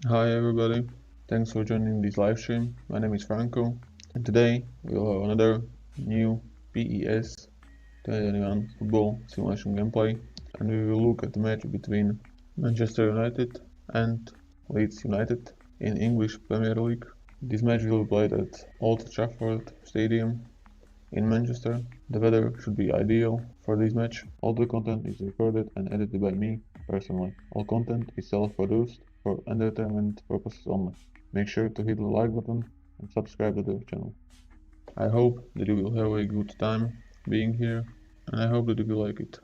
Hi everybody, thanks for joining this live stream. My name is Franco, and today we'll have another new PES 2021 football simulation gameplay, and we will look at the match between Manchester United and Leeds United in English Premier League. This match will be played at Old Trafford Stadium in Manchester. The weather should be ideal for this match. All the content is recorded and edited by me personally. All content is self-produced for entertainment purposes only. Make sure to hit the like button and subscribe to the channel. I hope that you will have a good time being here, and I hope that you will like it.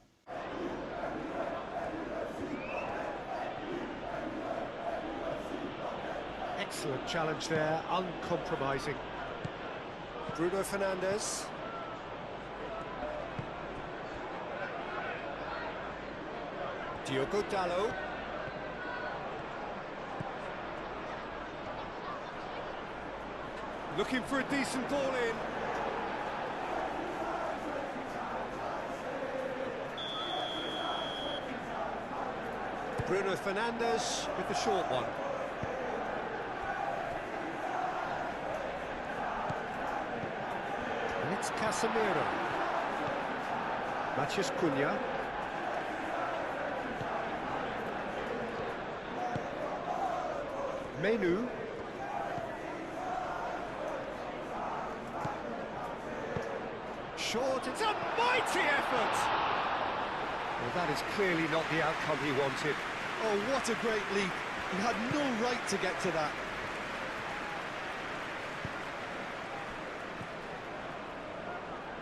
Excellent challenge there, uncompromising. Bruno Fernandes. Diogo Dalot. Looking for a decent ball in. Bruno Fernandes with the short one. And it's Casemiro. Matheus Cunha. Menu. Short, it's a mighty effort! Well, that is clearly not the outcome he wanted. Oh, what a great leap. He had no right to get to that.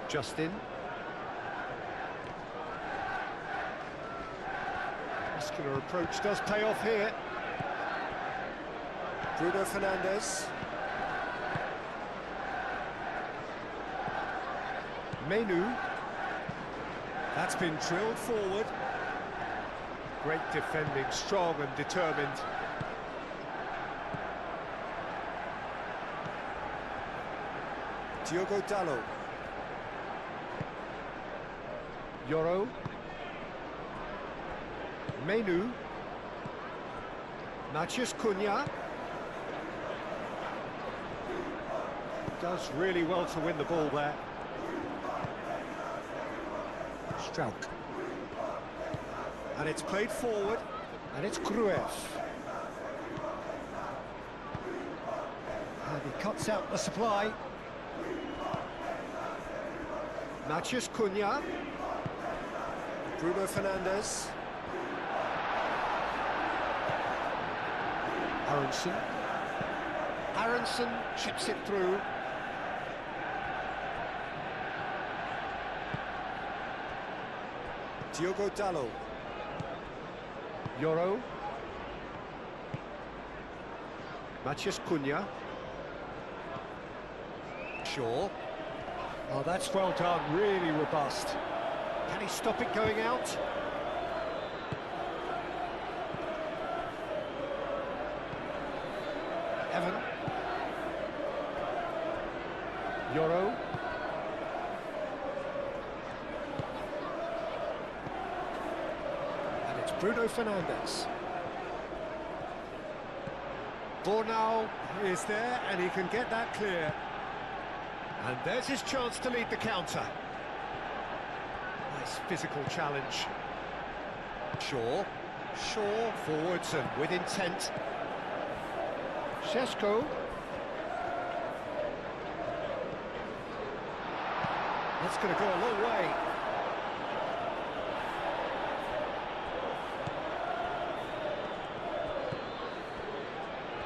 Justin. Muscular approach does pay off here. Bruno Fernandes. Menu. That's been drilled forward. Great defending, strong and determined. Diogo Dalot. Yoro. Menu. Matheus Cunha. Does really well to win the ball there. Strauch. And it's played forward, and it's Cruyff. And he cuts out the supply. Matheus Cunha. Bruno Fernandes. Aronson chips it through. Diogo Dalot. Yoro. Matheus Cunha. Shaw. Oh, that's well done, really robust. Can he stop it going out? Evan. Yoro. And it's Bruno Fernandes. Bornau is there and he can get that clear. And there's his chance to lead the counter. Nice physical challenge. Shaw forwards and with intent. Šeško. That's going to go a long way.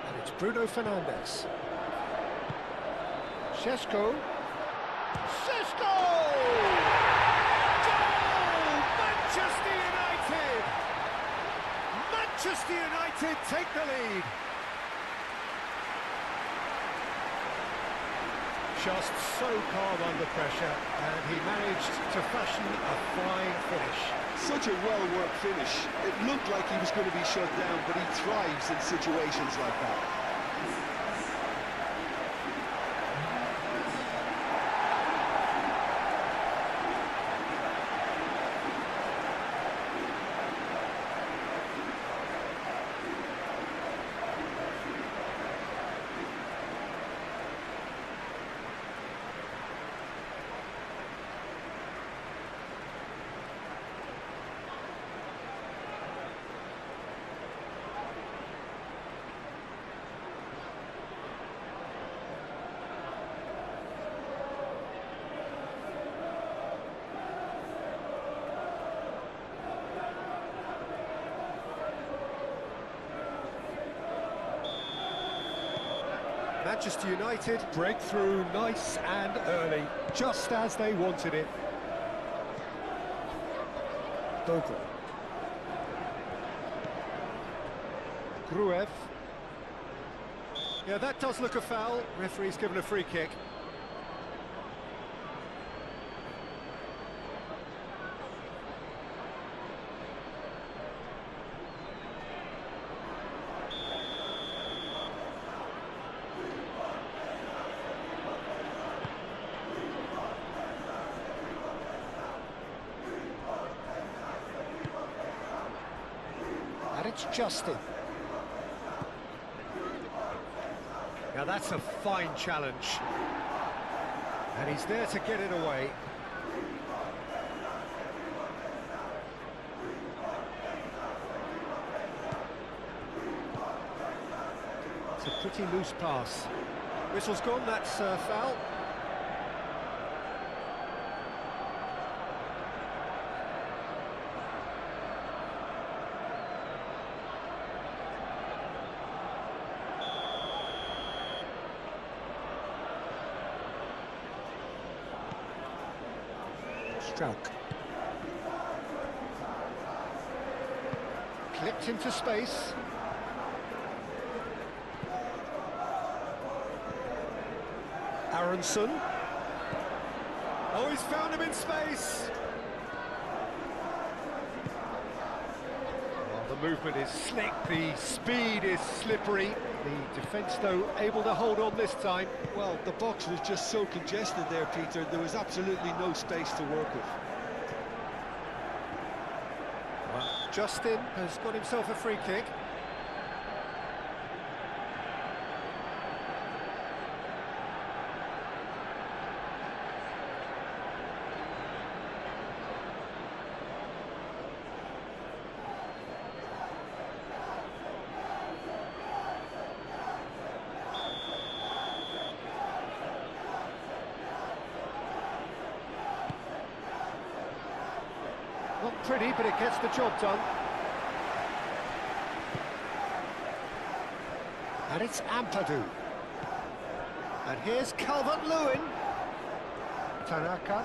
And it's Bruno Fernandes. Šeško. Manchester United! Manchester United take the lead. Just so calm under pressure, and he managed to fashion a fine finish. Such a well-worked finish. It looked like he was going to be shut down, but he thrives in situations like that. Manchester United break through nice and early, just as they wanted it. Bogle. Gruev. Yeah, that does look a foul. Referee's given a free kick. And it's Justin. Now that's a fine challenge. And he's there to get it away. It's a pretty loose pass. Whistle's gone, that's foul. Struck. Clipped into space. Aronson. Oh, he's found him in space. Well, the movement is slick, the speed is slippery. The defence, though, able to hold on this time. Well, the box was just so congested there, Peter. There was absolutely no space to work with. Well, Justin has got himself a free kick. Not pretty, but it gets the job done. And it's Ampadu. And here's Calvert-Lewin. Tanaka.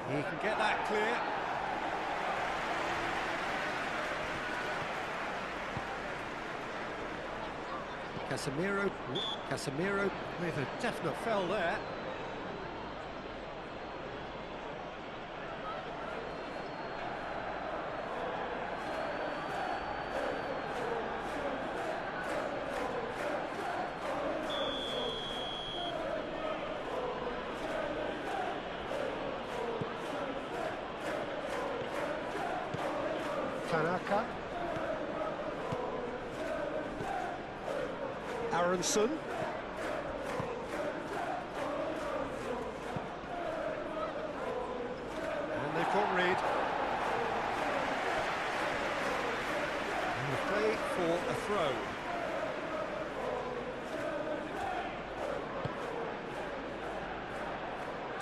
He can get that clear. Casemiro with a definite foul there. Tanaka. Aronson. And they've got Reid. And the play for a throw.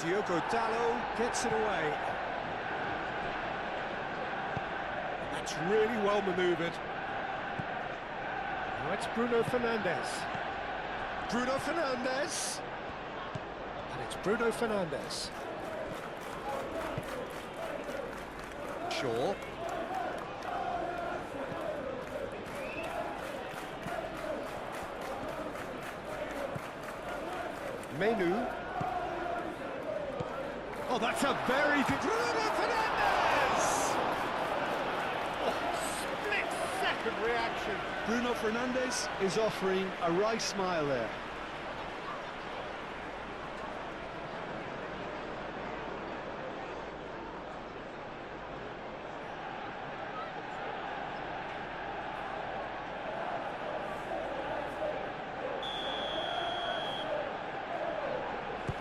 Diogo Dalot gets it away. That's really well manoeuvred. Now it's Bruno Fernandes. Bruno Fernandes. And it's Bruno Fernandes. Shaw. Menu. Oh, that's a very good... Bruno Fernandes! Oh, split-second reaction. Bruno Fernandes is offering a wry smile there.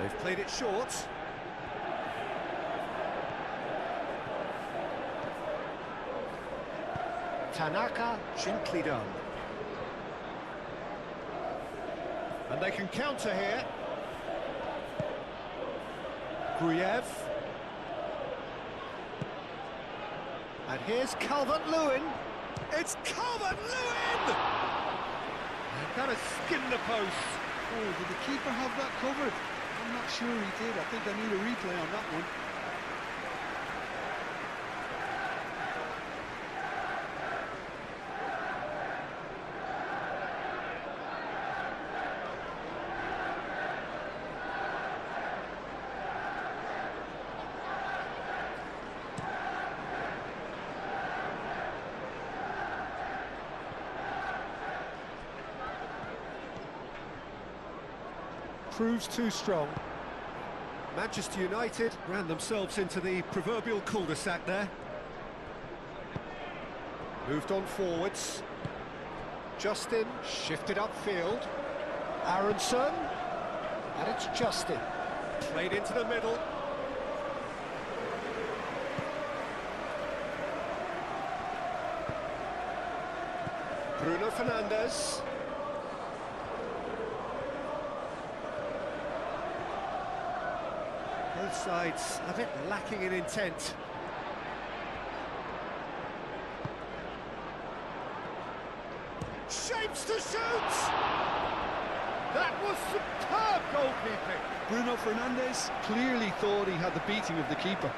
They've played it short. Tanaka, gently done. And they can counter here. Gruev. And here's Calvert-Lewin. It's Calvert-Lewin! And kind of skimmed the post. Oh, did the keeper have that covered? I'm not sure he did. I think I need a replay on that one. Proves too strong. Manchester United ran themselves into the proverbial cul-de-sac there. Moved on forwards. Justin shifted upfield. Aronson. And it's Justin. Played into the middle. Bruno Fernandes. Both sides a bit lacking in intent. Shapes to shoot! That was superb goalkeeping. Bruno Fernandes clearly thought he had the beating of the keeper.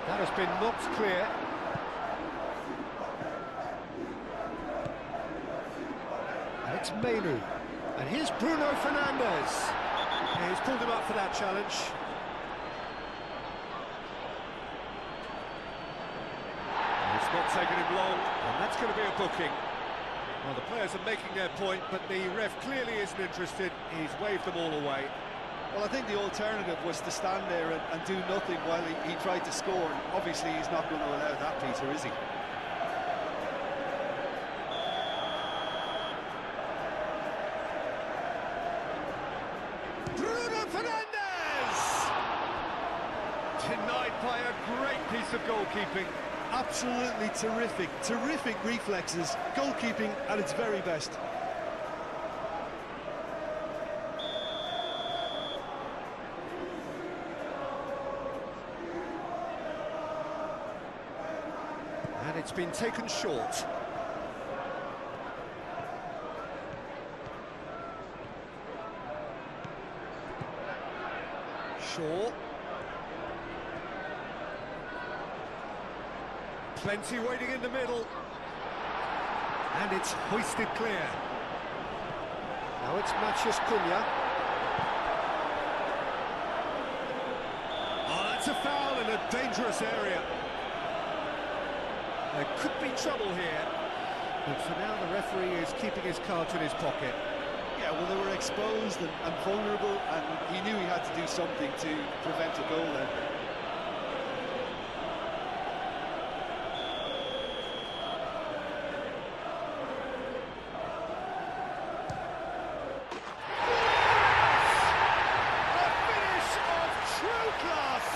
That has been knocked clear. And it's Menu. And here's Bruno Fernandes. He's pulled him up for that challenge. And it's not taken him long, and that's going to be a booking. Well, the players are making their point, but the ref clearly isn't interested. He's waved them all away. Well, I think the alternative was to stand there and do nothing while he tried to score. Obviously, he's not going to allow that, Peter, is he? Bruno Fernandes! Denied by a great piece of goalkeeping. Absolutely terrific, terrific reflexes. Goalkeeping at its very best. And it's been taken short. Shaw. Plenty waiting in the middle. And it's hoisted clear. Now it's Matheus Cunha. Oh, that's a foul in a dangerous area. There could be trouble here, but for now the referee is keeping his cards in his pocket. Yeah, well, they were exposed and vulnerable, and he knew he had to do something to prevent a goal then. A finish of true class!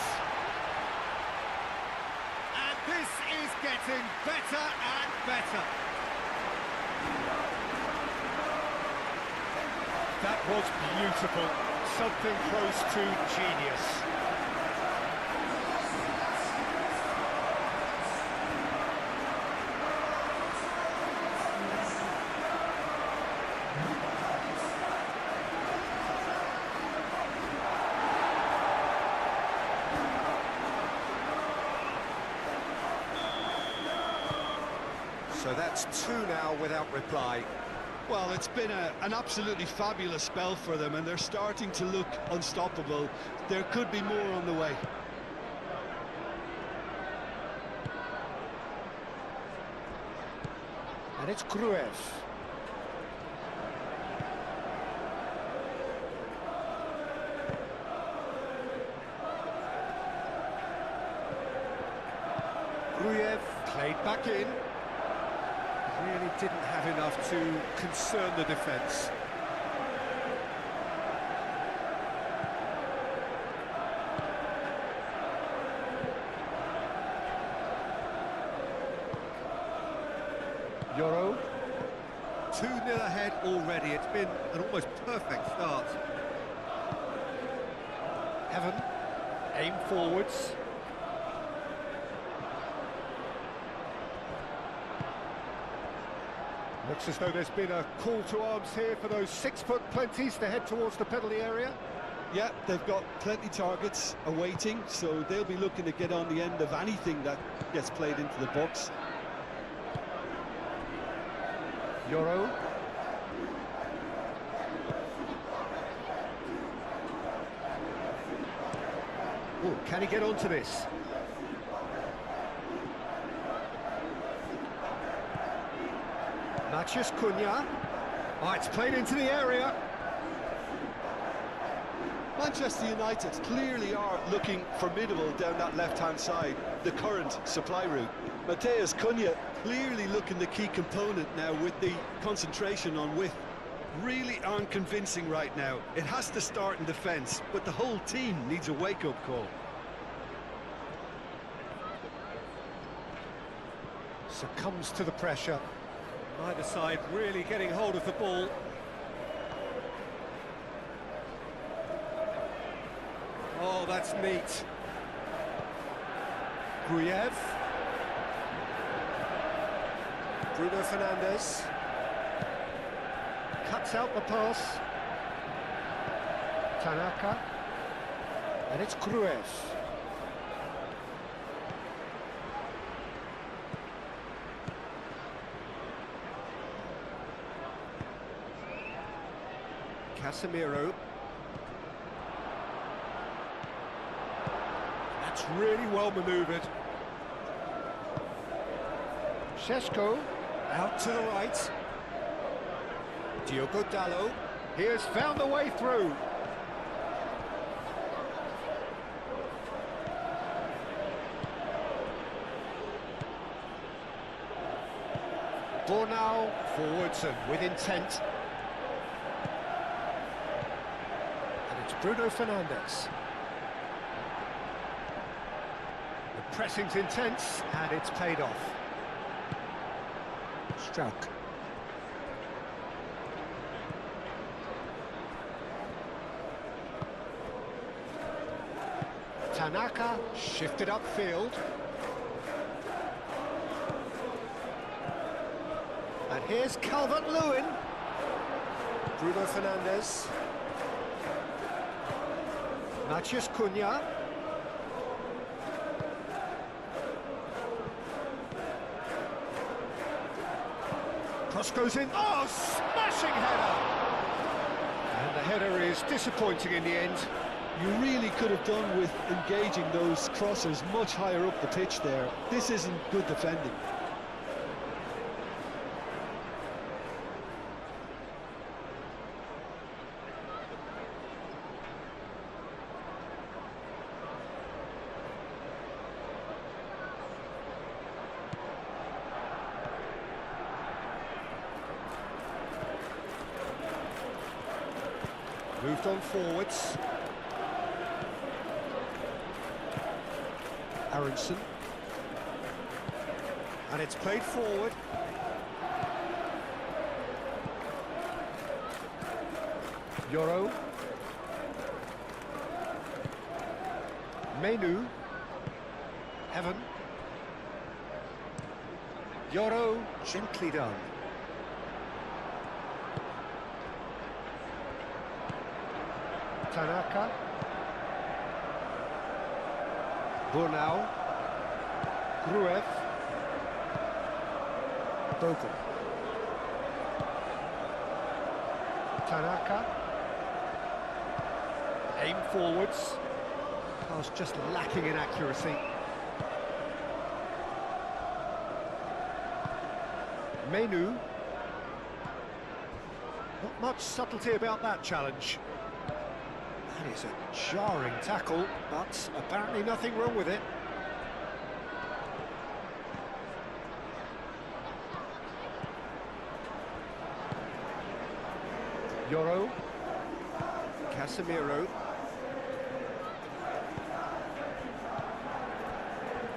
And this is getting better and better. That was beautiful. Something close to genius. So that's two now without reply. Well, it's been an absolutely fabulous spell for them, and they're starting to look unstoppable. There could be more on the way. And it's Gruev. Gruev played back in. Really didn't have enough to concern the defence. Euro. 2-0 ahead already. It's been an almost perfect start. Evan, aim forwards. Looks as though there's been a call to arms here for those 6-foot plenties to head towards the penalty area. Yeah, they've got plenty targets awaiting, so they'll be looking to get on the end of anything that gets played into the box. Euro. Oh, can he get onto this? Matheus Cunha. Oh, it's played into the area. Manchester United clearly are looking formidable down that left-hand side, the current supply route. Matheus Cunha clearly looking the key component now with the concentration on width. Really aren't convincing right now. It has to start in defence, but the whole team needs a wake-up call. Succumbs to the pressure. Neither side really getting hold of the ball. Oh, that's neat. Gruev. Bruno Fernandes. Cuts out the pass. Tanaka. And it's Gruev. Casemiro. That's really well manoeuvred. Šeško out to the right. Diogo Dalot. He has found a way through. Bornau forwards and with intent. And it's Bruno Fernandes. The pressing's intense and it's paid off. Struck. Tanaka shifted upfield. And here's Calvert-Lewin. Bruno Fernandes. Matheus Cunha. Cross goes in. Oh, smashing header! And the header is disappointing in the end. You really could have done with engaging those crossers much higher up the pitch there. This isn't good defending. Moved on forwards. Aronson. And it's played forward. Euro. Menu. Evan. Euro, gently done. Tanaka. Bornau. Gruev. Bogle. Tanaka. Aim forwards. Pass just lacking in accuracy. Menu. Not much subtlety about that challenge. That is a jarring tackle, but apparently nothing wrong with it. Euro. Casemiro.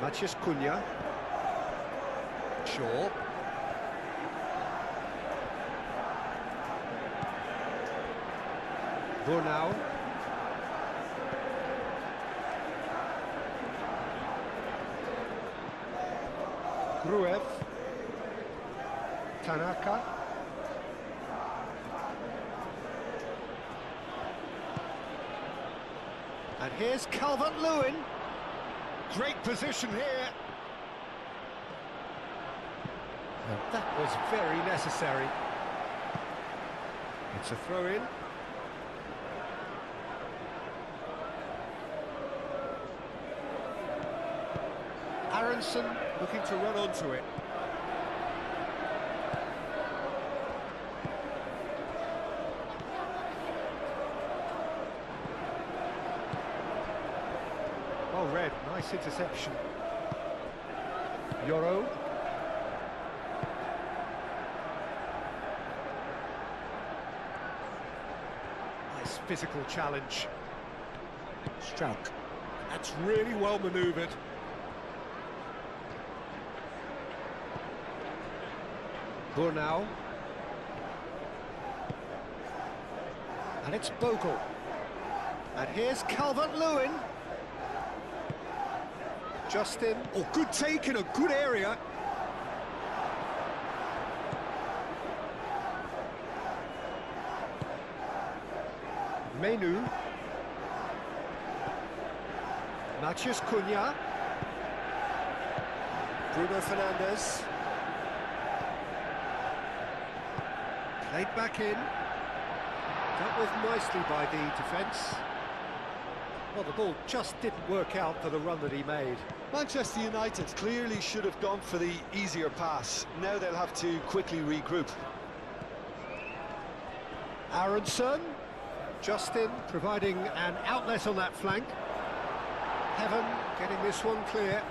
Matheus Cunha. Shaw. Burnau. Gruev. Tanaka. And here's Calvert-Lewin. Great position here. And that was very necessary. It's a throw-in. Aronson looking to run onto it. Well read, nice interception. Yoro. Nice physical challenge. Strauch. That's really well manoeuvred. Burnau. And it's Bogle. And here's Calvert-Lewin. Justin. Oh, good take in a good area. Menu. Matheus Cunha. Bruno Fernandes. Played back in. Dealt with nicely by the defence. Well, the ball just didn't work out for the run that he made. Manchester United clearly should have gone for the easier pass. Now they'll have to quickly regroup. Aronson. Justin providing an outlet on that flank. Heaven getting this one clear.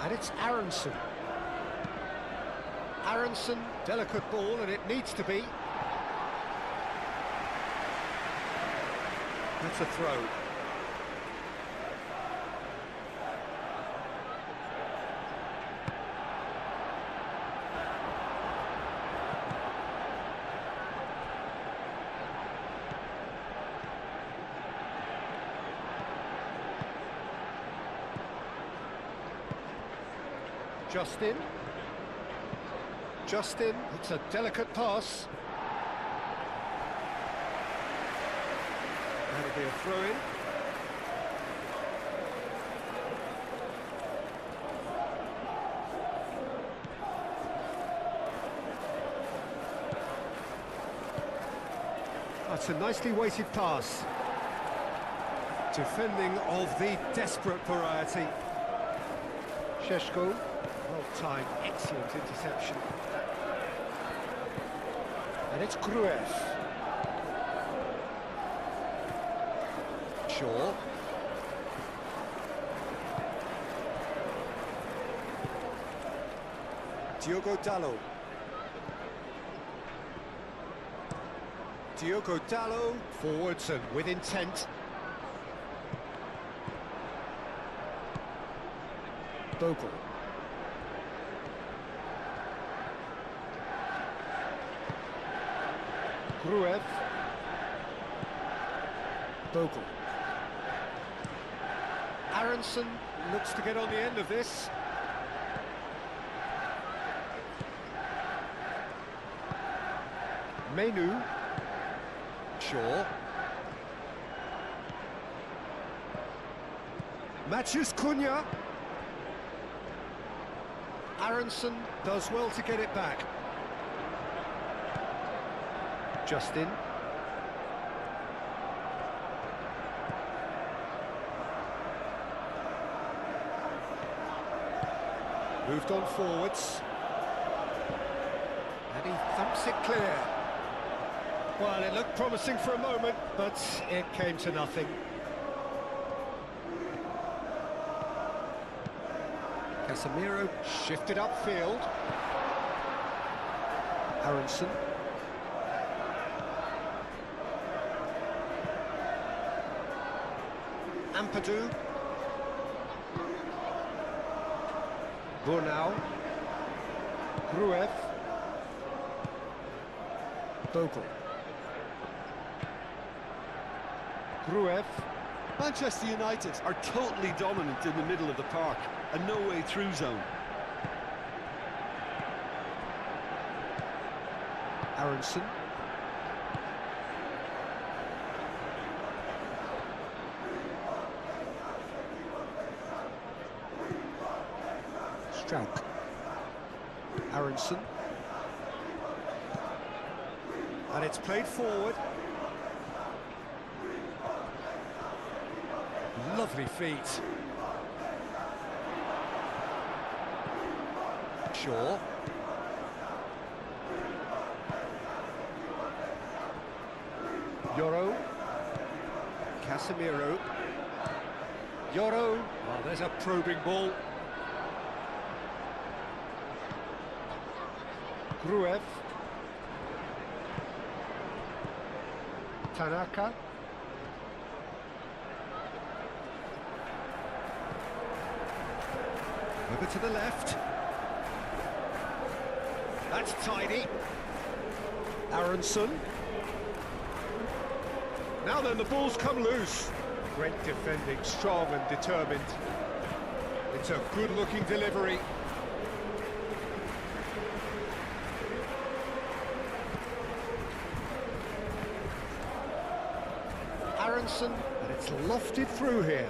And it's Aronson. Aronson, delicate ball, and it needs to be. That's a throw. Justin. Justin, it's a delicate pass. That'll be a throw-in. That's a nicely weighted pass. Defending of the desperate variety. Sheshko, well-timed, excellent interception. And it's Gruev. Shaw. Diogo Dalot. Diogo Dalot, forwards and with intent. Bogle. Gruev. Bogle. Aronson looks to get on the end of this. Menu. Shaw. Matheus Cunha. Aronson does well to get it back. Justin. Moved on forwards. And he thumps it clear. Well, it looked promising for a moment, but it came to nothing. Casemiro shifted upfield. Aronson. Ampadu. Burnau. Gruev. Bogle. Gruev. Manchester United are totally dominant in the middle of the park, a no-way through zone. Aronson. Strauch. Aronson. And it's played forward. Lovely feet. Shaw. Yoro. Casemiro. Yoro. Oh, there's a probing ball. Gruev. Tanaka. Over to the left. That's tidy. Aronson. Now then, the ball's come loose. Great defending, strong and determined. It's a good-looking delivery. Aronson, and it's lofted through here.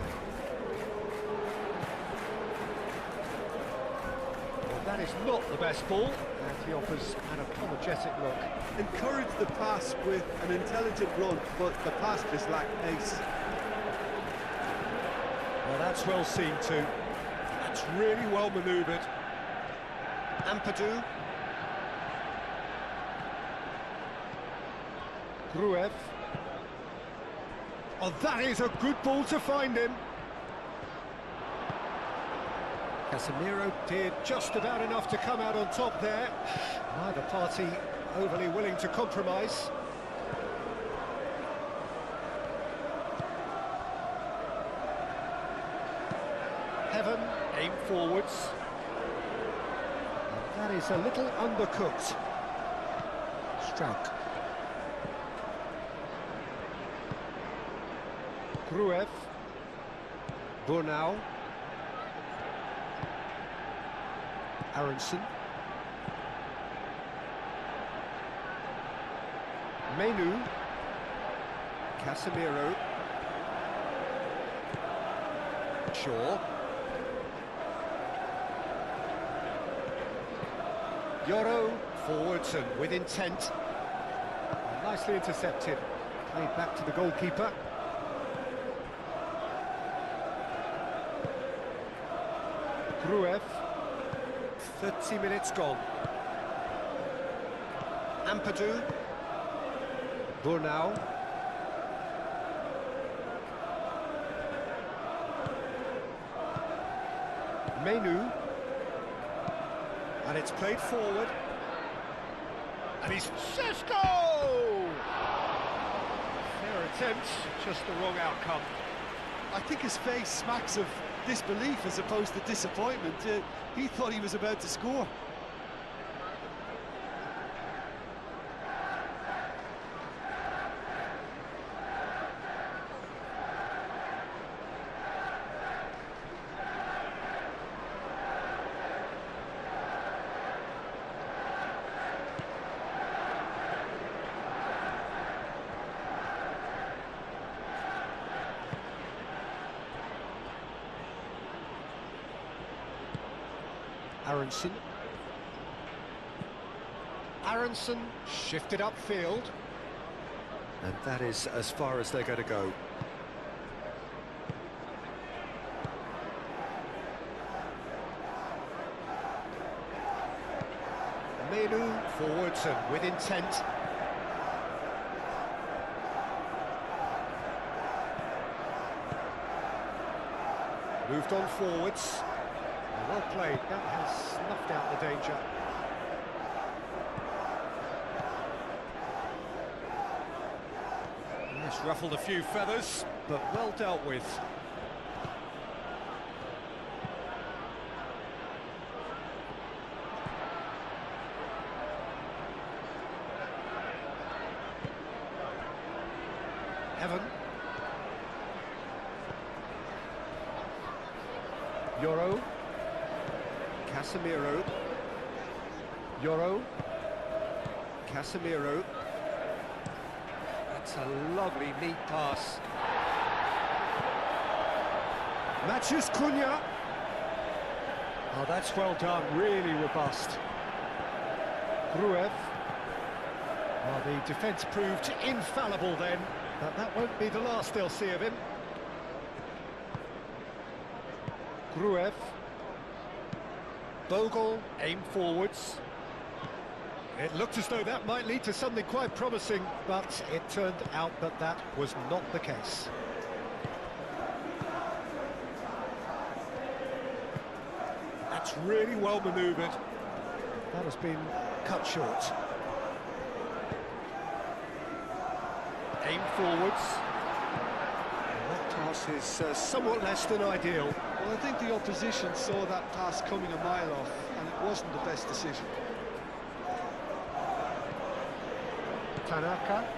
Well, that is not the best ball, and he offers an apologetic look. Encourage the pass with an intelligent run, but the pass just lacked pace. Well, that's well seen too. That's really well manoeuvred. Ampadu. Gruev. Oh, that is a good ball to find him. Casemiro did just about enough to come out on top there. Neither party overly willing to compromise. Heaven, aim forwards. And that is a little undercooked. Strauch. Gruev. Burnau. Aronson. Menu. Casemiro. Shaw. Yoro. Forwards and with intent. Nicely intercepted. Played back to the goalkeeper. Gruev. 30 minutes gone. Ampadu. Burnau. Menu. And it's played forward. And he's Sesko! Fair attempt, just the wrong outcome. I think his face smacks of disbelief as opposed to disappointment. He thought he was about to score. Aronson. Aronson shifted upfield. And that is as far as they're going to go. Menu forwards and with intent. Moved on forwards. Well played, that has snuffed out the danger. Yes, ruffled a few feathers, but well dealt with. Evan. Yoro. Casemiro. Yoro. Casemiro. That's a lovely, neat pass. Matches Cunha. Oh, that's well done, really robust. Gruev. Oh, the defence proved infallible then, but that won't be the last they'll see of him. Gruev. Bogle, aim forwards. It looked as though that might lead to something quite promising, but it turned out that that was not the case. That's really well manoeuvred. That has been cut short. Aim forwards. And that pass is somewhat less than ideal. Well, I think the opposition saw that pass coming a mile off, and it wasn't the best decision. Tanaka.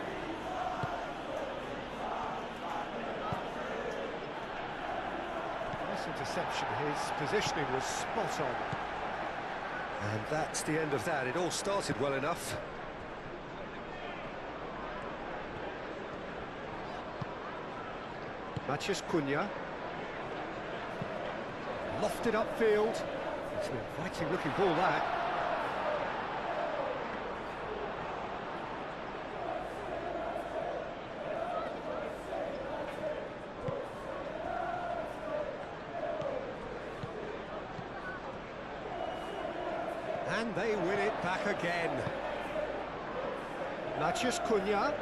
Nice interception, his positioning was spot on. And that's the end of that. It all started well enough. Matches Cunha. Lofted upfield. It's an inviting looking ball, that. And they win it back again. Matches Cunha.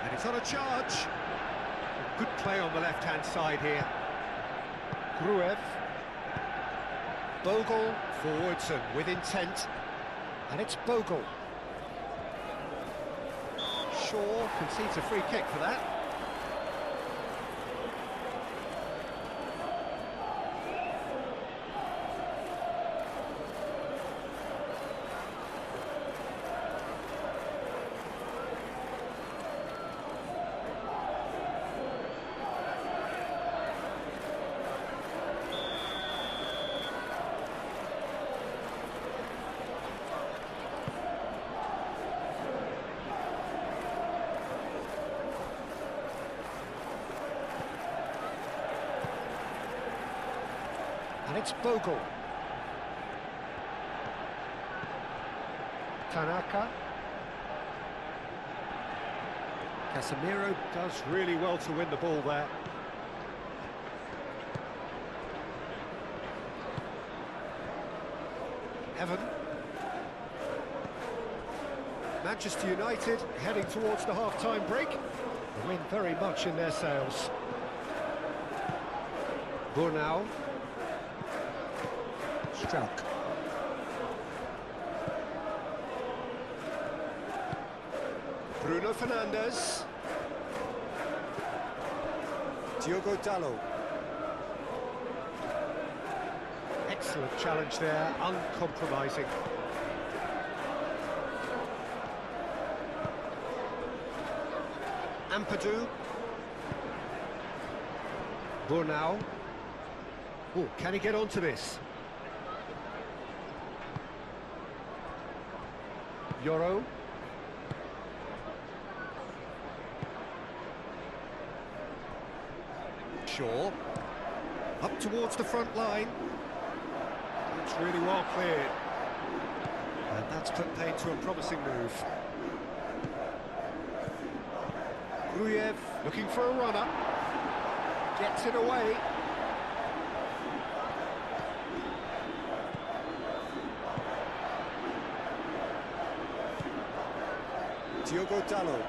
And it's on a charge. Good play on the left-hand side here. Gruev. Bogle, forwards and with intent. And it's Bogle. Shaw concedes a free kick for that. And it's Bogle. Tanaka. Casemiro does really well to win the ball there. Evan. Manchester United heading towards the half-time break. The wind very much in their sails. Burnau. Struck. Bruno Fernandes. Diogo Dalot. Excellent challenge there, uncompromising. Ampadu. Burnau. Oh, can he get onto this? Yoro. Shaw. Up towards the front line. It's really well cleared. And that's put paid to a promising move. Gruev looking for a runner. Gets it away. Diogo Dalot.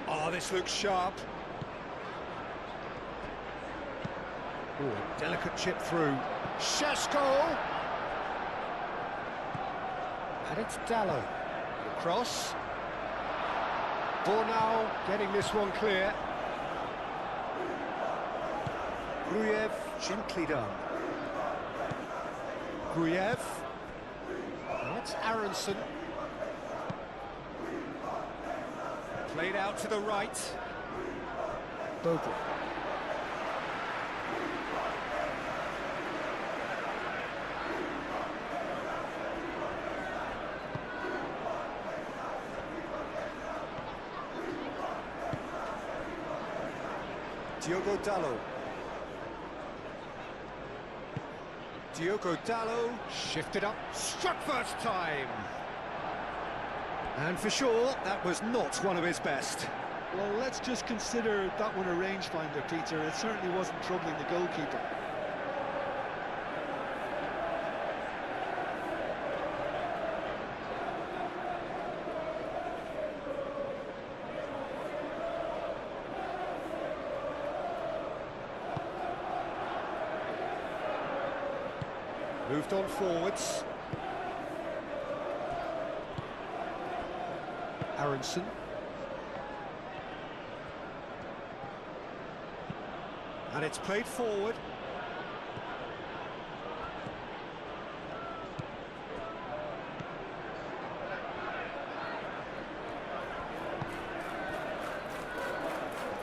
Oh, this looks sharp. Ooh, a delicate chip through. Šeško! And it's Dalot. Cross. Burnau getting this one clear. Gruev, gently done. Gruev. That's Aronson. Played out to the right. Bogle. Diogo Dalot. Diogo Dalot shifted up, struck first time. And for sure, that was not one of his best. Well, let's just consider that one a rangefinder, Peter. It certainly wasn't troubling the goalkeeper. Moved on forwards. Aronson. And it's played forward.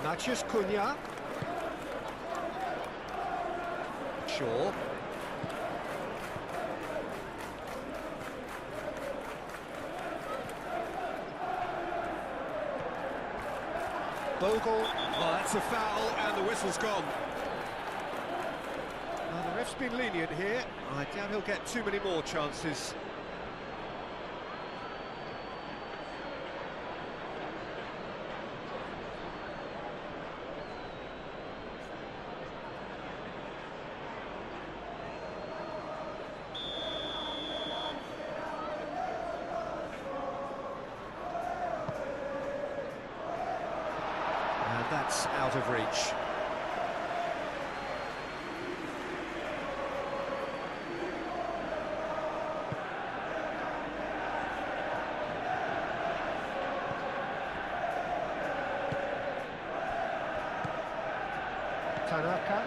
Matheus Cunha. Shaw. Bogle. Oh, that's a foul, and the whistle's gone. Well, the ref's been lenient here. I doubt he'll get too many more chances. And that's out of reach. Tanaka.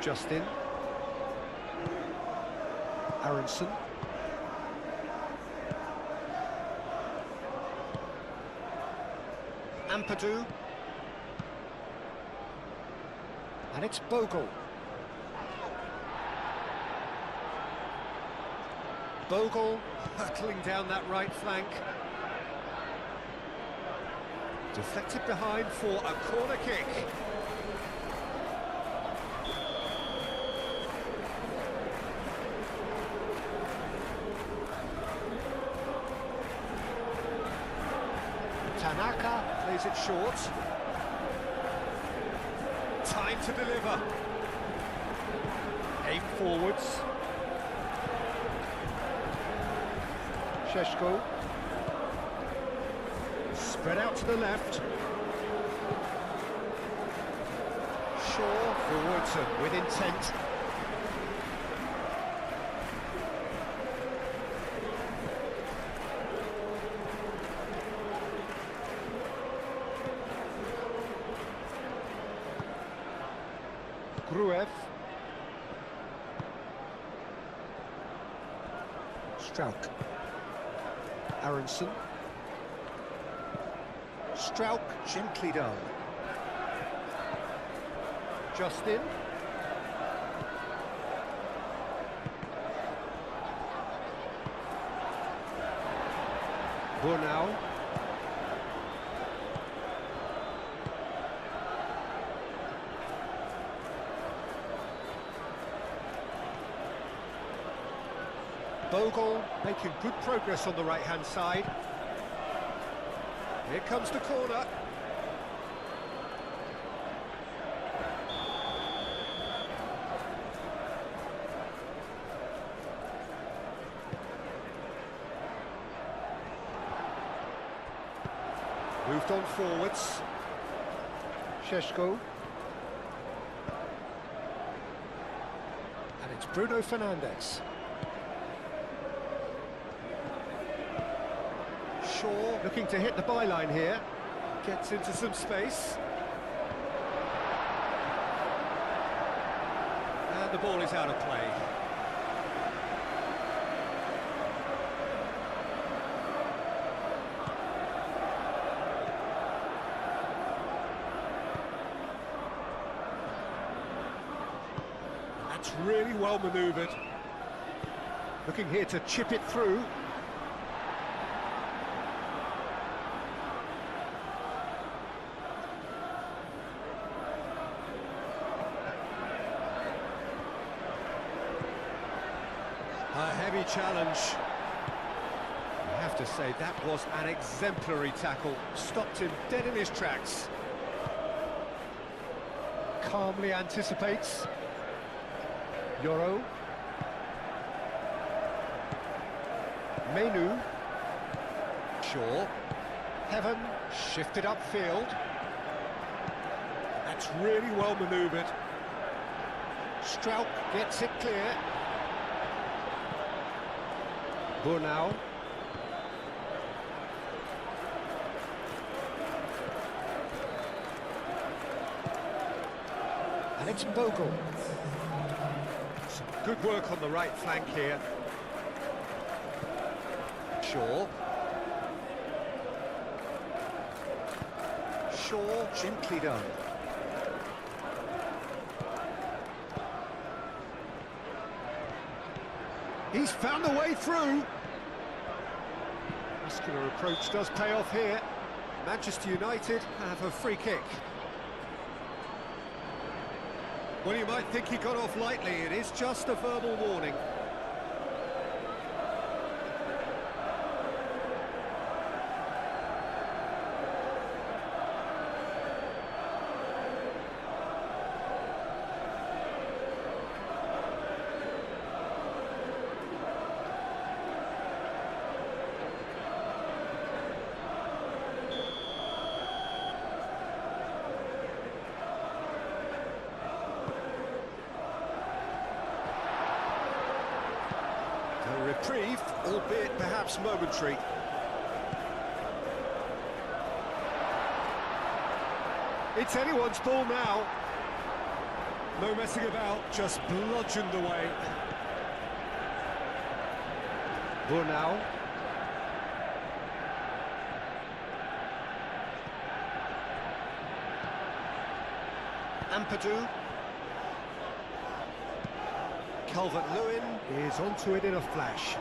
Justin. Aronson. Ampadu. And it's Bogle. Bogle Hurtling down that right flank. Deflected behind for a corner kick. Tanaka plays it short. Time to deliver. Aim forwards. Šeško. Spread out to the left. Shaw forwards and with intent. Gruev. Strauk. Aronson. Strauk, gently done. Justin. Burnau. Bogle making good progress on the right-hand side. Here comes the corner. Moved on forwards. Šeško. And it's Bruno Fernandes. Shaw looking to hit the byline here. Gets into some space. And the ball is out of play. That's really well manoeuvred. Looking here to chip it through. A heavy challenge. I have to say, that was an exemplary tackle. Stopped him dead in his tracks. Calmly anticipates. Yoro. Menu. Shaw. Heaven. Shifted upfield. That's really well manoeuvred. Strauch gets it clear. Burnau. And it's Bogle. Some good work on the right flank here. Shaw. Shaw, gently done. He's found a way through. Muscular approach does pay off here. Manchester United have a free kick. Well, you might think he got off lightly. It is just a verbal warning. A reprieve, albeit perhaps momentary. It's anyone's ball now. No messing about, just bludgeoned away. Burnau. Ampadu. Calvert-Lewin is onto it in a flash.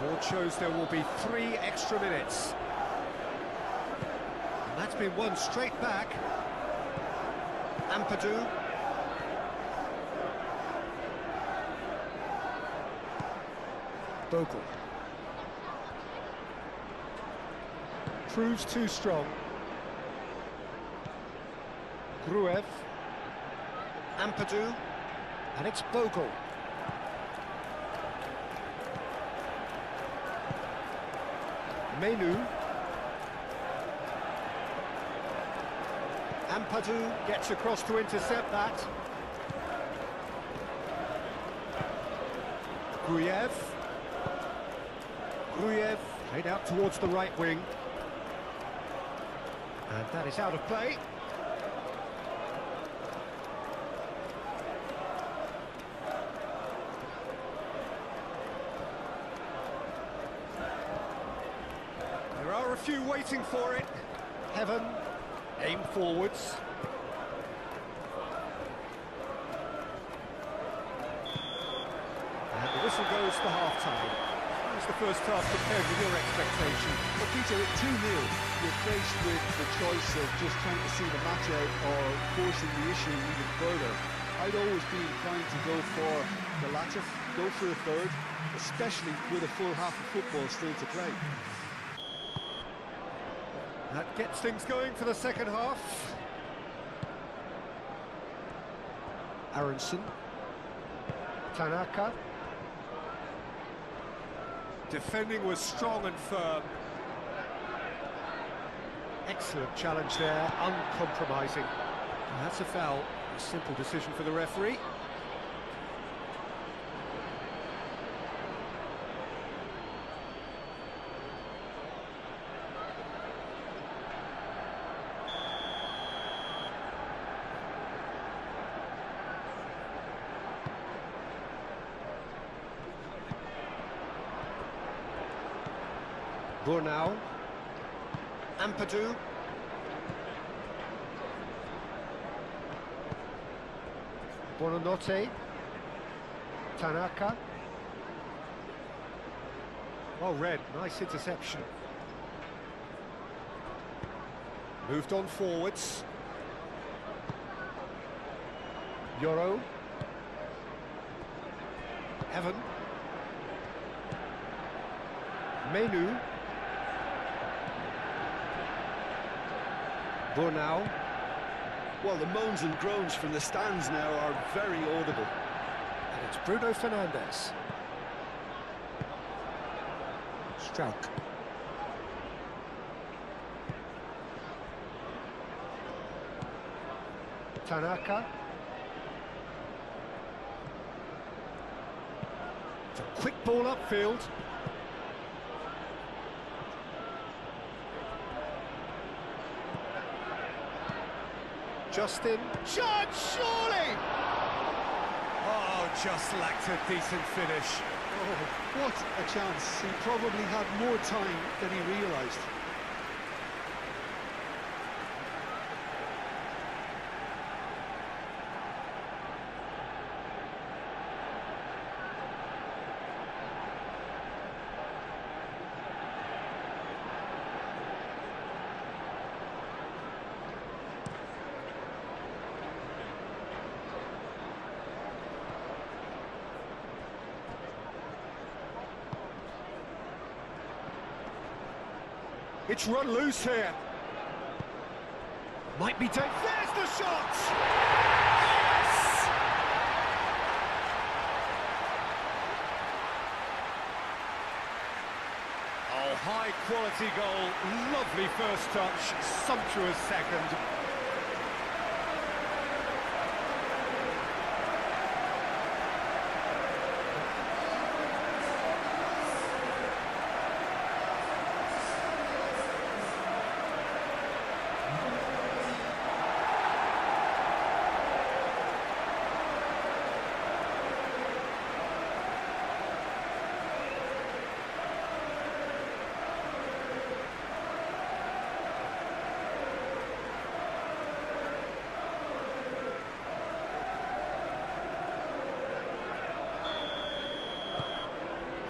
Board shows there will be 3 extra minutes. And that's been won straight back. Ampadu. Bogle. Proves too strong. Gruev. Ampadu. And it's Bogle. Menu. Ampadu gets across to intercept that. Gruev. Gruev played out towards the right wing. And that is out of play. There are a few waiting for it. Heaven, aim forwards. And the whistle goes for half-time. How's the first half compared with your expectation? Well, Peter, at 2-0, you're faced with the choice of just trying to see the match out or forcing the issue even further. I'd always be inclined to go for the latter, go for a third, especially with a full half of football still to play. That gets things going for the second half. Aronson. Tanaka. Defending was strong and firm. Excellent challenge there, uncompromising. And that's a foul. A simple decision for the referee. Burnau. Ampadu. Buonanotte. Tanaka. Well read, nice interception. Moved on forwards. Yoro. Heaven. Menu. Bornau. Well, the moans and groans from the stands now are very audible. And it's Bruno Fernandes. Strauch. Tanaka. It's a quick ball upfield. Justin. Shot, surely! Oh, just lacked a decent finish. Oh, what a chance. He probably had more time than he realised. It's run loose here. Might be take. There's the shot! Yes! Oh, high quality goal. Lovely first touch. Sumptuous second.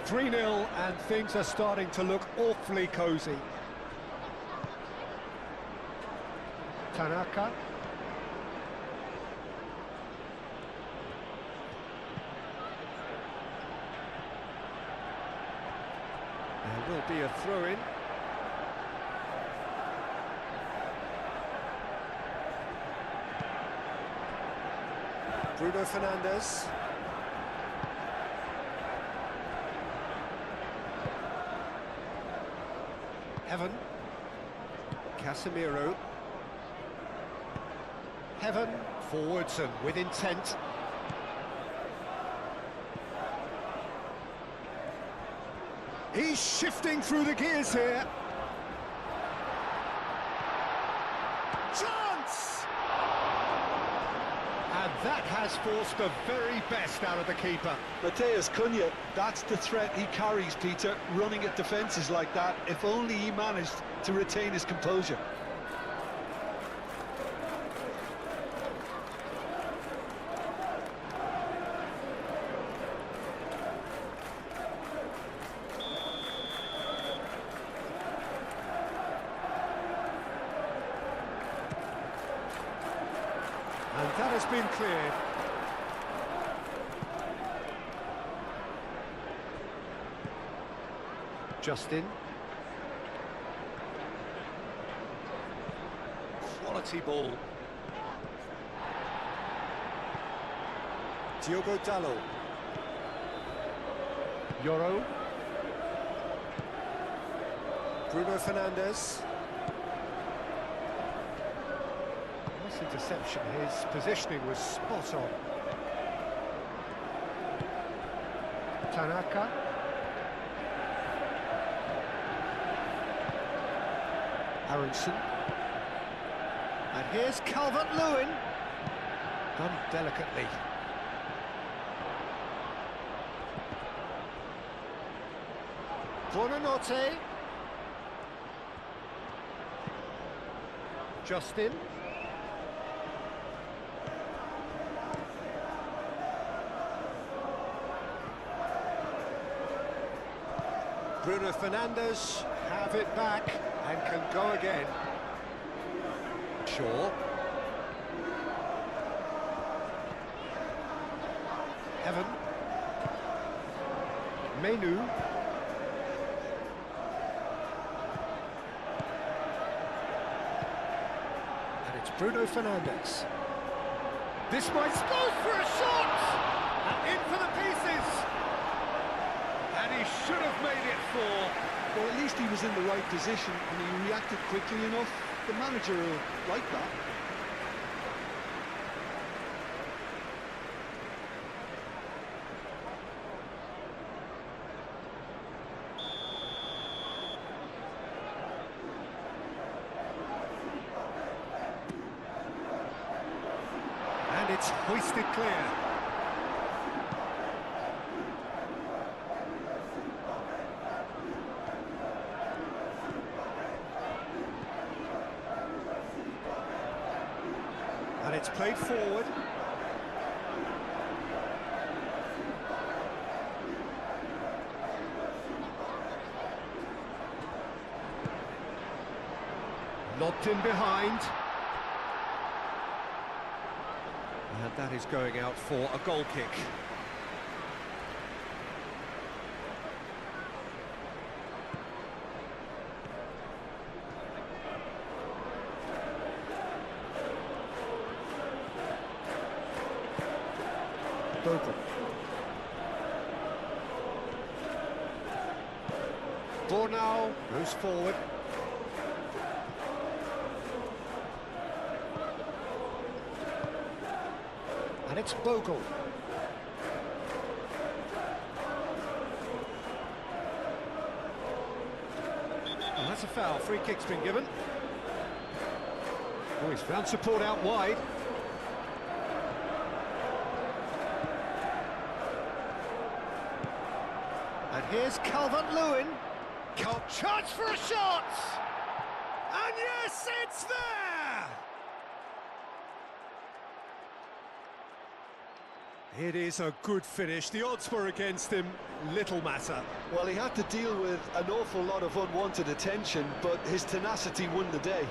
.3-0 and things are starting to look awfully cosy. Tanaka. There will be a throw-in. Bruno Fernandes. Heaven. Casemiro. Heaven. Forwards and with intent. He's shifting through the gears here. Chance! And that has forced the very best out of the keeper. Matheus Cunha, that's the threat he carries, Peter, running at defences like that. If only he managed to retain his composure. And that has been cleared. Justin. Quality ball. Diogo Dalot. Yoro. Bruno Fernandes. Nice interception. His positioning was spot on. Tanaka. Aronson. And here's Calvert-Lewin. Done delicately. Buonanotte. Justin. Bruno Fernandes have it back and can go again. Shaw. Heaven. Menu. And it's Bruno Fernandes. This might goes for a shot! And in for the pieces! And he should have made it 4. Well, at least he was in the right position and he reacted quickly enough. The manager will like that. And it's hoisted clear. And it's played forward. Lobbed in behind. And that is going out for a goal kick. Bogle. Bornau moves forward. And it's Bogle. And that's a foul. Free kick's been given. Oh, he's found support out wide. And here's Calvert-Lewin. Chance for a shot! And yes, it's there! It is a good finish. The odds were against him. Little matter. Well, he had to deal with an awful lot of unwanted attention, but his tenacity won the day.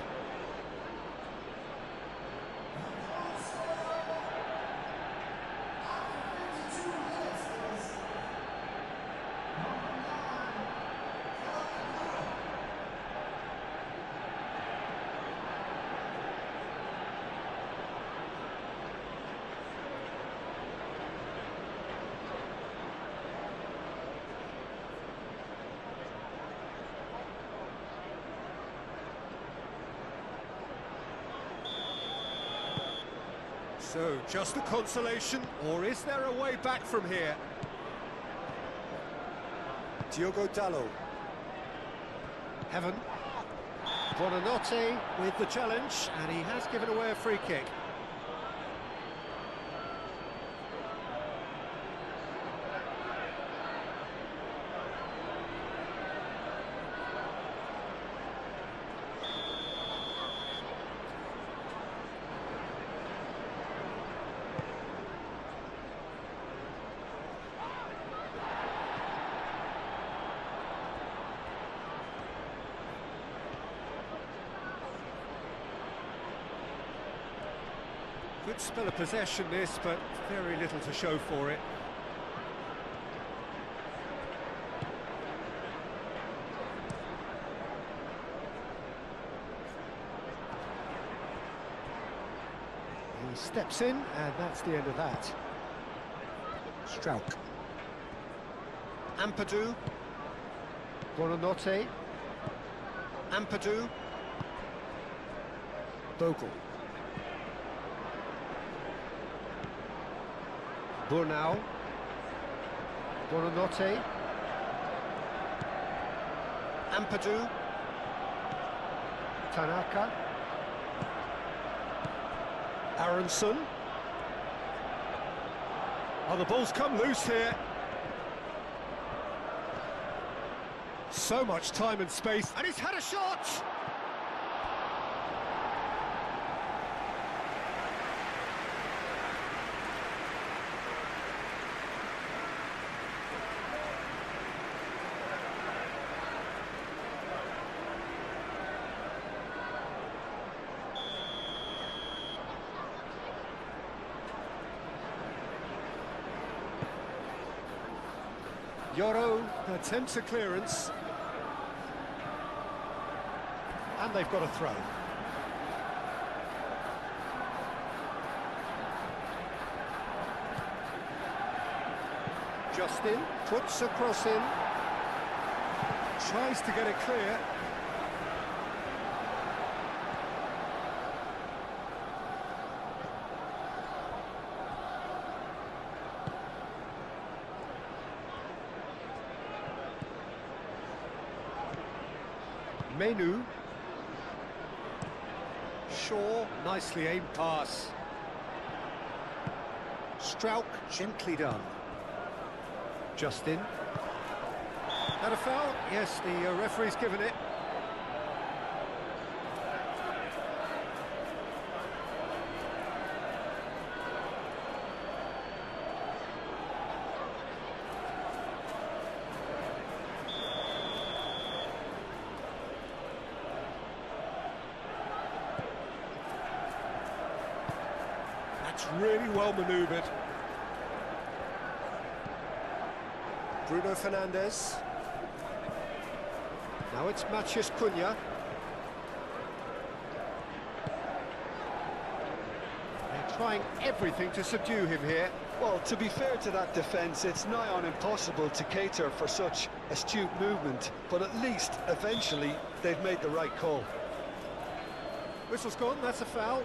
So, just a consolation, or is there a way back from here? Diogo Dalot. Heaven. Buonanotte with the challenge, and he has given away a free kick. Good spell of possession this, but very little to show for it. He steps in, and that's the end of that. Strauch. Ampadu. Buonanotte. Ampadu. Bogle. Bornau. Buonanotte. Ampadu. Tanaka. Aronson. Oh, the ball's come loose here. So much time and space, and he's had a shot! Yoro attempts a clearance. And they've got a throw. Justin puts a cross in. Tries to get it clear. Menu. Shaw, nicely aimed pass. Strauch, gently done. Justin. That a foul? Yes, the referee's given it. That's really well manoeuvred. Bruno Fernandes. Now it's Matheus Cunha. They're trying everything to subdue him here. Well, to be fair to that defence, it's nigh on impossible to cater for such astute movement, but at least, eventually, they've made the right call. Whistle's gone, that's a foul.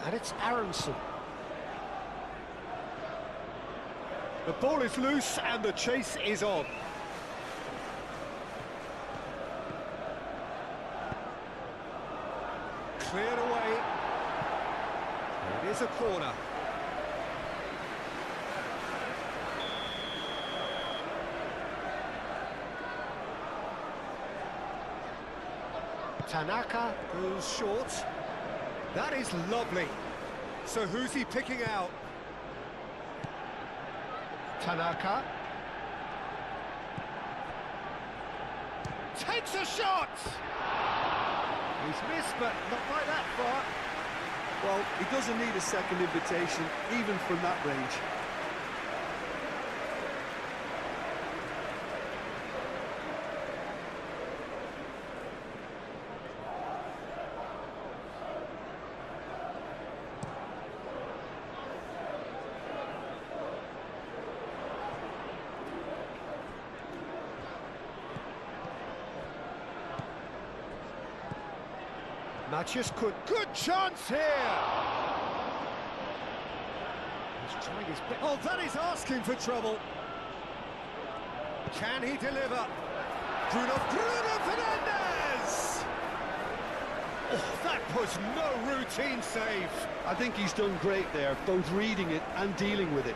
And it's Aronson. The ball is loose and the chase is on. Cleared away. It is a corner. Tanaka goes short. That is lovely. So who's he picking out? Tanaka. Takes a shot! He's missed, but not by that far. Well, he doesn't need a second invitation, even from that range. Matheus Cunha, good chance here! He's trying his best. Oh, that is asking for trouble. Can he deliver? Bruno Fernandes! Oh, that was no routine save. I think he's done great there, both reading it and dealing with it.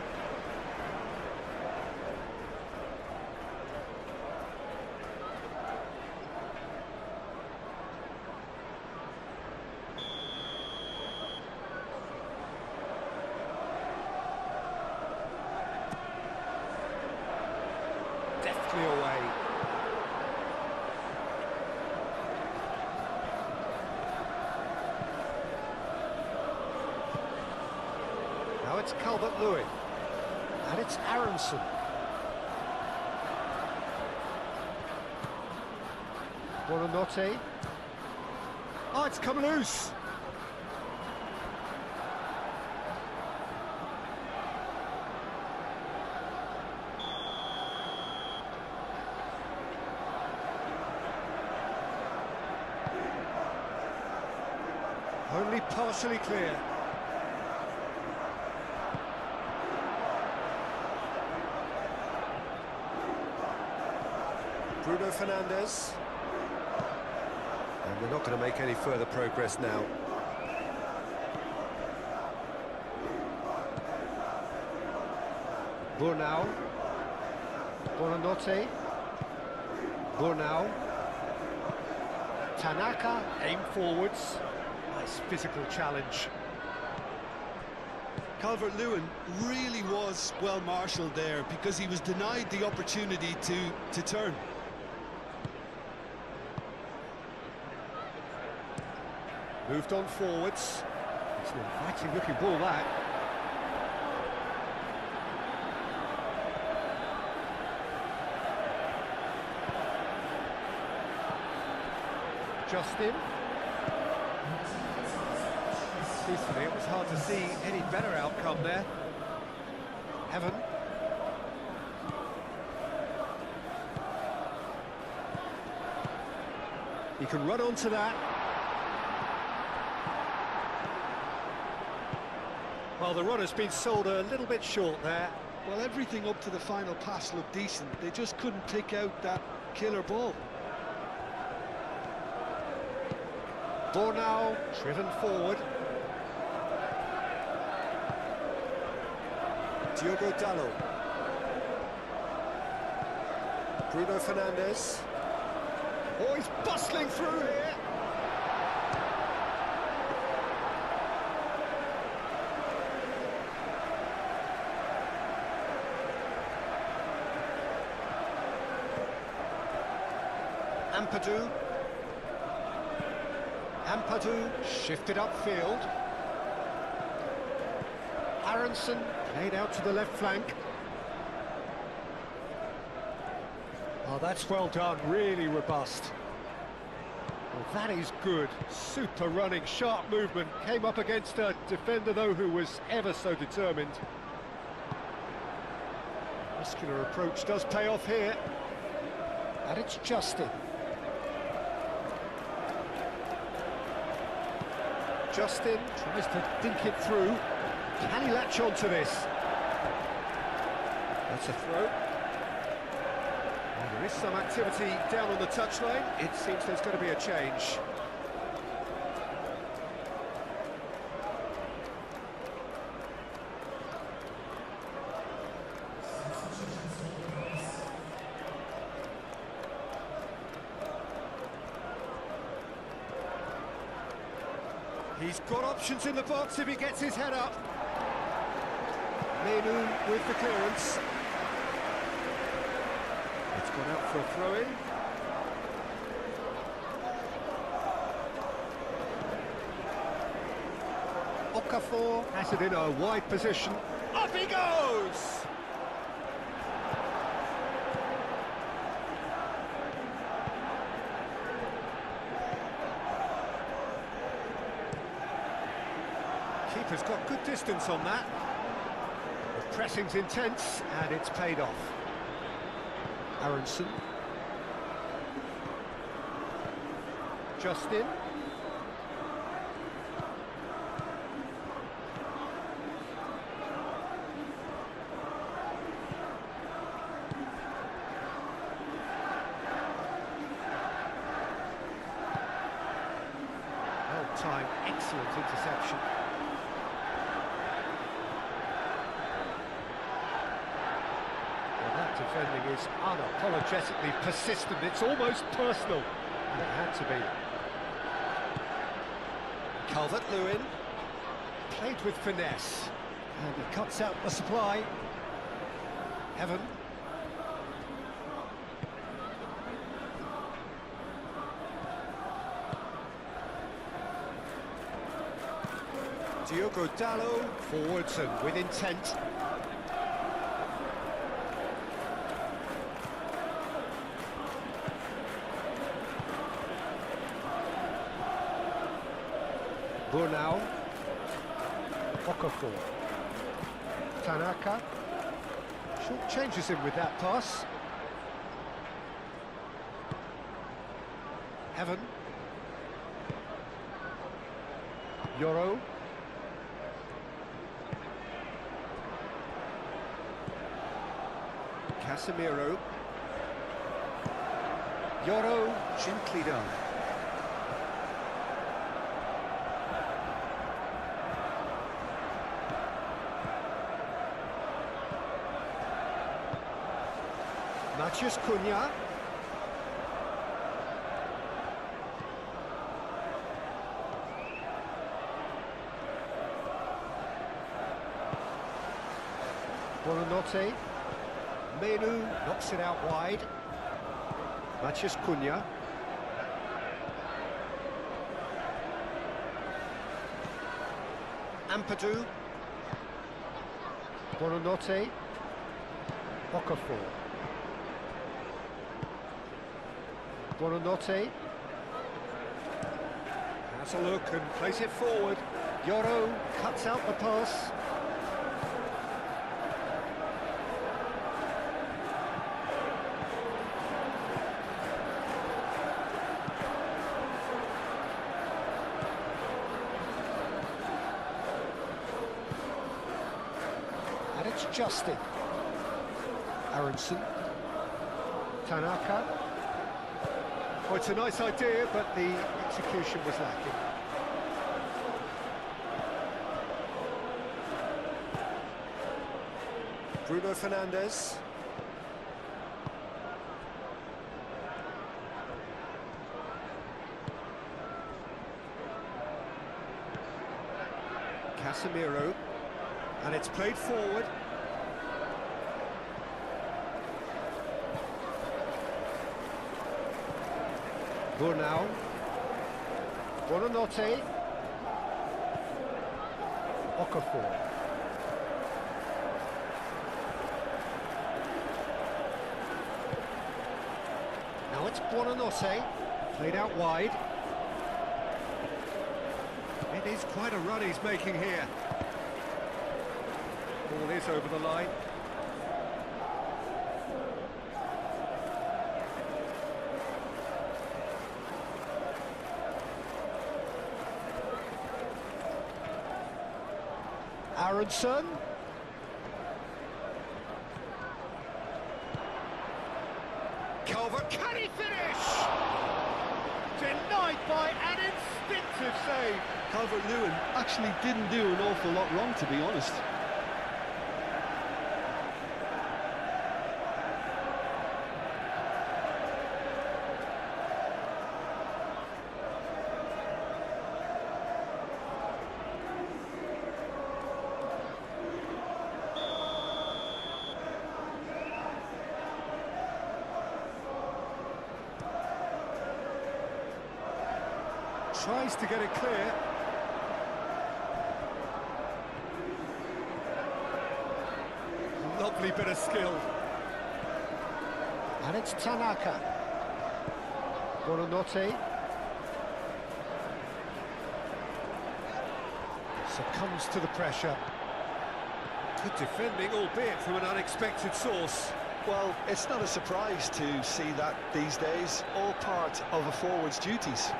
Deftly away. Now it's Calvert-Lewin. And it's Aronson. Buonanotte. Oh, it's come loose. Only partially clear. Bruno Fernandes. And they're not going to make any further progress now. Burnau. Buonanotte. Burnau. Tanaka, aim forwards. Nice physical challenge. Calvert-Lewin really was well marshalled there because he was denied the opportunity to turn. Moved on forwards. It's an inviting looking ball, that. Justin. Truthfully, it was hard to see any better outcome there. Heaven. He can run onto that. Well, the run has been sold a little bit short there. Well, everything up to the final pass looked decent. They just couldn't pick out that killer ball. Bornau, driven forward. Diogo Dalot. Bruno Fernandes. Oh, he's bustling through here. Ampadu shifted upfield. Aronson played out to the left flank. Oh, that's well done, really robust. Well, that is good. Super running, sharp movement. Came up against a defender, though, who was ever so determined. Muscular approach does pay off here. And it's Justin. Justin tries to dink it through. Can he latch on to this? That's a throw. Well, there is some activity down on the touchline. It seems there's going to be a change. He's got options in the box if he gets his head up. Menu with the clearance. It's gone out for a throw-in. Okafor has it in a wide position. Up he goes! Keeper's got good distance on that. The pressing's intense, and it's paid off. Aronson. Justin. Well-timed, excellent interception. Defending is unapologetically persistent. It's almost personal, and it had to be. Calvert-Lewin played with finesse, and he cuts out the supply. Heaven. Diogo Dalot forwards and with intent. Bornau. Okafor. Tanaka. Short changes him with that pass. Heaven. Yoro. Casemiro. Yoro, gently done. Matheus Cunha. Buonanotte. Menu knocks it out wide. Matheus Cunha. Ampadu. Buonanotte. Okafor. Buonanotte. Has a look and plays it forward. Yoro cuts out the pass. And it's Justin. Aronson. Tanaka. Oh, it's a nice idea, but the execution was lacking. Bruno Fernandes. Casemiro. And it's played forward. Burnau. Buonanotte. Okafor. Now it's Buonanotte, played out wide. It is quite a run he's making here. Ball is over the line. Aronson. Calvert, can he finish? Denied by an instinctive save. Calvert-Lewin actually didn't do an awful lot wrong, to be honest. Tries to get it clear. Lovely bit of skill. And it's Tanaka. Buonanotte. Succumbs to the pressure. Good defending, albeit from an unexpected source. Well, it's not a surprise to see that these days, all part of a forward's duties.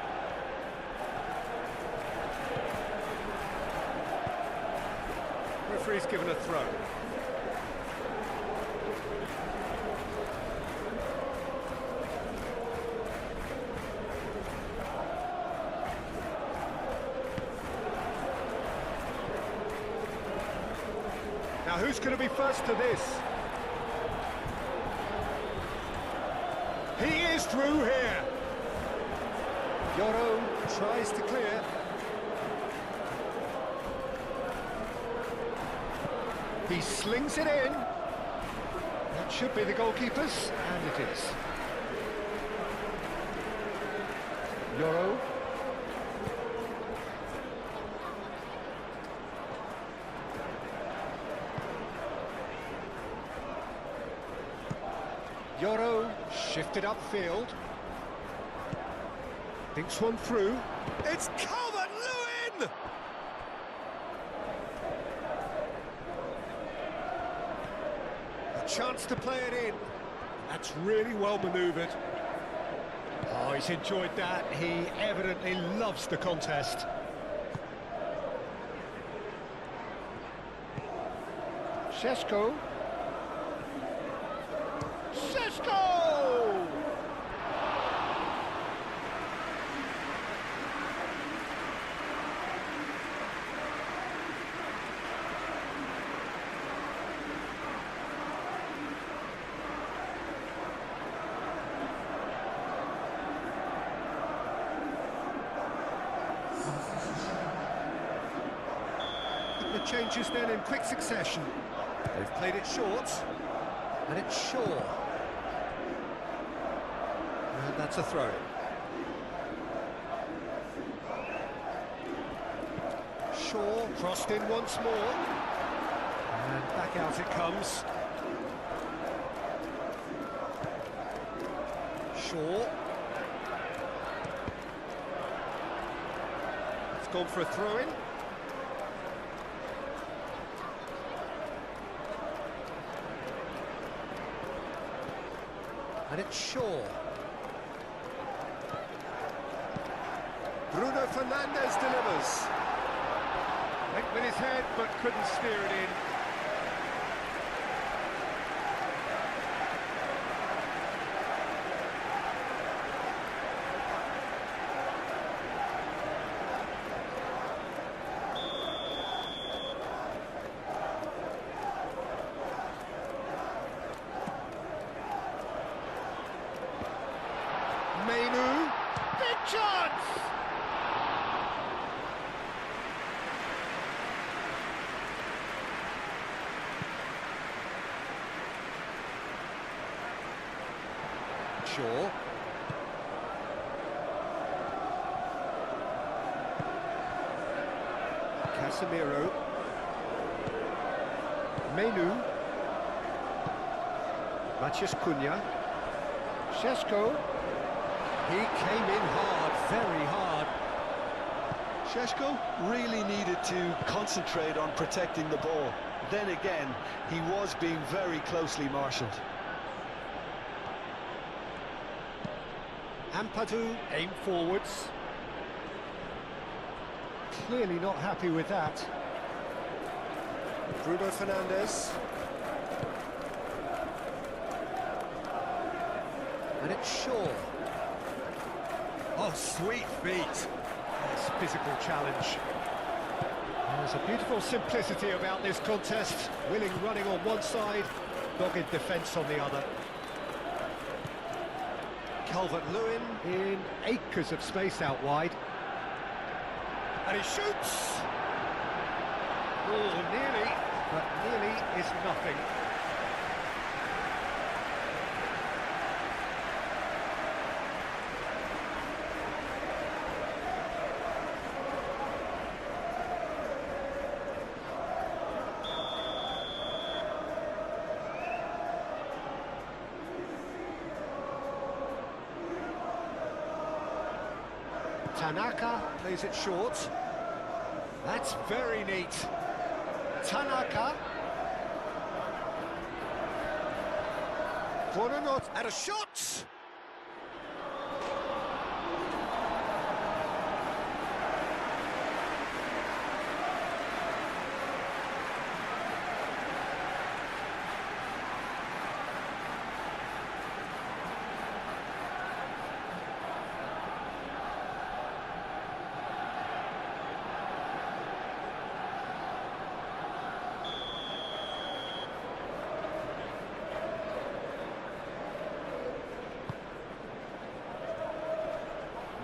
Referee's given a throw. Now who's going to be first to this? He is through here. Yoro tries to clear. He slings it in. That should be the goalkeeper's, and it is. Yoro. Yoro shifted upfield. Thinks one through. It's Calvert-Lewin! A chance to play it in. That's really well manoeuvred. Oh, he's enjoyed that. He evidently loves the contest. Šeško. Šeško! The changes then in quick succession. They've played it short. And it's Shaw. And that's a throw. Shaw crossed in once more. And back out it comes. Shaw. It's gone for a throw-in. And it's Shaw. Bruno Fernandes delivers. Went with his head, but couldn't steer it in. Mainu, big chance! Shaw. Casemiro. Mainu. Matheus Cunha. Šeško. He came in hard, very hard. Šeško really needed to concentrate on protecting the ball. Then again, he was being very closely marshalled. Ampadu aim forwards. Clearly not happy with that. Bruno Fernandes. And it's Shaw. Oh, sweet feet. Nice physical challenge. There's a beautiful simplicity about this contest. Willing running on one side, dogged defence on the other. Calvert-Lewin. In acres of space out wide. And he shoots! Oh, nearly, but nearly is nothing. Tanaka Plays it short. That's very neat. Tanaka. Buonanotte. And a shot!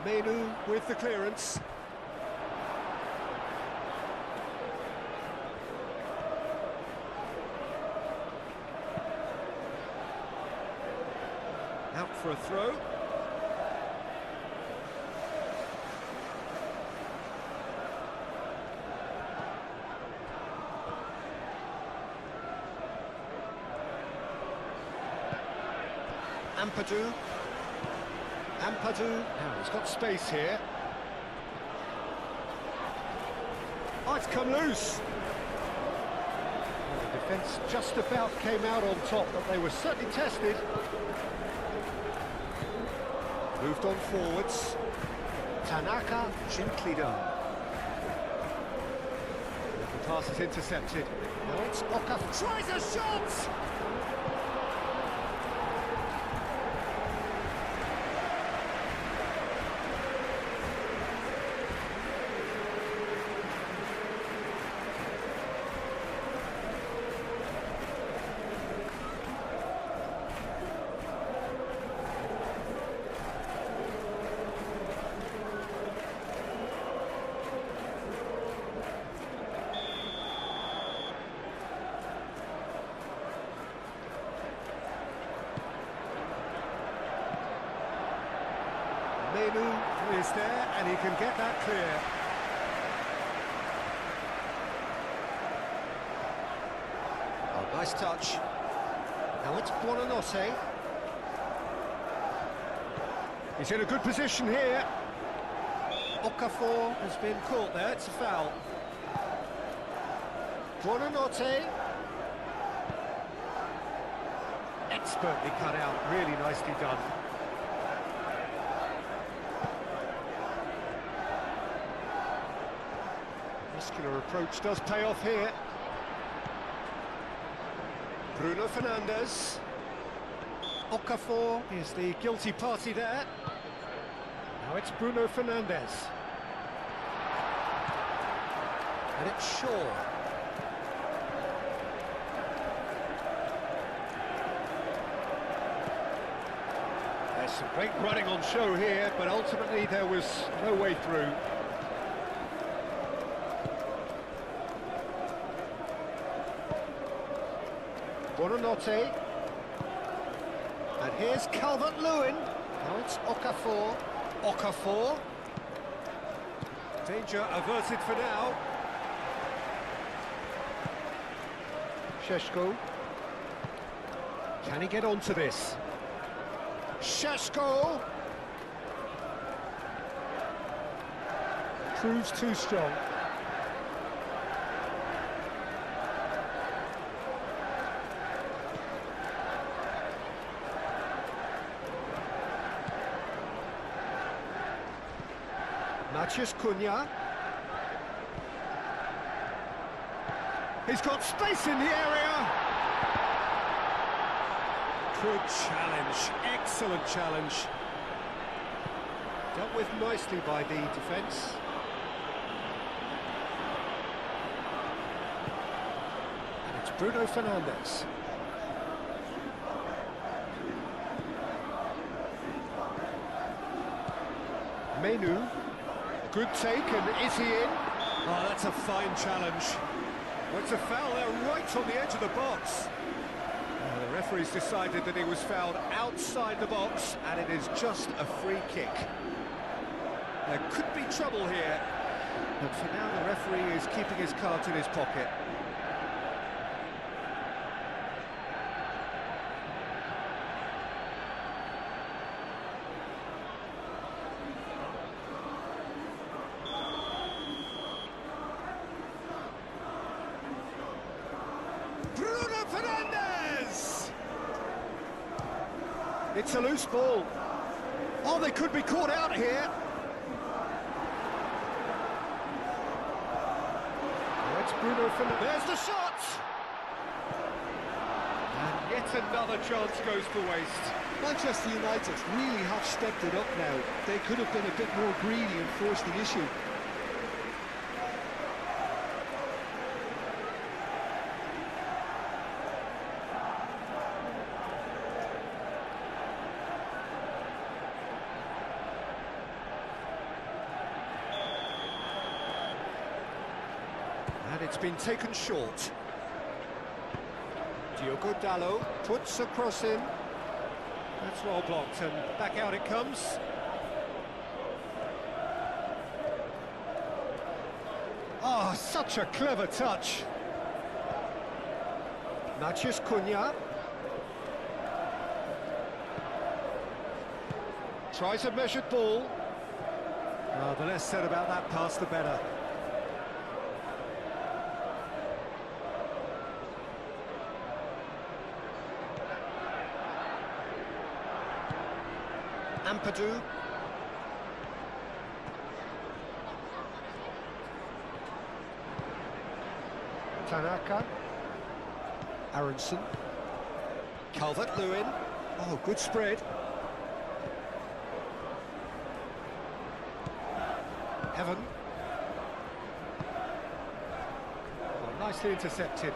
Mainu with the clearance. Out for a throw. Ampadu. Ampadu. Now he's got space here. Oh, it's come loose. Well, the defence just about came out on top, but they were certainly tested. Moved on forwards. Tanaka. Gently done. The pass is intercepted. Now it's Okafor. Tries a shot! Menu is there, and he can get that clear. Oh, nice touch. Now it's Buonanotte. He's in a good position here. Okafor has been caught there, it's a foul. Buonanotte. Expertly cut out, really nicely done. Muscular approach does pay off here. Bruno Fernandes. Okafor is the guilty party there. Now it's Bruno Fernandes. And it's Shaw. There's some great running on show here, but ultimately there was no way through. Buonanotte. And here's Calvert-Lewin. Now it's Okafor. Okafor. Danger averted for now. Šeško. Can he get onto this? Šeško! Proves too strong. Matheus Cunha. He's got space in the area. Good challenge, excellent challenge. Dealt with nicely by the defence. And it's Bruno Fernandes. Menu. Good take, and is he in? Oh, that's a fine challenge. Well, it's a foul there right on the edge of the box. The referee's decided that he was fouled outside the box, and it is just a free kick. There could be trouble here, but for now the referee is keeping his cards in his pocket. Bruno Fernandes! It's a loose ball. Oh, they could be caught out here. Oh, it's Bruno Fernandes. There's the shot! And yet another chance goes to waste. Manchester United really have stepped it up now. They could have been a bit more greedy and forced the issue. And it's been taken short. Diogo Dalot puts a cross in. That's well blocked, and back out it comes. Oh, such a clever touch. Matheus Cunha. Tries a measured ball. Oh, the less said about that pass, the better. Ampadu. Tanaka. Aronson. Calvert-Lewin. Oh, good spread. Heaven. Oh, nicely intercepted.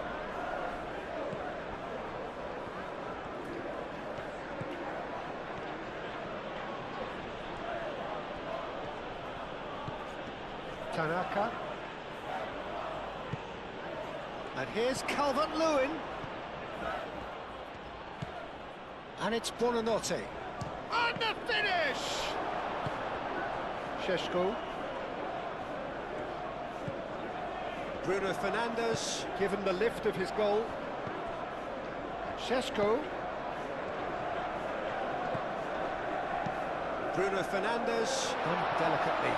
Tanaka. And here's Calvert-Lewin. And it's Buonanotte. And the finish! Šeško. Bruno Fernandes, given the lift of his goal. Šeško. Bruno Fernandes, done delicately.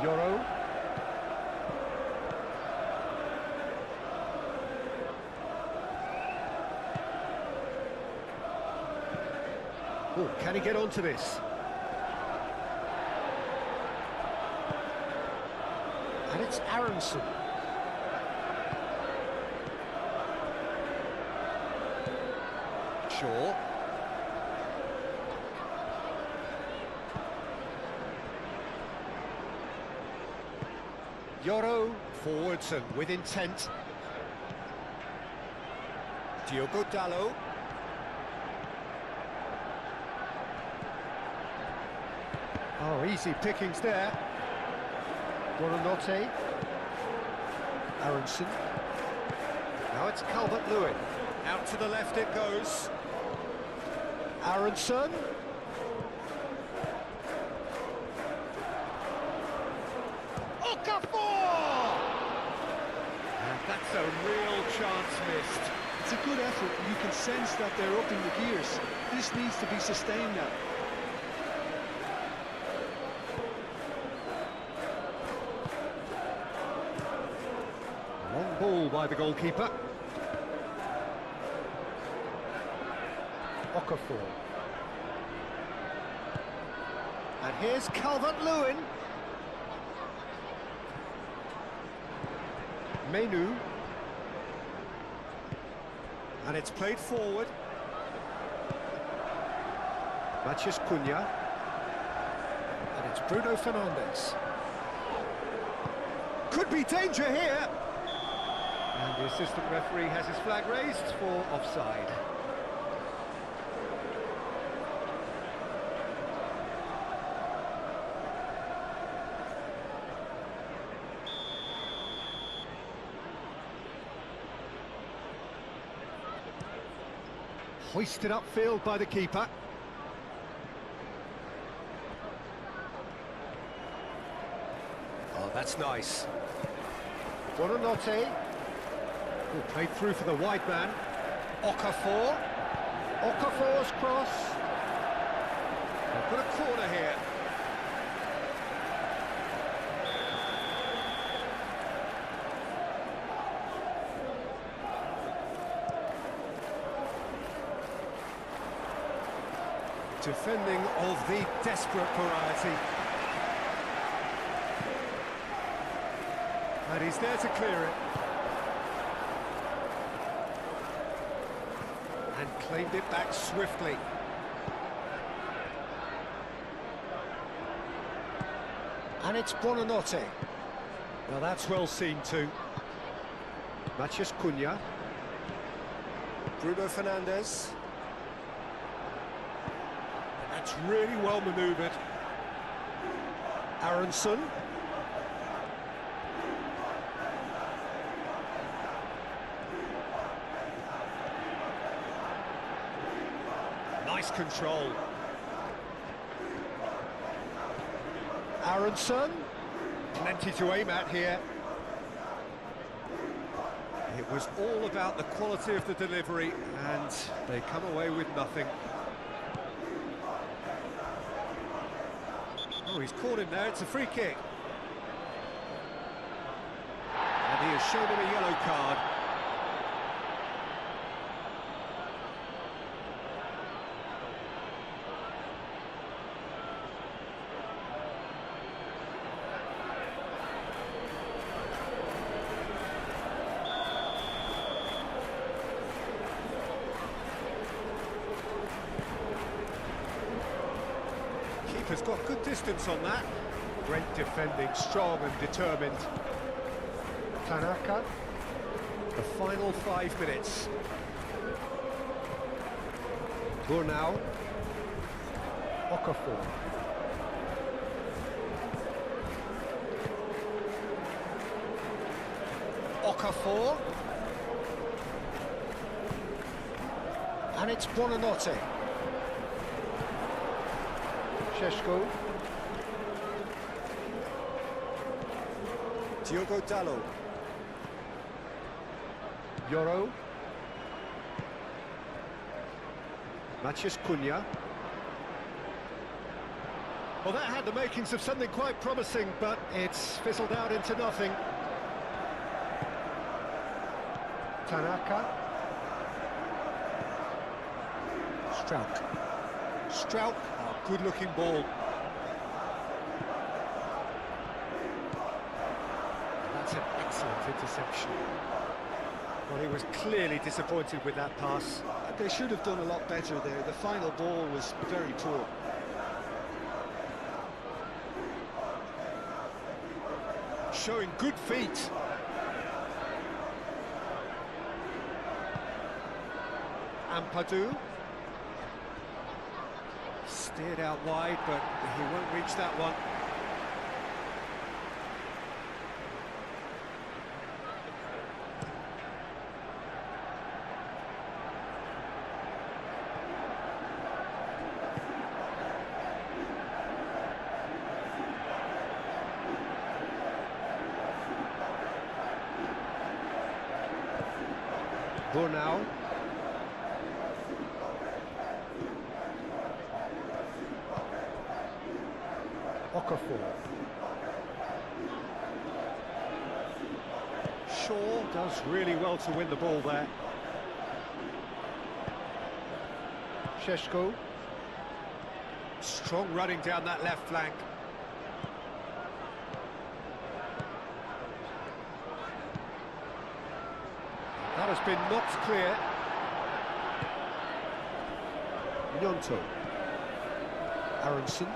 Yoro. Oh, can he get onto this? And it's Aronson. Shaw. Yoro, forwards and with intent. Diogo Dalot. Oh, easy pickings there. Buonanotte. Aronson. Now it's Calvert-Lewin. Out to the left it goes. Aronson. Okafor! And that's a real chance missed. It's a good effort, and you can sense that they're upping the gears. This needs to be sustained now. Long ball by the goalkeeper. Okafor. And here's Calvert-Lewin. Menu. And it's played forward. Matheus Cunha. And it's Bruno Fernandes. Could be danger here. And the assistant referee has his flag raised for offside. Hoisted upfield by the keeper. Oh, that's nice. Buonanotte. Oh, played through for the wide man. Okafor. Okafor's cross. They've got a corner here. Defending of the desperate variety. And he's there to clear it. And claimed it back swiftly. And it's Buonanotte. Well, that's well seen too. Matheus Cunha. Bruno Fernandes. That's really well manoeuvred. Aronson. Nice control. Aronson. Plenty to aim at here. It was all about the quality of the delivery, and they come away with nothing. Oh, he's caught him there, it's a free kick. And he has shown him a yellow card. Keeper's got good distance on that. Great defending, strong and determined. Tanaka. The final 5 minutes. Burnau. Okafor. Okafor. And it's Buonanotte. Šeško. Diogo Dalot. Yoro. Matheus Cunha. Well, that had the makings of something quite promising, but it's fizzled out into nothing. Tanaka. Struijk. Struijk, oh, good-looking ball. That's an excellent interception. Well, he was clearly disappointed with that pass. They should have done a lot better there. The final ball was very poor. Showing good feet. Ampadu. Steered out wide, but he won't reach that one. Bornau. Okafor. Shaw does really well to win the ball there. Šeško. Strong running down that left flank. That has been knocked clear. Gnonto. Aronson.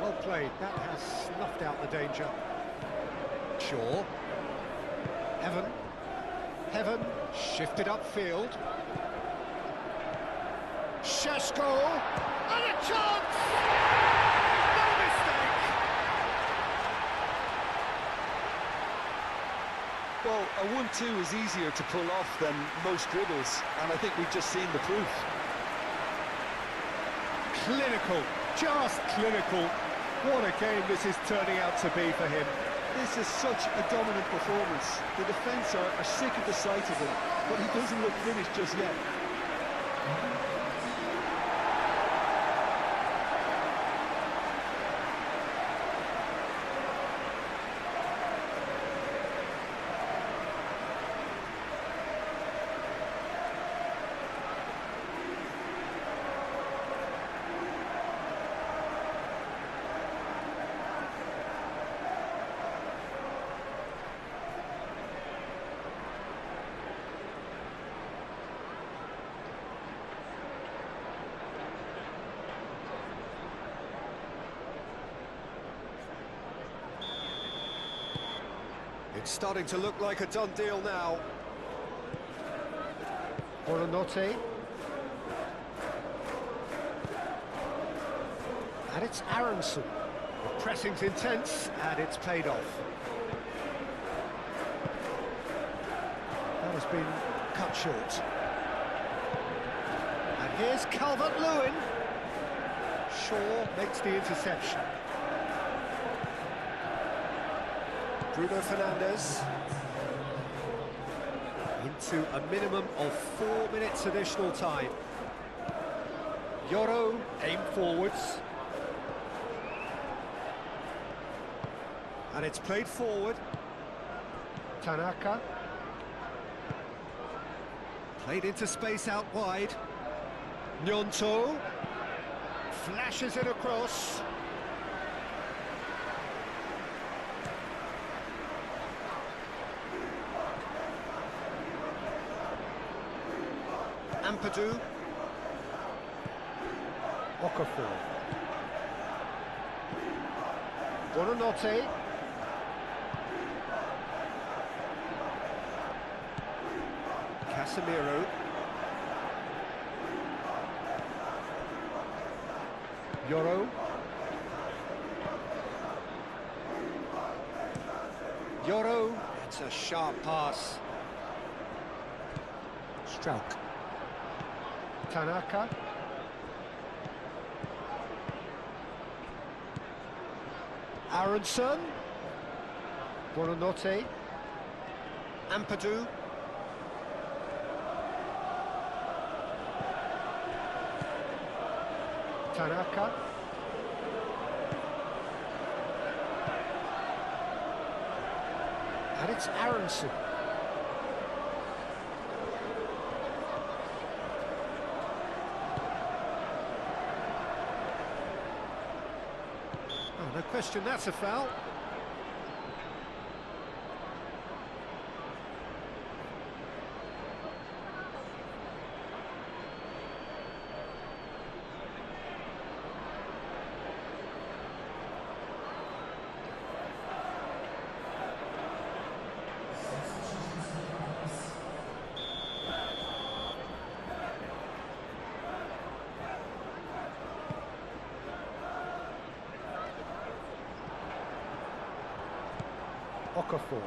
Well played, that has snuffed out the danger. Shaw. Heaven shifted upfield. Šeško, and a chance! No mistake! Well, a 1-2 is easier to pull off than most dribbles, and I think we've just seen the proof. Clinical, just clinical. What a game this is turning out to be for him. This is such a dominant performance. The defence are sick of the sight of him, but he doesn't look finished just yet. It's starting to look like a done deal now. Buonanotte. And it's Aronson. The pressing's intense, and it's paid off. That has been cut short. And here's Calvert-Lewin. Shaw makes the interception. Bruno Fernandes. Into a minimum of 4 minutes additional time. Yoro aim forwards. And it's played forward. Tanaka. Played into space out wide. Gnonto. Flashes it across. Ampadu. Okafor. Buonanotte. Casemiro. Yoro. Yoro. It's a sharp pass. Struijk. Tanaka. Aronson. Buonanotte. Ampadu. Tanaka. And it's Aronson. Oh, no question, that's a foul. Okafor.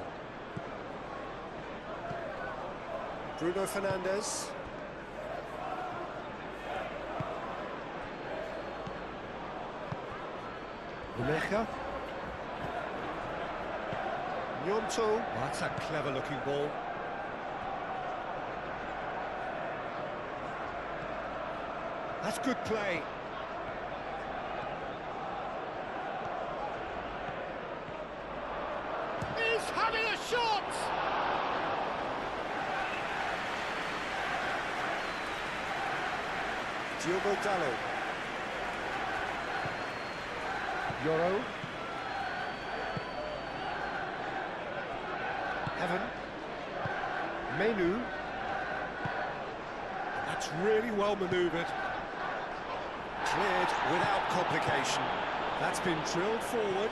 Bruno Fernandes. Umecha. Nyonto. Oh, that's a clever looking ball. That's good play. He's having a shot! Diogo Dalot. Yoro. Evan. Menu. That's really well manoeuvred. Cleared without complication. That's been drilled forward.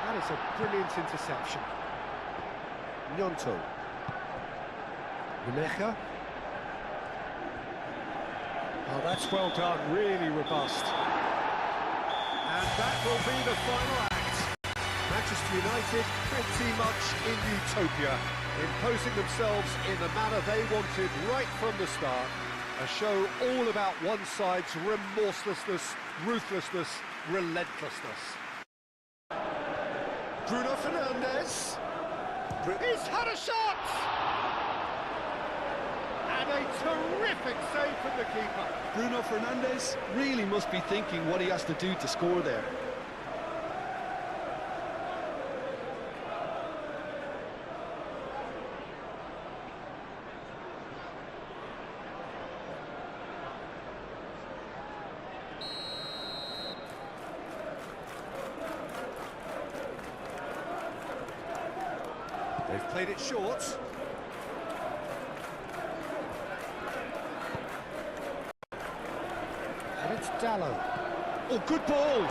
That is a brilliant interception. Nyonto. Umecha. Oh, that's well done, really robust. And that will be the final act. Manchester United pretty much in utopia, imposing themselves in the manner they wanted right from the start. A show all about one side's remorselessness, ruthlessness, relentlessness. Bruno Fernandes. He's had a shot! And a terrific save from the keeper. Bruno Fernandes really must be thinking what he has to do to score there. They've played it short. And it's Dalot. Oh, good ball!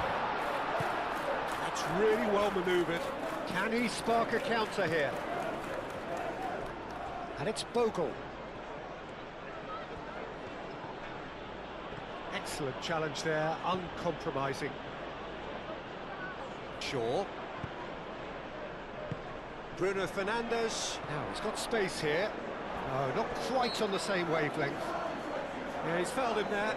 That's really well manoeuvred. Can he spark a counter here? And it's Bogle. Excellent challenge there, uncompromising. Shaw. Bruno Fernandes. Now, he's got space here. No, not quite on the same wavelength. Yeah, he's fouled him there.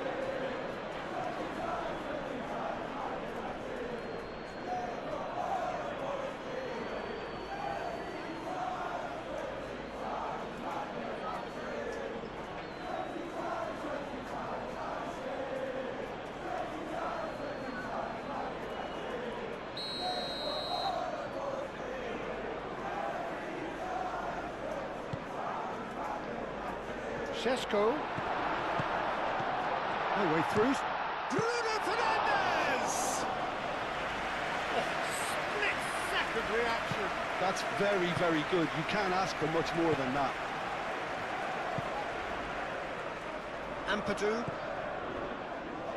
Šeško. No way through. Bruno Fernandes! Oh, split-second reaction. That's very, very good. You can't ask for much more than that. Ampadu.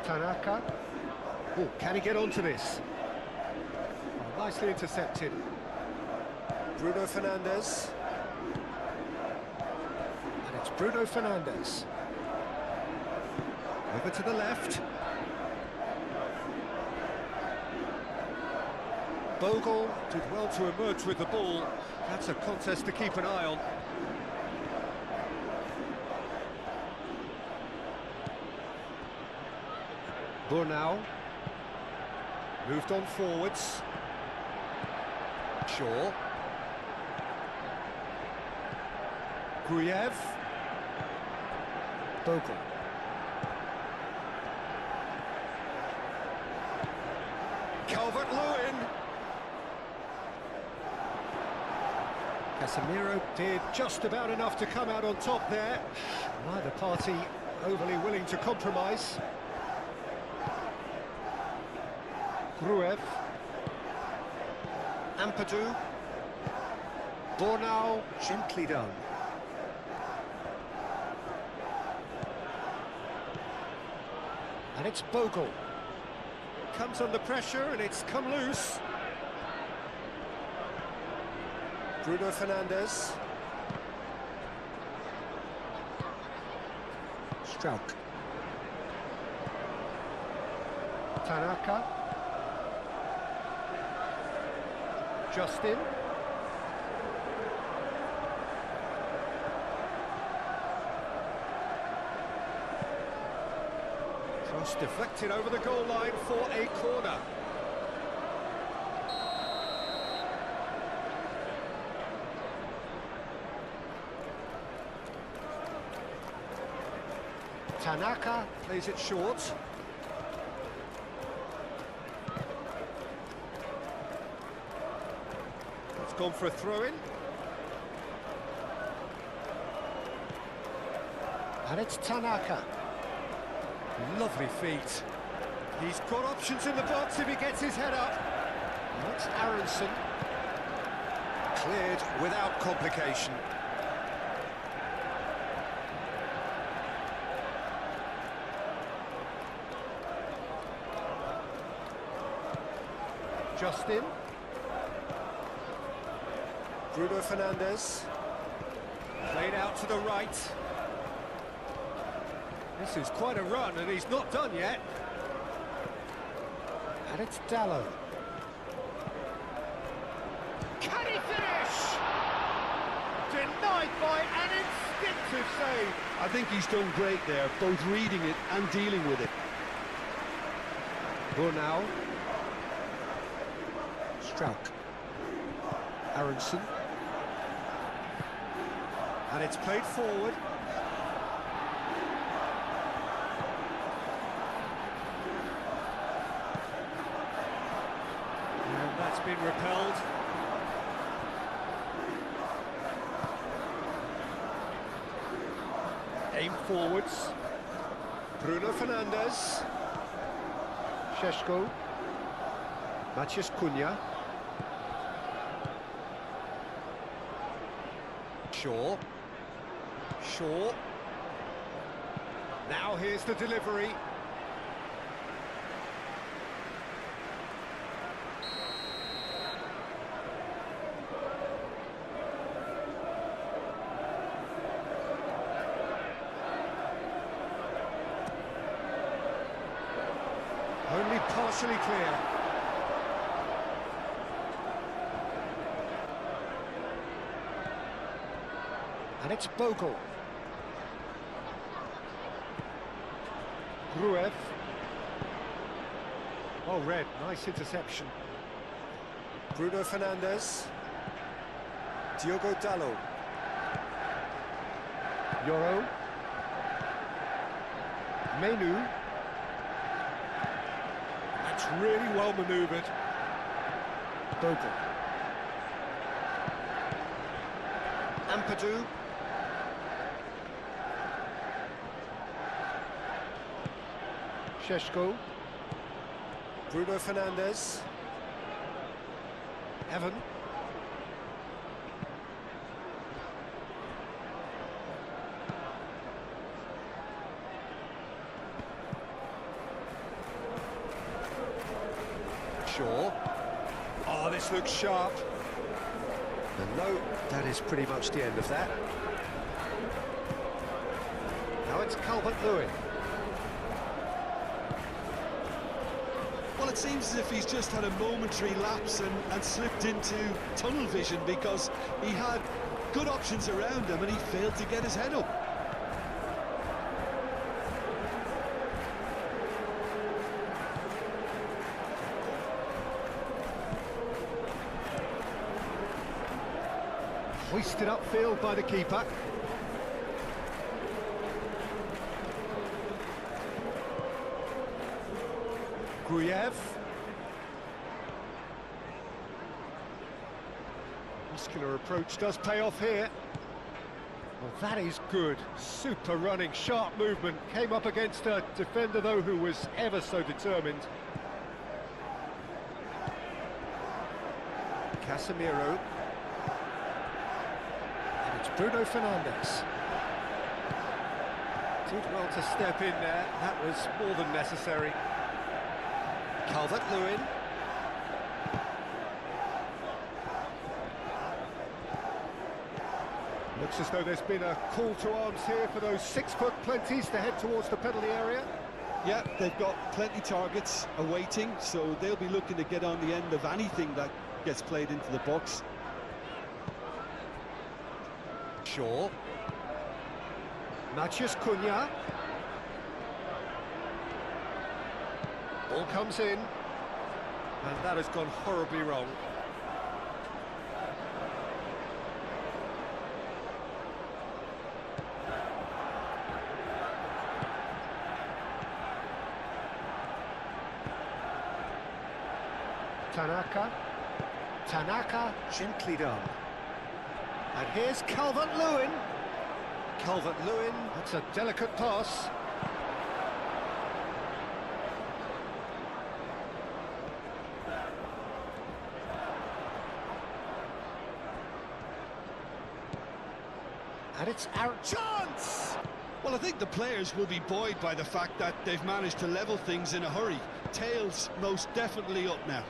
Tanaka. Oh, can he get onto this? Oh, nicely intercepted. Bruno Fernandes. Bruno Fernandes. Over to the left. Bogle did well to emerge with the ball. That's a contest to keep an eye on. Burnau moved on forwards. Shaw. Gruyev. Bogle. Calvert-Lewin. Casemiro did just about enough to come out on top there. Neither party overly willing to compromise. Gruev. Ampadu. Burnau, gently done. And it's Bogle. Comes under pressure and it's come loose. Bruno Fernandes. Strauch. Tanaka. Justin. Cross deflected over the goal line for a corner. Tanaka plays it short. It's gone for a throw-in. And it's Tanaka. Lovely feet. He's got options in the box if he gets his head up. That's Aronson. Cleared without complication. Justin. Bruno Fernandes. Played out to the right. This is quite a run, and he's not done yet. And it's Dallo. Can he finish? Denied by an instinctive save. I think he's done great there, both reading it and dealing with it. Burnau. Strauch. Aronson. And it's played forward. And that's been repelled. Aim forwards. Bruno Fernandes. Šeško. Matías Cunha. Shaw. Shaw. Now here's the delivery. Only partially clear. And it's Bogle. Gruev. Oh, red. Nice interception. Bruno Fernandes. Diogo Dallo. Yoro. Menu. That's really well manoeuvred. Bogle. Ampadu. Šeško. Bruno Fernandes. Evan. Shaw. Oh, this looks sharp. And no, that is pretty much the end of that. Now it's Calvert-Lewin. Well, Well, it seems as if he's just had a momentary lapse and slipped into tunnel vision, because he had good options around him and he failed to get his head up. Hoisted upfield by the keeper. Gruyev. Muscular approach does pay off here. Well, that is good. Super running, sharp movement. Came up against a defender, though, who was ever so determined. Casemiro. And it's Bruno Fernandes. Did well to step in there. That was more than necessary. Calvert-Lewin. Looks as though there's been a call to arms here for those 6-foot plenties to head towards the penalty area. Yeah, they've got plenty targets awaiting, so they'll be looking to get on the end of anything that gets played into the box. Shaw. Matheus Cunha. Ball comes in, and that has gone horribly wrong. Tanaka, gently done. And here's Calvert-Lewin. Calvert-Lewin, that's a delicate pass. And it's our chance! Well, I think the players will be buoyed by the fact that they've managed to level things in a hurry. Tails most definitely up now.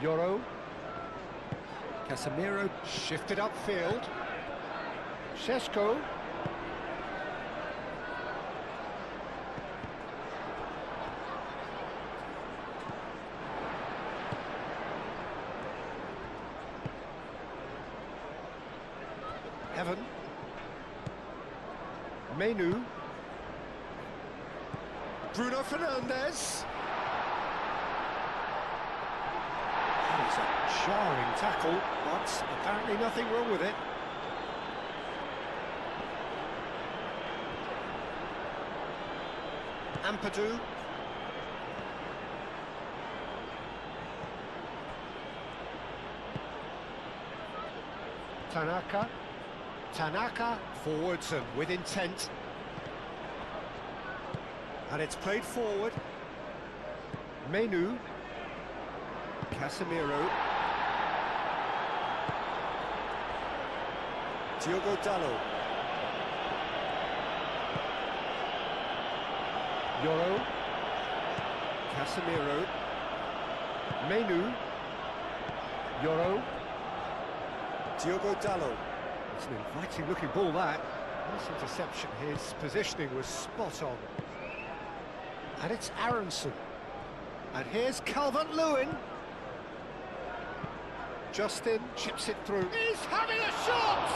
Yoro. Casemiro shifted upfield. Šeško. Evan. Menu. Bruno Fernandes. It's a jarring tackle, but apparently nothing wrong with it. Ampadu. Tanaka forwards and with intent. And it's played forward. Menu. Casemiro. Diogo Dalot. Yoro. Casemiro. Menu. Yoro. Diogo Dalot. It's an inviting looking ball, that. Nice interception. His positioning was spot on. And it's Aronson. And here's Calvert-Lewin. Justin chips it through. He's having a shot!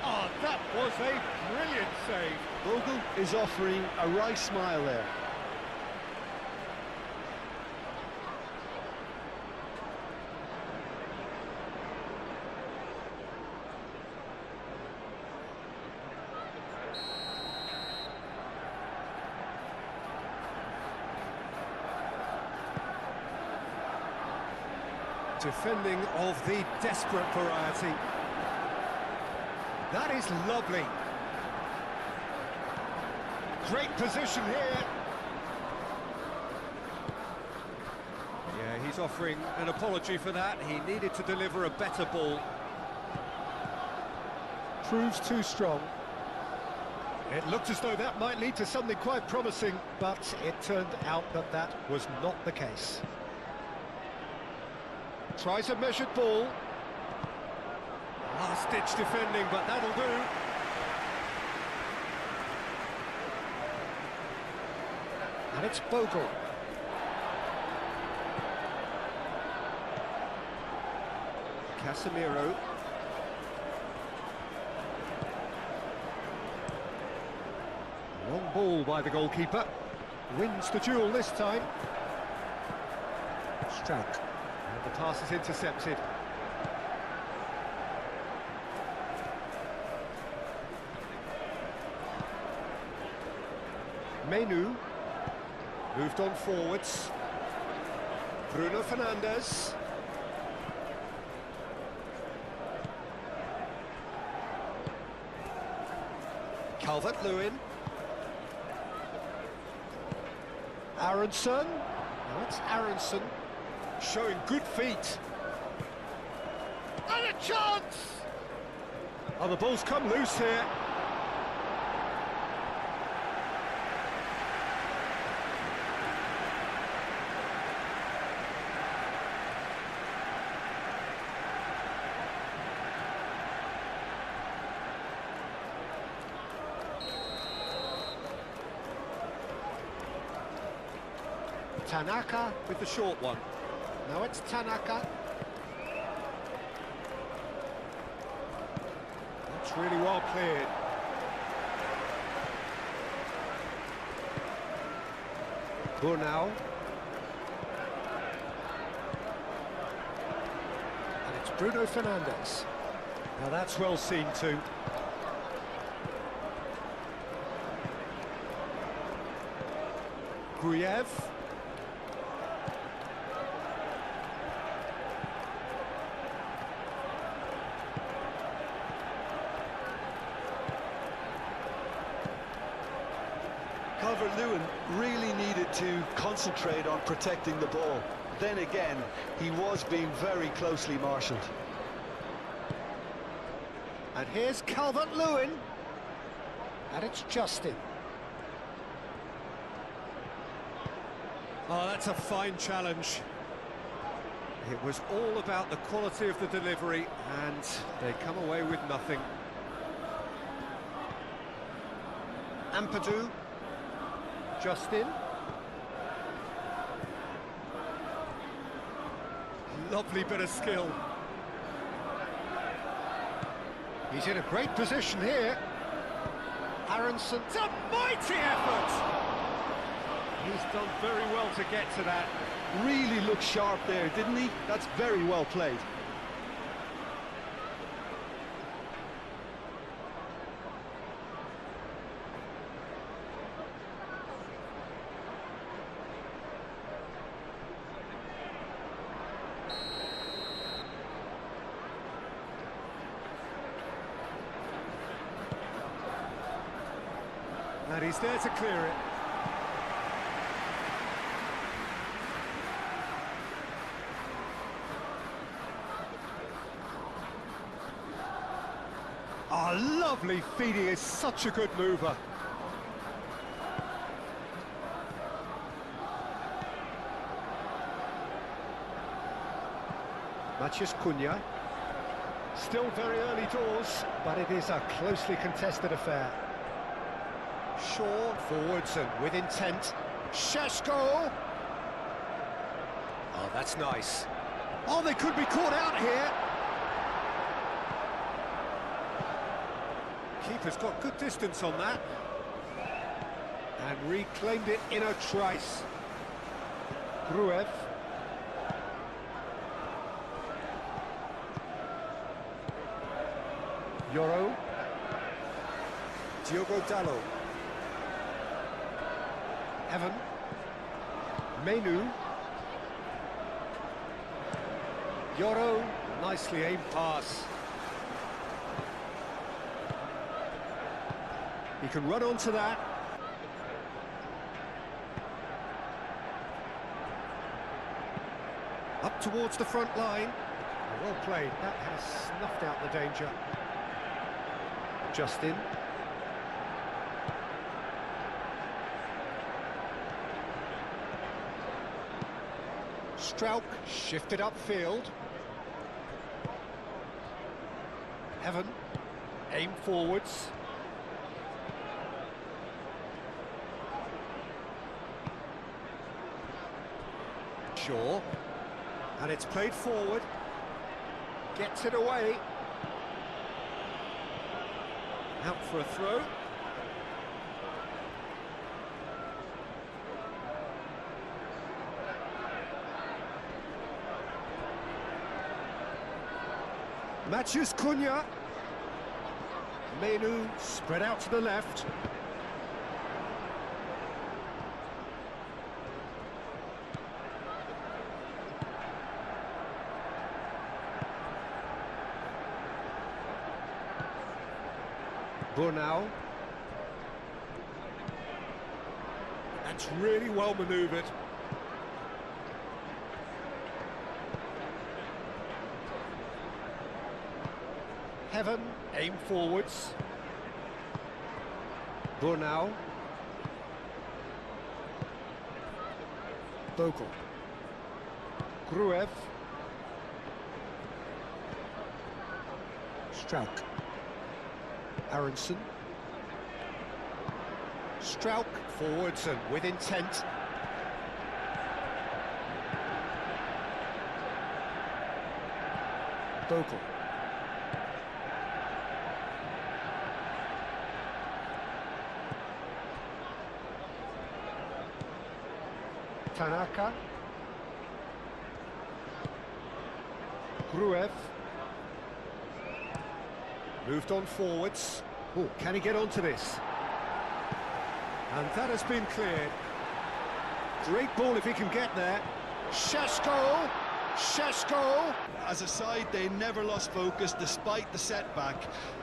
Oh, that was a brilliant save. Vogel is offering a wry smile there. Defending of the desperate variety. That is lovely. Great position here. Yeah, he's offering an apology for that. He needed to deliver a better ball. Proves too strong. It looked as though that might lead to something quite promising, but it turned out that that was not the case. Tries a measured ball. Last-ditch defending, but that'll do. And it's Bogle. Casemiro. Long ball by the goalkeeper. Wins the duel this time. Struck. And the pass is intercepted. Menu. Moved on forwards. Bruno Fernandes. Calvert-Lewin. Aronson. Now it's Aronson. Showing good feet. And a chance! Oh, the ball's come loose here. Tanaka with the short one. Now it's Tanaka. That's really well cleared. Burnau. And it's Bruno Fernandes. Now that's well seen too. Gruyev. Calvert-Lewin really needed to concentrate on protecting the ball. Then again, he was being very closely marshalled. And here's Calvert-Lewin. And it's Justin. Oh, that's a fine challenge. It was all about the quality of the delivery, and they come away with nothing. Ampadu. Justin. Lovely bit of skill. He's in a great position here. Aronson. It's a mighty effort! He's done very well to get to that. Really looked sharp there, didn't he? That's very well played. And he's there to clear it. Oh, lovely feet. He is such a good mover. Matheus Cunha. Still very early doors, but it is a closely contested affair. Shaw forwards and with intent. Šeško. Oh, that's nice. Oh, they could be caught out here. Keeper's got good distance on that. And reclaimed it in a trice. Gruev. Yoro. Diogo Dalot. Evan. Menu. Yoro. Nicely aimed pass. He can run onto that. Up towards the front line. Well played. That has snuffed out the danger. Justin. Struijk shifted upfield. Evan. Aim forwards. Shaw. And it's played forward. Gets it away. Out for a throw. Matthews Cunha. Menu spread out to the left. Burnau. That's really well manoeuvred. Heaven, aim forwards. Burnau. Bogle. Gruev. Strauk. Aronson. Strauk forwards and with intent. Bogle. Tanaka. Gruev. Moved on forwards. Oh, can he get onto this? And that has been cleared. Great ball if he can get there. Šeško! Šeško! As a side, they never lost focus despite the setback,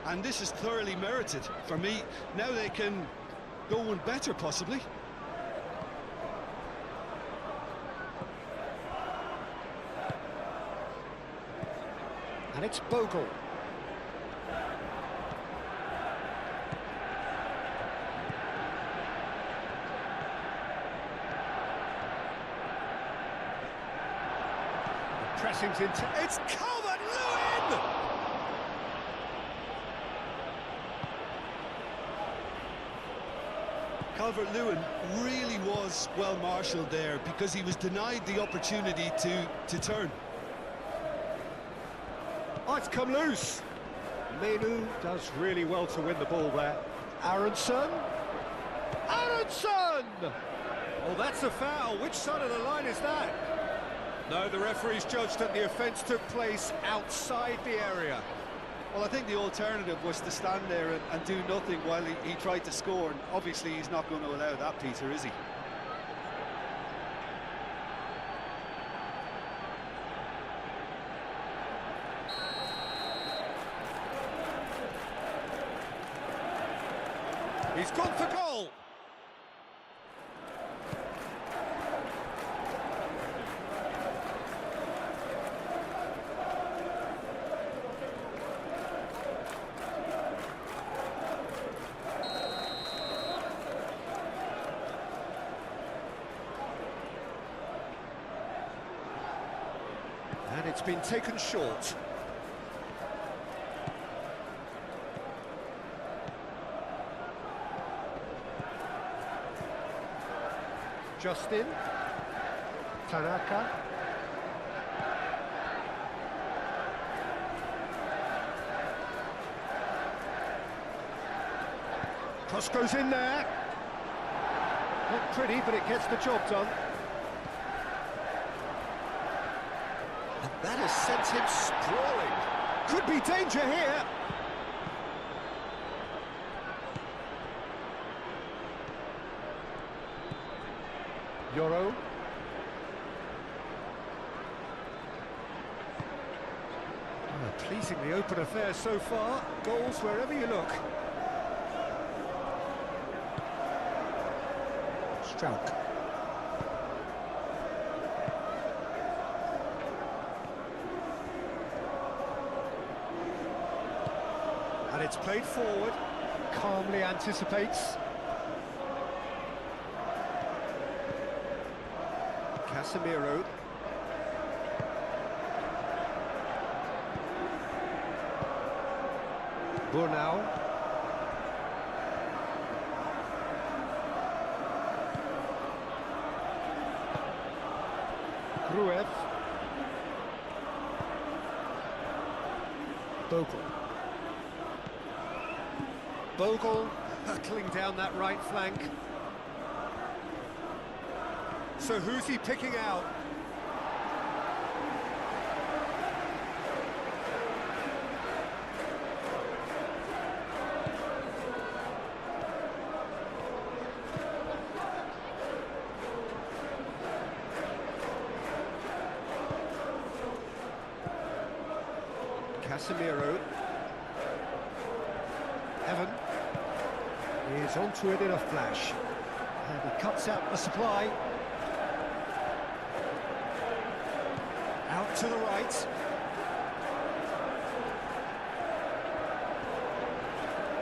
and this is thoroughly merited. For me, now they can go one better, possibly. And it's Bogle. Pressing's into... It's Calvert-Lewin! Calvert-Lewin really was well marshalled there because he was denied the opportunity to turn. Oh, it's come loose. Menu does really well to win the ball there. Aronson. Aronson! Oh, that's a foul. Which side of the line is that? No, the referee's judged that the offence took place outside the area. Well, I think the alternative was to stand there and do nothing while he tried to score, and obviously he's not going to allow that, Peter, is he? He's gone for goal! And it's been taken short. Justin. Tanaka. Cross goes in there. Not pretty, but it gets the job done. And that has sent him sprawling. Could be danger here. Yoro. Pleasingly open affair so far. Goals wherever you look. Strauk. And it's played forward. Calmly anticipates. Casemiro. Burnau. Gruev. Bogle hurtling down that right flank. So who's he picking out? Casemiro. Evan is onto it in a flash. And he cuts out the supply. Out to the right.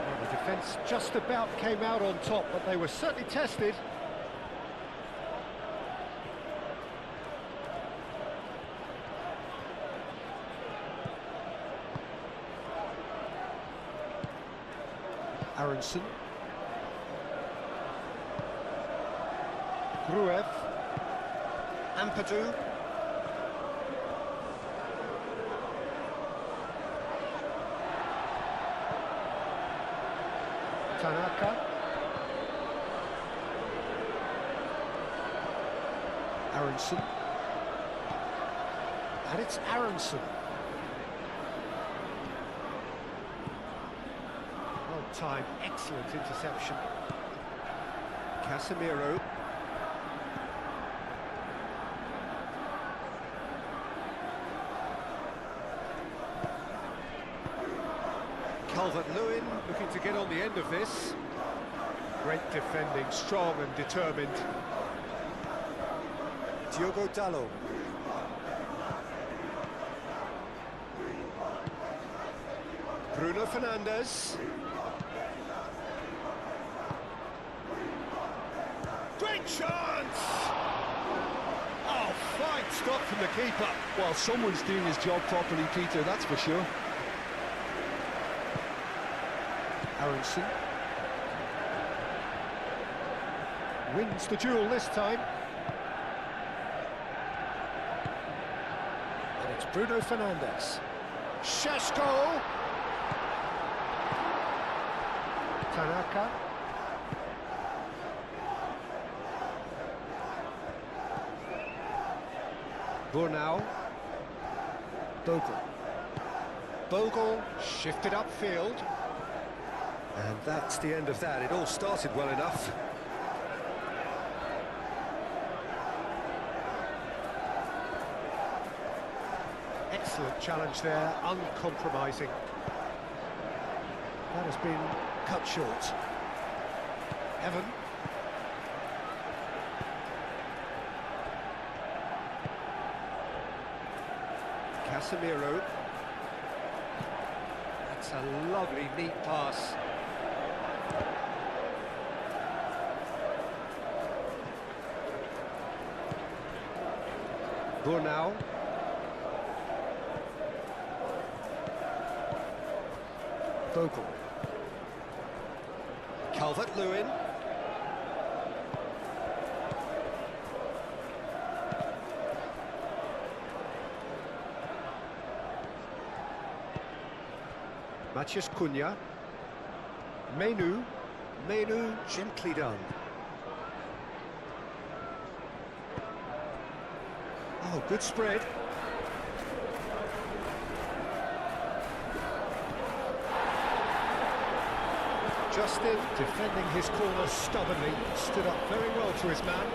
Well, the defence just about came out on top, but they were certainly tested. Aronson. Gruev. Ampadu. Tanaka. Aronson. And it's Aronson. Time, excellent interception. Casemiro. Calvert-Lewin looking to get on the end of this. Great defending, strong and determined. Diogo Dalot. Bruno Fernandes. Great chance! Oh, fine stop from the keeper. Well, someone's doing his job properly, Peter, that's for sure. Aronson wins the duel this time. And it's Bruno Fernandes. Šeško! Tanaka. Burnau. Bogle shifted upfield. And that's the end of that. It all started well enough. Excellent challenge there, uncompromising. That has been cut short. Evan. Casemiro. That's a lovely, neat pass. Burnau. Bogle. Calvert-Lewin. Matheus Cunha. Menu Gently done. Oh, good spread. Justin defending his corner stubbornly, stood up very well to his man.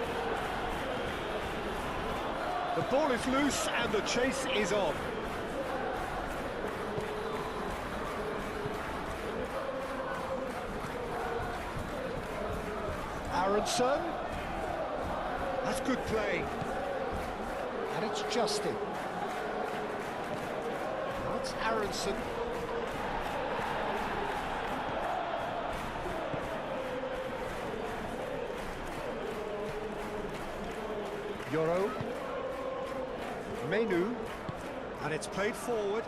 The ball is loose and the chase is on. Aronson. That's good play. And it's Justin. That's Aronson. Yoro. Menu. And it's played forward.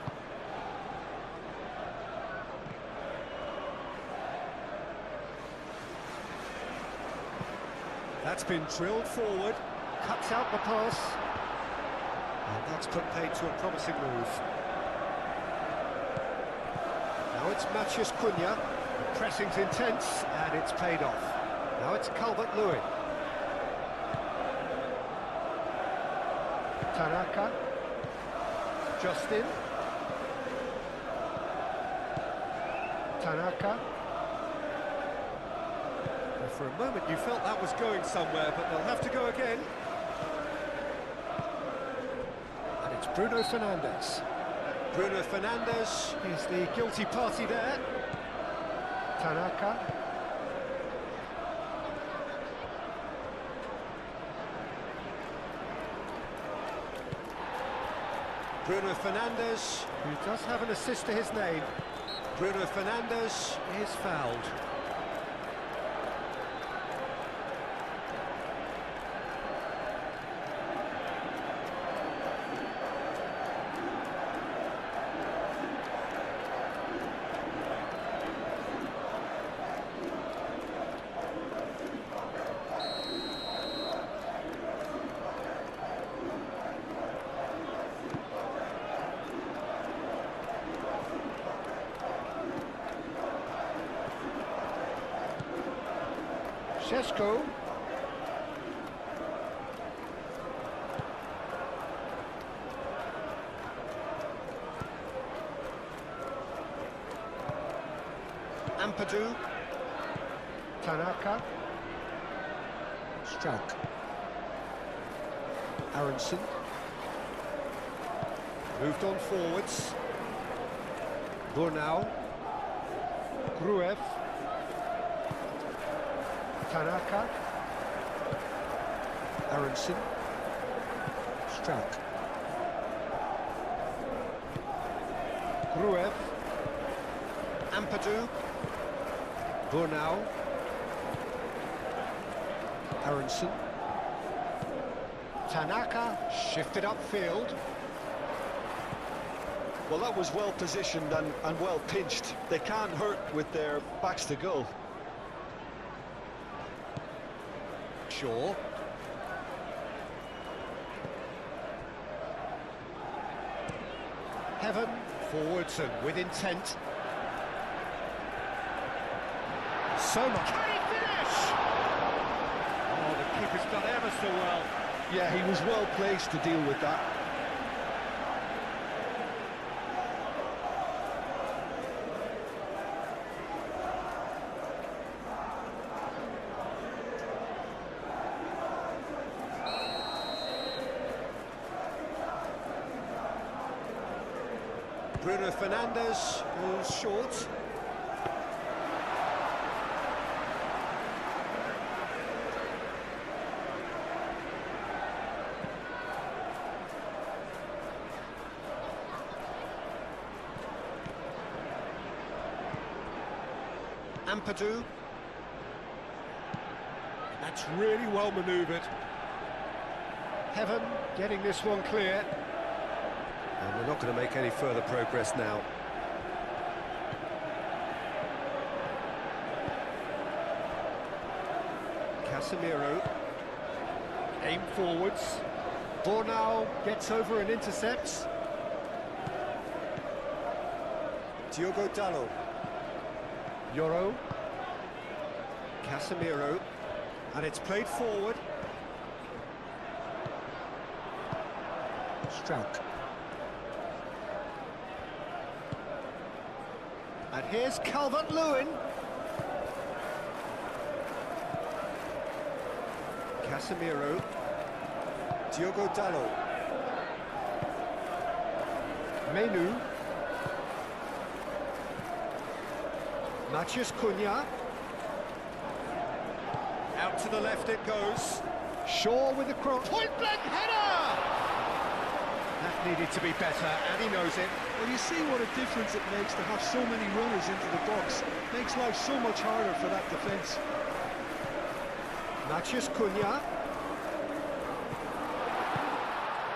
That's been drilled forward. Cuts out the pass. And that's put paid to a promising move. Now it's Matheus Cunha. The pressing's intense, and it's paid off. Now it's Calvert-Lewin. Tanaka. Justin. Tanaka. Well, for a moment you felt that was going somewhere, but they'll have to go again. And it's Bruno Fernandes. Bruno Fernandes is the guilty party there. Tanaka. Bruno Fernandes, who does have an assist to his name. Bruno Fernandes is fouled. Šeško. Ampadu. Tanaka. Struck. Aronson. Moved on forwards. Bornau. Gruev. Tanaka. Aronson. Struck. Gruev. Ampadu. Bornau. Aronson. Tanaka shifted upfield. Well, that was well positioned and well pinched. They can't hurt with their backs to goal. Shaw. Heaven, forwards and with intent. So much. Can he finish? Oh, the keeper's done ever so well. Yeah, he was well placed to deal with that. Bruno Fernandes goes short. Ampadu. That's really well manoeuvred. Heaven getting this one clear. And they're not going to make any further progress now. Casemiro. Aim forwards. Bornau gets over and intercepts. Diogo Dalot. Yoro. Casemiro. And it's played forward. Struck. And here's Calvert-Lewin. Casemiro. Diogo Dalot. Menu. Matheus Cunha. Out to the left it goes. Shaw with the cross. Point-blank header! That needed to be better, and he knows it. Well, you see what a difference it makes to have so many runners into the box. Makes life so much harder for that defence. Matheus Cunha.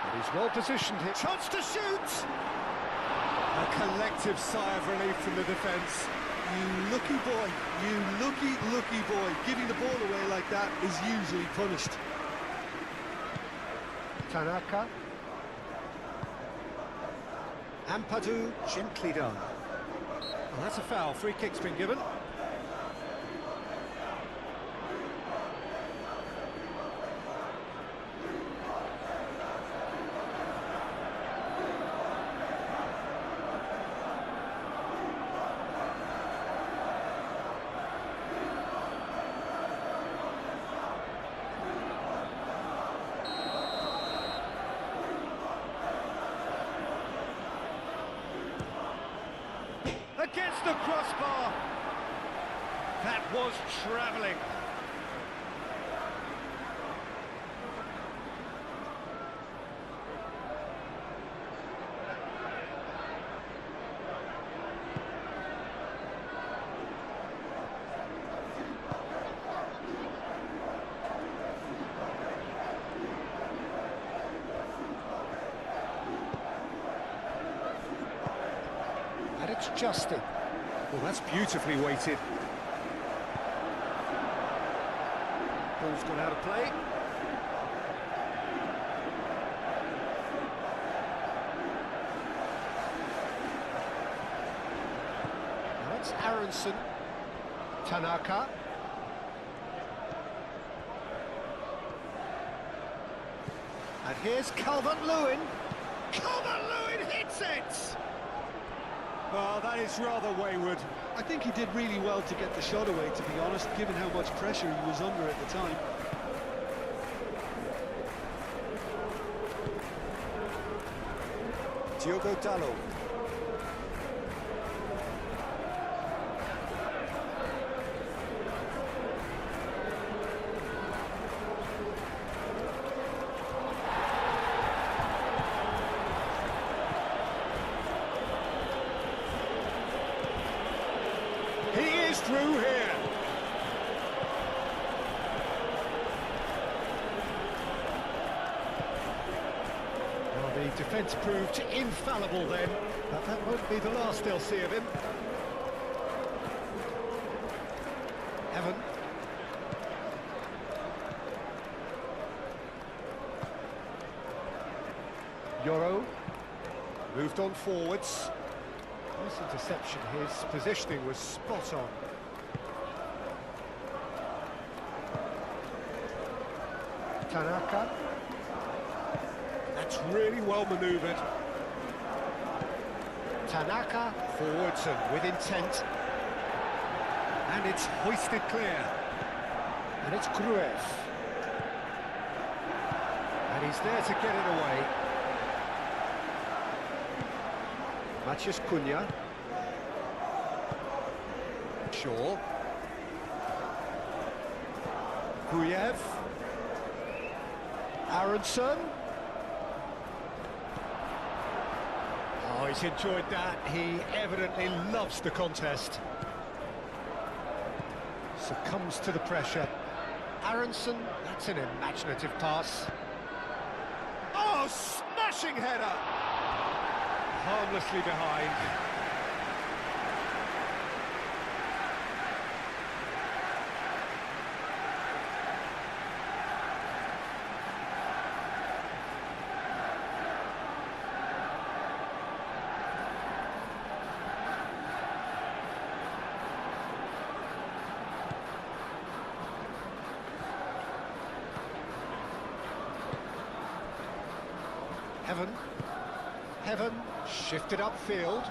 And he's well positioned here. Chance to shoot! A collective sigh of relief from the defence. You lucky boy, you lucky boy. Giving the ball away like that is usually punished. Tanaka. Ampadu, gently done. Well, that's a foul. Free kick's been given. Against the crossbar. That was travelling. And it's Justin. Well, that's beautifully weighted. Ball's gone out of play. Now that's Aronson. Tanaka. And here's Calvert-Lewin. Calvert-Lewin hits it! Oh, that is rather wayward. I think he did really well to get the shot away, to be honest, given how much pressure he was under at the time. Diogo Dalot. He is through here. Well, the defence proved infallible then, but that won't be the last they'll see of him. Evan. Yoro. Moved on forwards. Nice interception, his positioning was spot on. Tanaka. That's really well manoeuvred. Tanaka forwards and with intent. And it's hoisted clear. And it's Gruev. And he's there to get it away. Maciej Cunha. Shaw. Gruev. Aronson. Oh, he's enjoyed that. He evidently loves the contest. Succumbs to the pressure. Aronson, that's an imaginative pass. Oh, smashing header! Harmlessly behind. Heaven shifted upfield.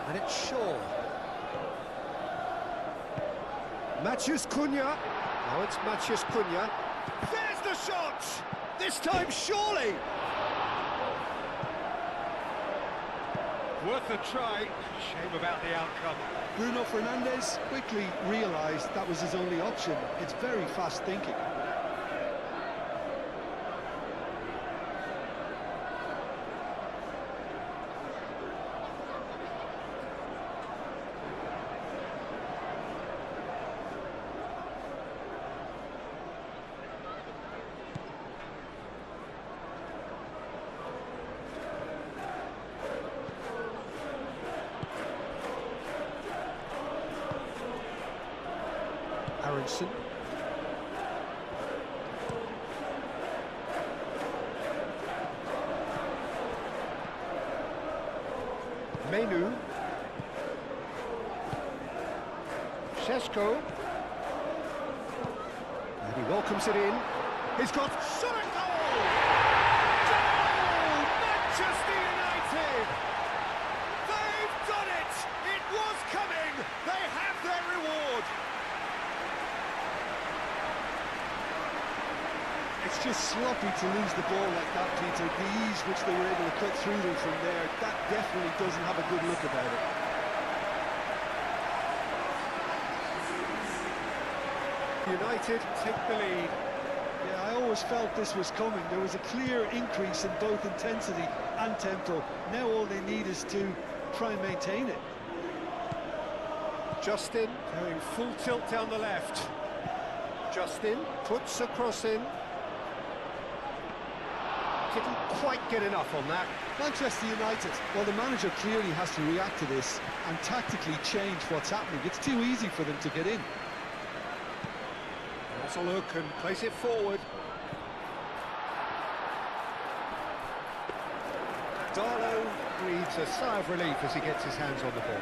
And it's Shaw. Maciej Cunha. Now it's Maciej Cunha. There's the shot! This time surely! Worth a try. Shame about the outcome. Bruno Fernandes quickly realised that was his only option. It's very fast thinking. Aronson. Menu. Šeško. And he welcomes it in. He's got shot at goal! Goal! Manchester United! They've done it! It was coming! They have their reward! It's just sloppy to lose the ball like that, Peter. The ease which they were able to cut through them from there, that definitely doesn't have a good look about it. United take the lead. Yeah, I always felt this was coming. There was a clear increase in both intensity and tempo. Now all they need is to try and maintain it. Justin going full tilt down the left. Justin puts a cross in. Didn't quite get enough on that. Manchester United, well, the manager clearly has to react to this and tactically change what's happening. It's too easy for them to get in. Let's a look and place it forward. Darlow breathes a sigh of relief as he gets his hands on the ball.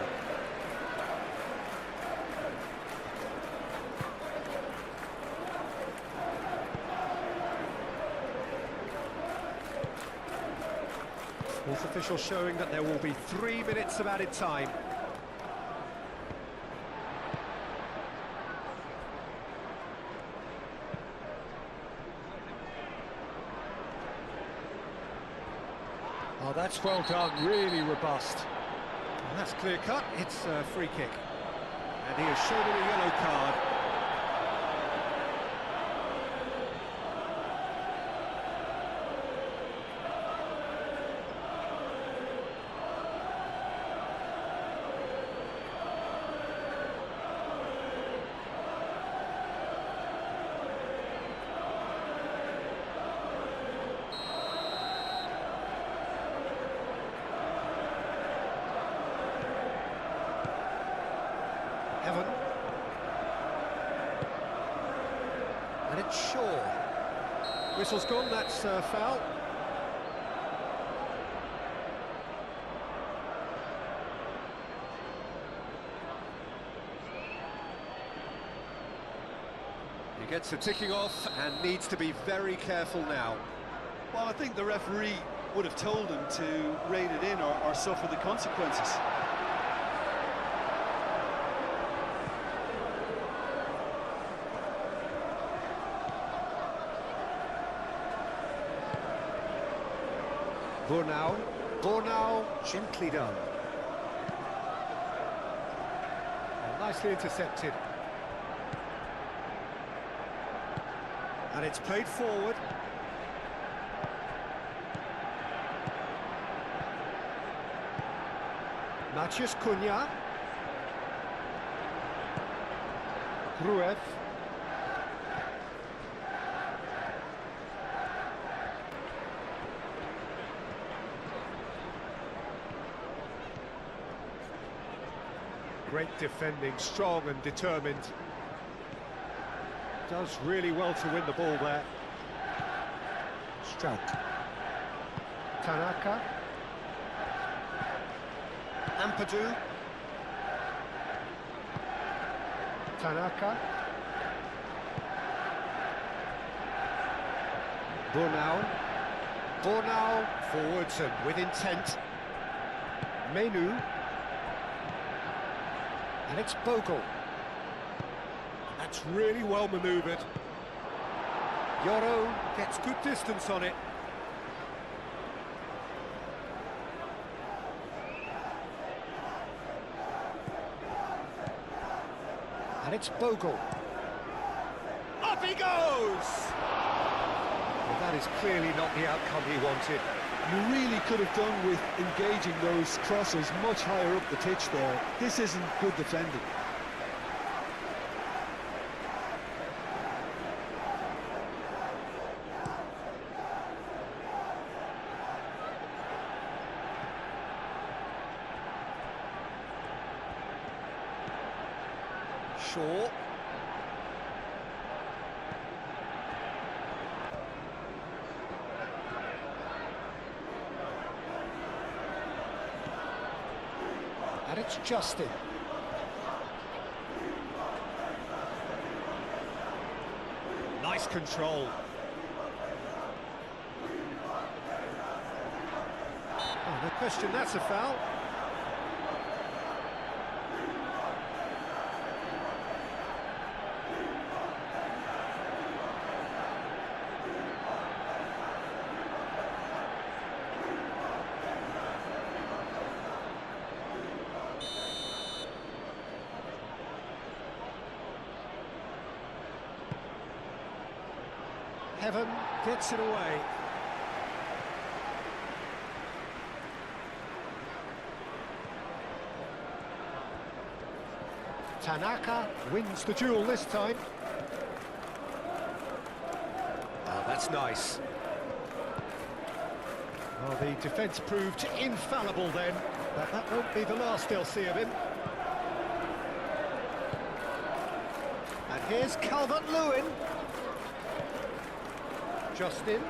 Fourth official showing that there will be 3 minutes of added time. Oh, that's well done, really robust. And that's clear cut, it's a free kick. And he has shown him a yellow card. Heaven. And it's Shaw. Whistle's gone, that's a foul. He gets the ticking off and needs to be very careful now. Well, I think the referee would have told him to rein it in or suffer the consequences. Bornau, gently done. Oh, nicely intercepted. And it's played forward. Maciej Cunha. Gruev. Great defending, strong and determined. Does really well to win the ball there. Strout. Tanaka. Ampadu. Tanaka. Bornau forwards and with intent. Menu. And it's Bogle. That's really well manoeuvred. Yoro gets good distance on it. And it's Bogle. Up he goes! Well, that is clearly not the outcome he wanted. You really could have done with engaging those crosses much higher up the pitch there. This isn't good defending. Shaw. And it's Justin. Nice control. Oh, no question, that's a foul. Heaven gets it away. Tanaka wins the duel this time. Oh, that's nice. Well, the defence proved infallible then, but that won't be the last they'll see of him. And here's Calvert-Lewin. Justin.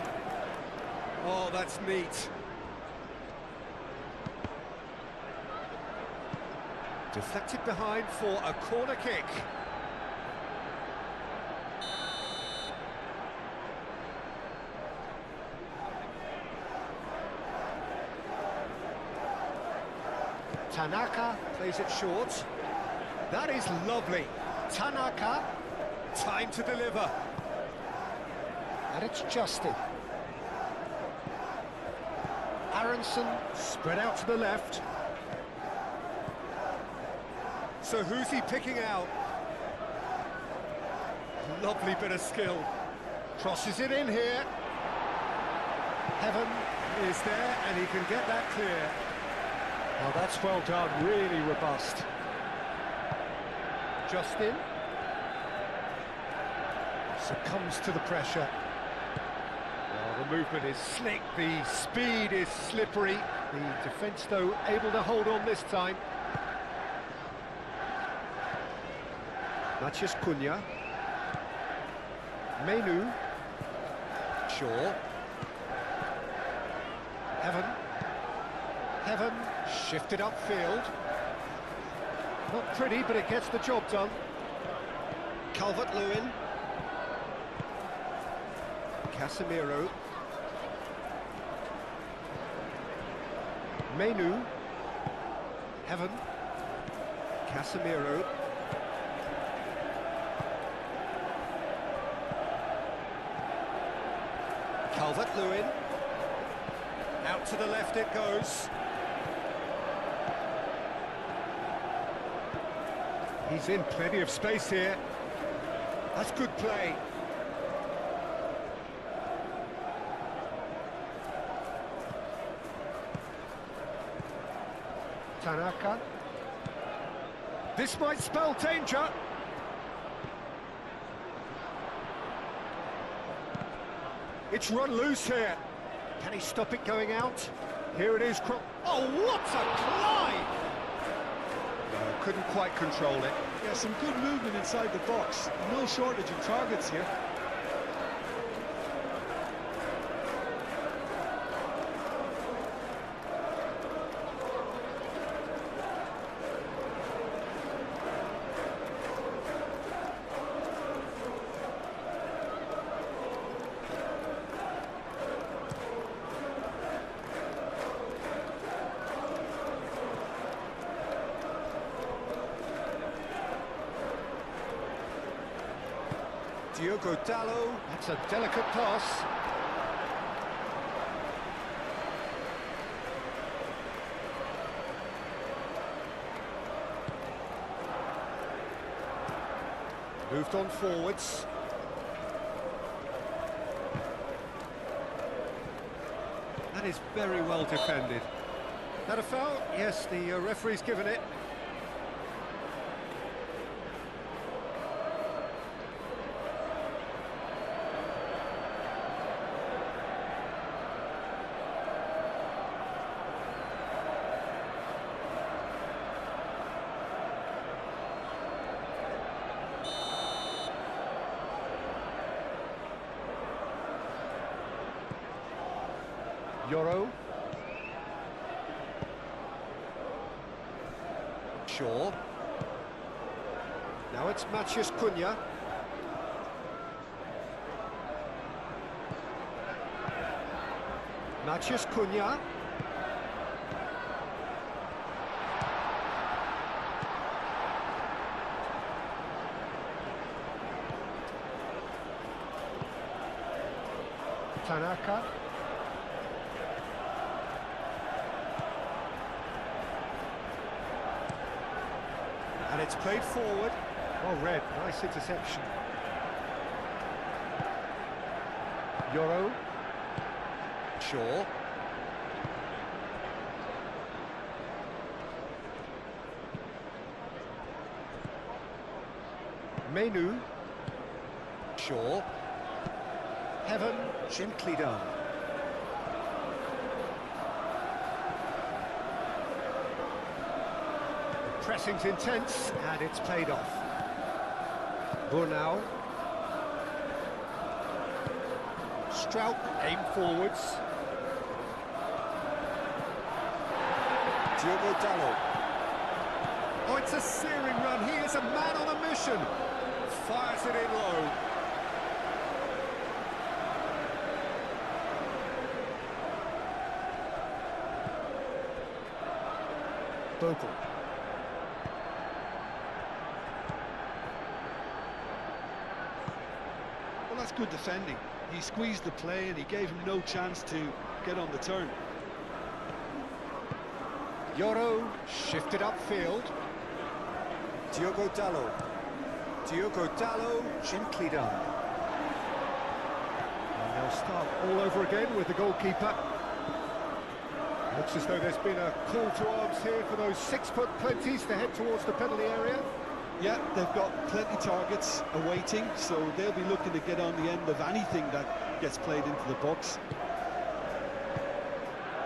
Oh, that's neat. Deflected behind for a corner kick. Tanaka plays it short. That is lovely. Tanaka, time to deliver. And it's Justin. Aronson spread out to the left. So who's he picking out? Lovely bit of skill. Crosses it in here. Heaven is there and he can get that clear. Oh, that's well done, really robust. Justin succumbs to the pressure. Well, the movement is slick, the speed is slippery. The defence, though, able to hold on this time. Matheus Cunha. Menu. Shaw. Heaven shifted upfield. Not pretty, but it gets the job done. Calvert-Lewin. Casemiro. Menu. Heaven. Casemiro. Calvert-Lewin. Out to the left it goes. He's in plenty of space here. That's good play. Tanaka. This might spell danger. It's run loose here. Can he stop it going out? Here it is. Oh, what a climb! No, couldn't quite control it. Yeah, some good movement inside the box. No shortage of targets here. Diogo Dalot, that's a delicate pass. Moved on forwards. That is very well defended. That a foul? Yes, the referee's given it. Yoro. Shaw. Now it's Matheus Cunha. Matheus Cunha. Tanaka. And it's played forward. Well read, nice interception. Yoro. Shaw. Menu. Shaw. Heaven, gently done. The pressing's intense, and it's played off. Burnau. Strout, aim forwards. Diogo Dalot. Oh, it's a searing run. He is a man on a mission. Fires it in low. Bogle. Well, that's good defending. He squeezed the play and he gave him no chance to get on the turn. Yoro shifted upfield. Diogo Dalot. Diogo Dalot, gently done. And they'll start all over again with the goalkeeper. Looks as though there's been a call to arms here for those 6-foot plenties to head towards the penalty area. Yeah, they've got plenty targets awaiting, so they'll be looking to get on the end of anything that gets played into the box.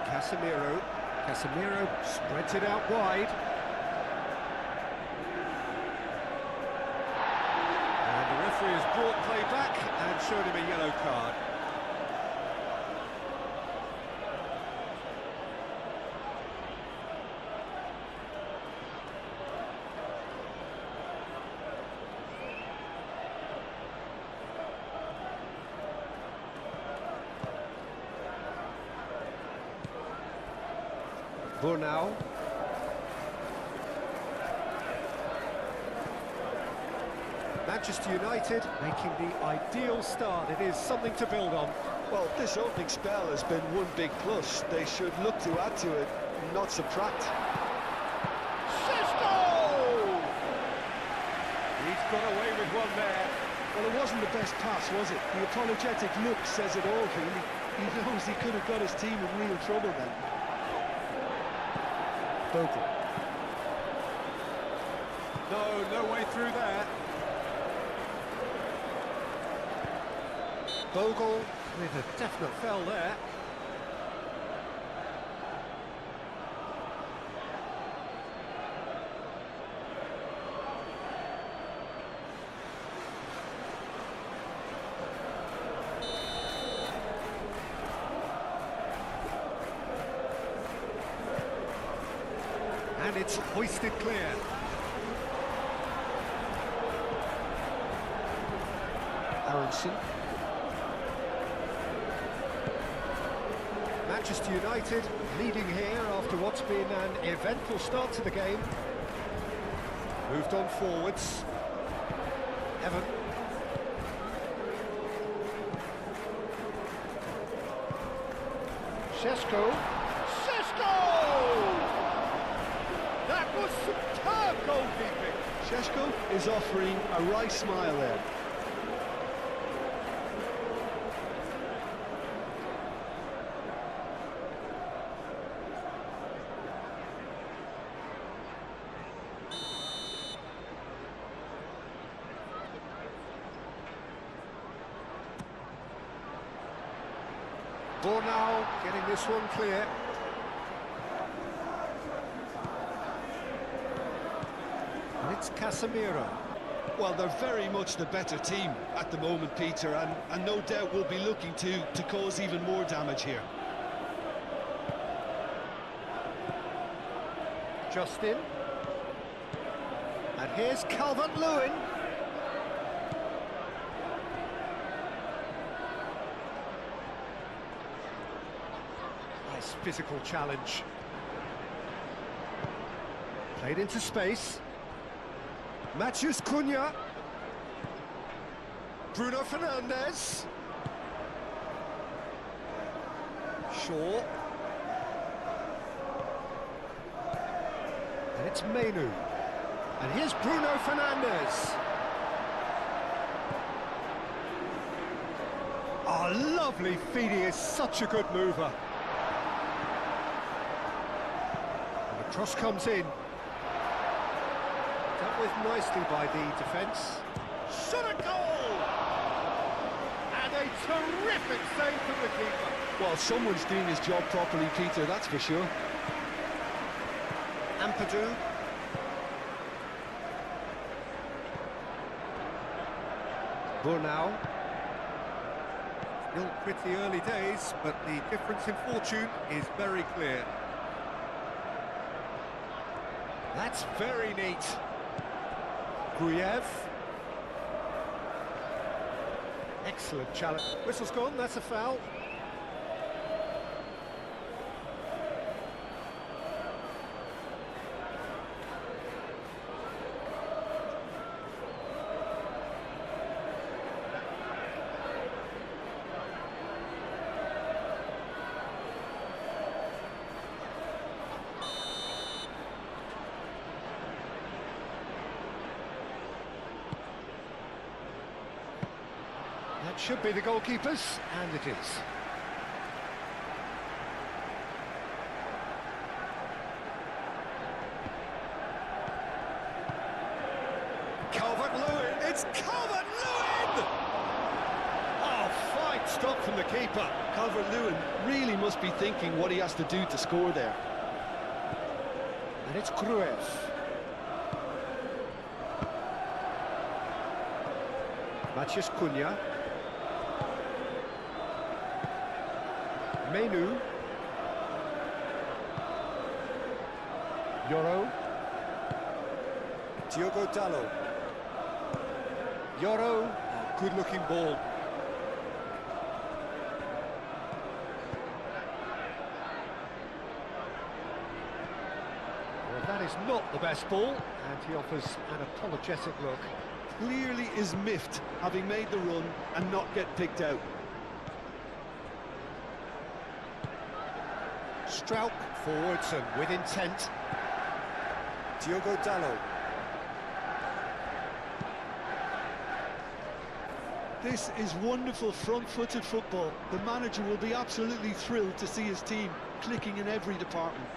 Casemiro. Casemiro spreads it out wide. And the referee has brought play back and showed him a yellow card. Burnau. Manchester United making the ideal start. It is something to build on. Well, this opening spell has been one big plus. They should look to add to it, not subtract. Sesko! He's got away with one there. Well, it wasn't the best pass, was it? The apologetic look says it all for him. He knows he could have got his team in real trouble then. Bogle. No way through there. Bogle with a definite foul there. And it's hoisted clear. Aronson. Manchester United leading here after what's been an eventful start to the game. Moved on forwards. Evan. Sesko. That was superb goalkeeping. Sesko is offering a wry smile there. Burnau getting this one clear. And it's Casemiro. Well, they're very much the better team at the moment, Peter, and no doubt will be looking to cause even more damage here. Justin. Here's Calvert-Lewin. Nice physical challenge. Played into space. Matheus Cunha. Bruno Fernandes. Shaw. And it's Menu. And here's Bruno Fernandes. Oh, lovely feed, he is such a good mover. And the cross comes in. Dealt with nicely by the defence. Shot a goal! And a terrific save from the keeper. Well, someone's doing his job properly, Peter, that's for sure. Ampadu. Burnau. Still pretty early days, but the difference in fortune is very clear. That's very neat. Gruyev. Excellent challenge. Whistle's gone, that's a foul. That should be the goalkeepers, and it is. Calvert-Lewin, it's Calvert-Lewin! Oh, fine stop from the keeper. Calvert-Lewin really must be thinking what he has to do to score there. And it's Gruev. Matheus Cunha. Menu. Yoro. Diogo Dalot. Yoro. Oh, good-looking ball. Well, that is not the best ball, and he offers an apologetic look. Clearly is miffed, having made the run and not get picked out. Strauch forwards and with intent. Diogo Dalot. This is wonderful front-footed football. The manager will be absolutely thrilled to see his team clicking in every department.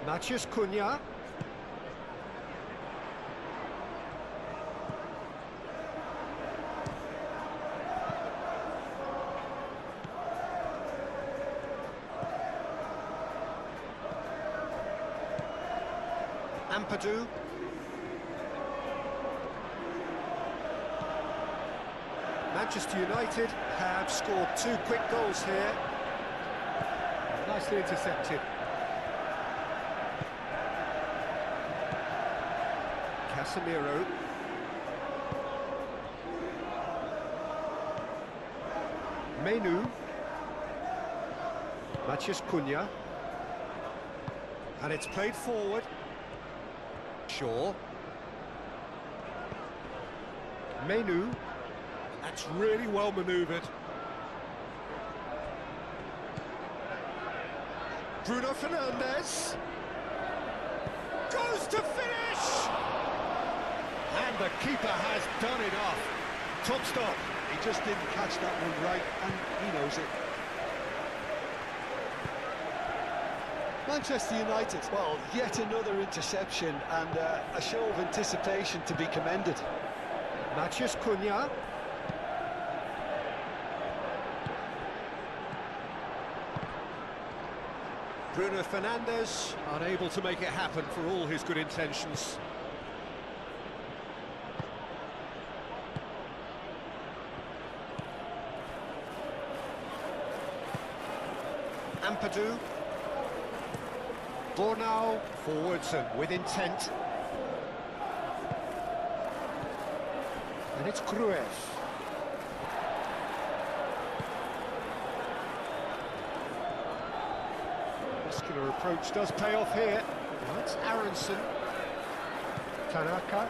Matheus Cunha. Ampadu. Manchester United have scored 2 quick goals here. Nicely intercepted. Casemiro. Menu. Matheus Cunha. And it's played forward. Shaw. Menu. That's really well manoeuvred. Bruno Fernandes. Goes to finish! And the keeper has done it off. Top stop. He just didn't catch that one right, and he knows it. Manchester United, well, yet another interception and a show of anticipation to be commended. Matheus Cunha. Bruno Fernandes unable to make it happen for all his good intentions. Ampadu. Bornau, forwards and with intent. And it's Gruev. Muscular approach does pay off here. That's Aronson. Tanaka.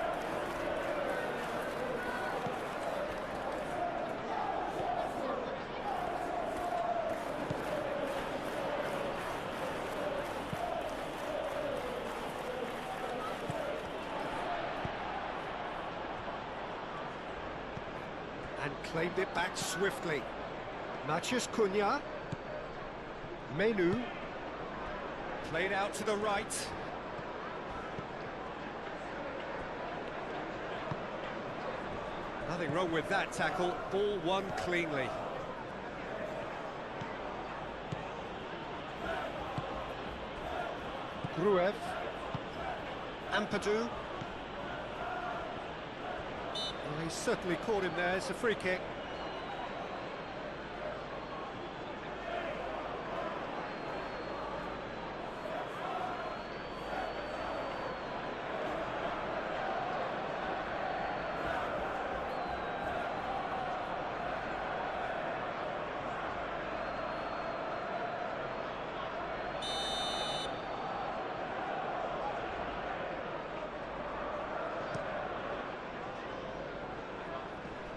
And claimed it back swiftly. Matheus Cunha. Menu. Played out to the right. Nothing wrong with that tackle. Ball won cleanly. Gruev. Ampadu. Well, he certainly caught him there. It's a free kick.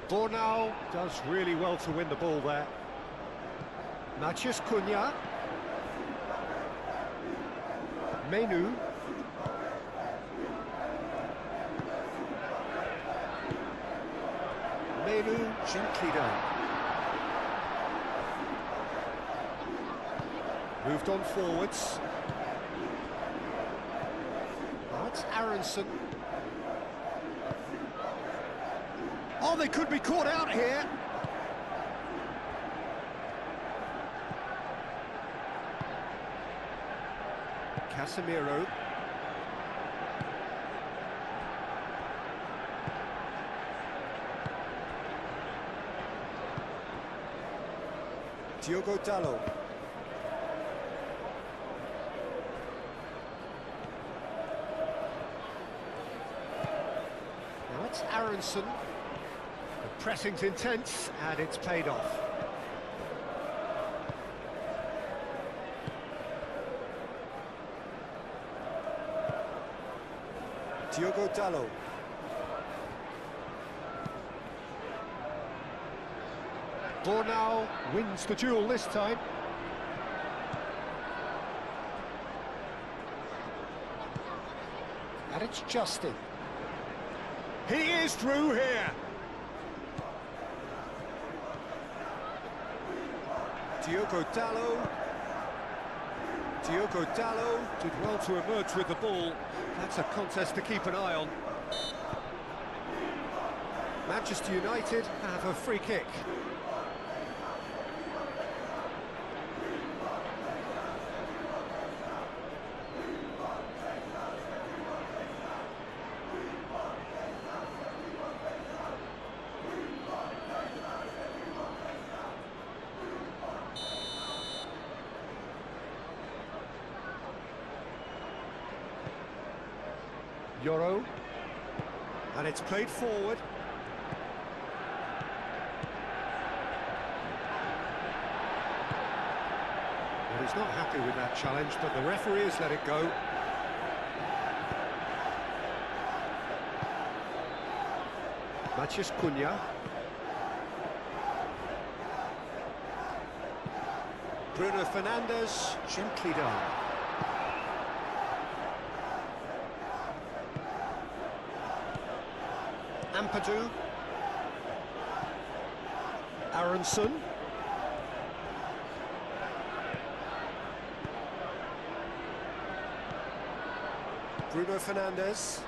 Bornau does really well to win the ball there. Matheus Cunha. Menu. Menu gently down. Moved on forwards. That's Aronson. Oh, they could be caught out here. Casemiro. Diogo Dalot. Now it's Aronson. The pressing's intense, and it's paid off. Diogo Dalot. Bornau wins the duel this time. And it's Justin. He is through here. Diogo Dalot. Diogo Dalot did well to emerge with the ball. That's a contest to keep an eye on. Manchester United have a free kick. Euro, and it's played forward. Well, he's not happy with that challenge, but the referee has let it go. Matheus Cunha. Bruno Fernandes, gently down. Ampadu. Aronson. Bruno Fernandes.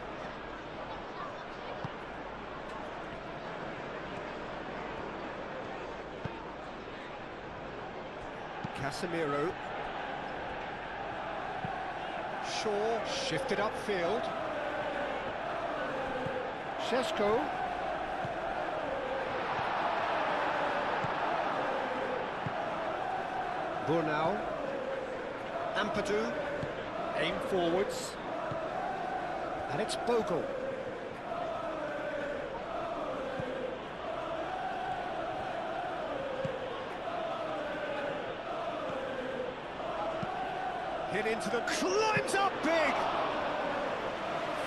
Casemiro. Shaw shifted upfield. Sesko. Bornau. Ampadu. Aim forwards. And it's Bogle. Hit into the... climbs up big!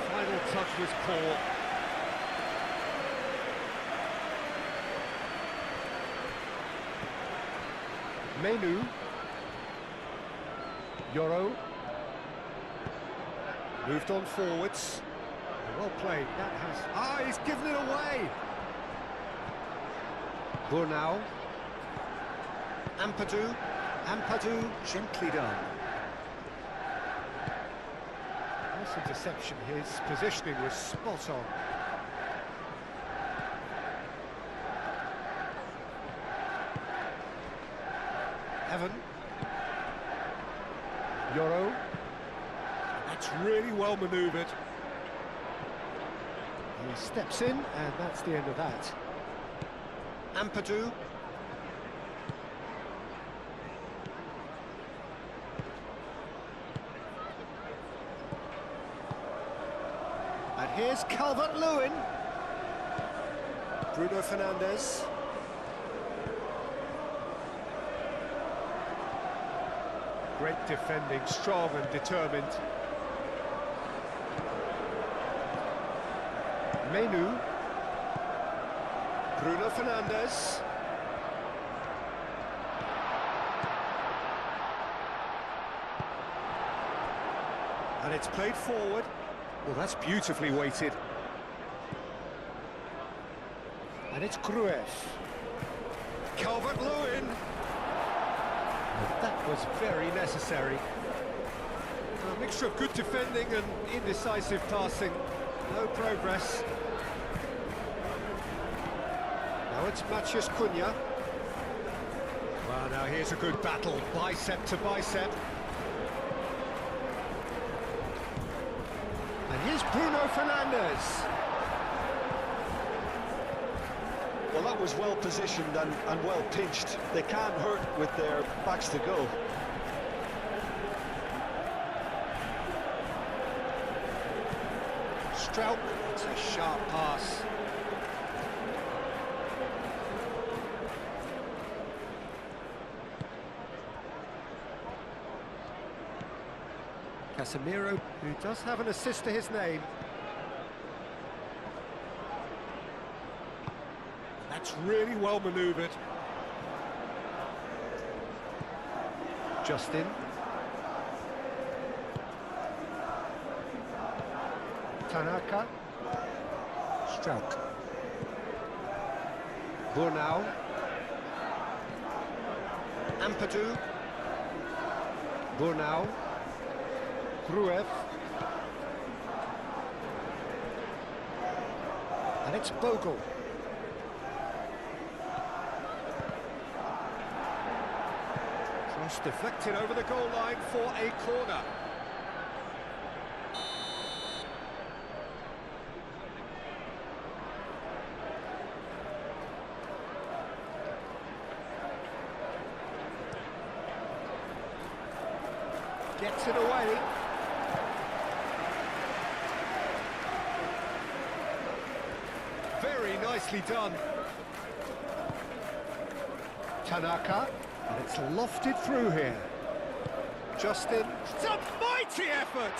Final touch was poor. Menu. Yoro. Moved on forwards. Well played, that has... ah, he's given it away! Burnau. Ampadu, gently done. Nice interception, his positioning was spot on. Evan. Yoro. That's really well manoeuvred. He steps in, and that's the end of that. Ampadu. And here's Calvert-Lewin. Bruno Fernandes. Great defending, strong and determined. Menu. Bruno Fernandes. And it's played forward. Well, that's beautifully weighted. And it's Grueff. Calvert-Lewin. That was very necessary. A mixture of good defending and indecisive passing. No progress. Now it's Matheus Cunha. Well, now here's a good battle, bicep to bicep. And here's Bruno Fernandes. Well, that was well positioned and well pinched. They can't hurt with their backs to go. Strauch, it's a sharp pass. Casemiro, who does have an assist to his name. That's really well manoeuvred. Justin. Tanaka. Strauch. Burnau. Ampadu. Burnau. Grueff. And it's Bogle. Cross deflected over the goal line for a corner. Gets it away. Very nicely done. Tanaka, and it's lofted through here. Justin, it's a mighty effort!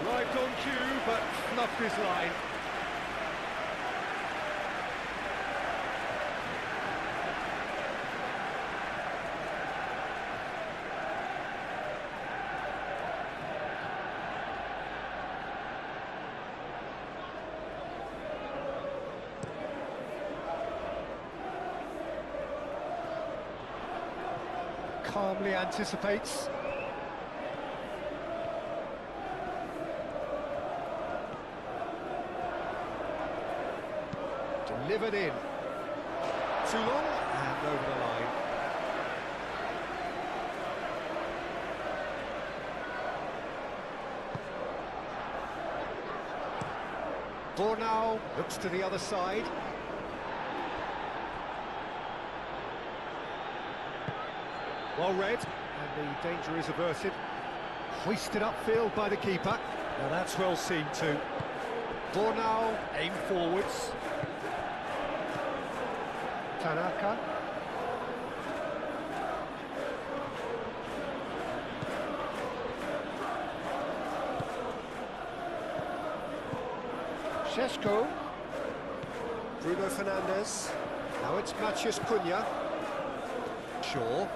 Arrived on cue, but fluffed his line. Calmly anticipates. Delivered in. Too long and over the line. Burnau looks to the other side. Well read, and the danger is averted. Hoisted upfield by the keeper. Now that's well seen too. Bornau, aim forwards. Tanaka. Šeško. Bruno Fernandes. Now it's Maciej Cunha. Shaw.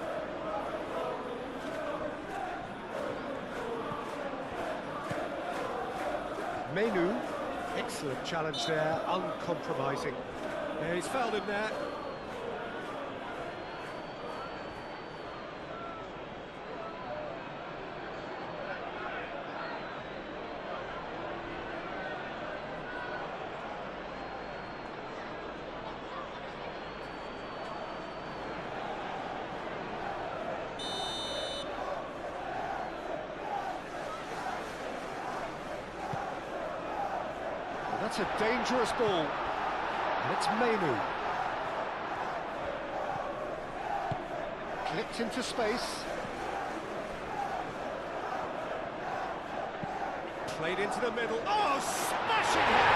Menu. Excellent challenge there, uncompromising. Yeah, he's fouled him there. That's a dangerous ball. And it's Menu. Clipped into space. Played into the middle. Oh, smashing hit!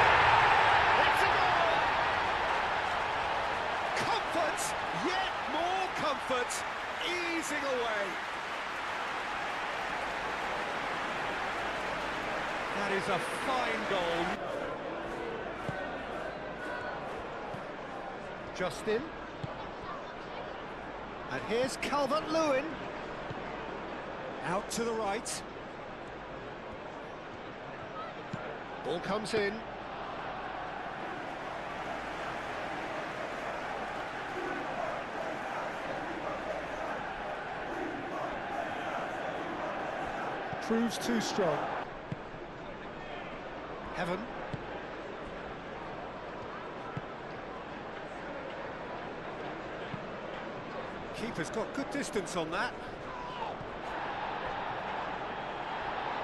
It's a goal! Comfort, yet more comfort, easing away. That is a fine goal. Justin. And here's Calvert-Lewin. Out to the right. Ball comes in. Proves too strong. Heaven. Keeper's got good distance on that.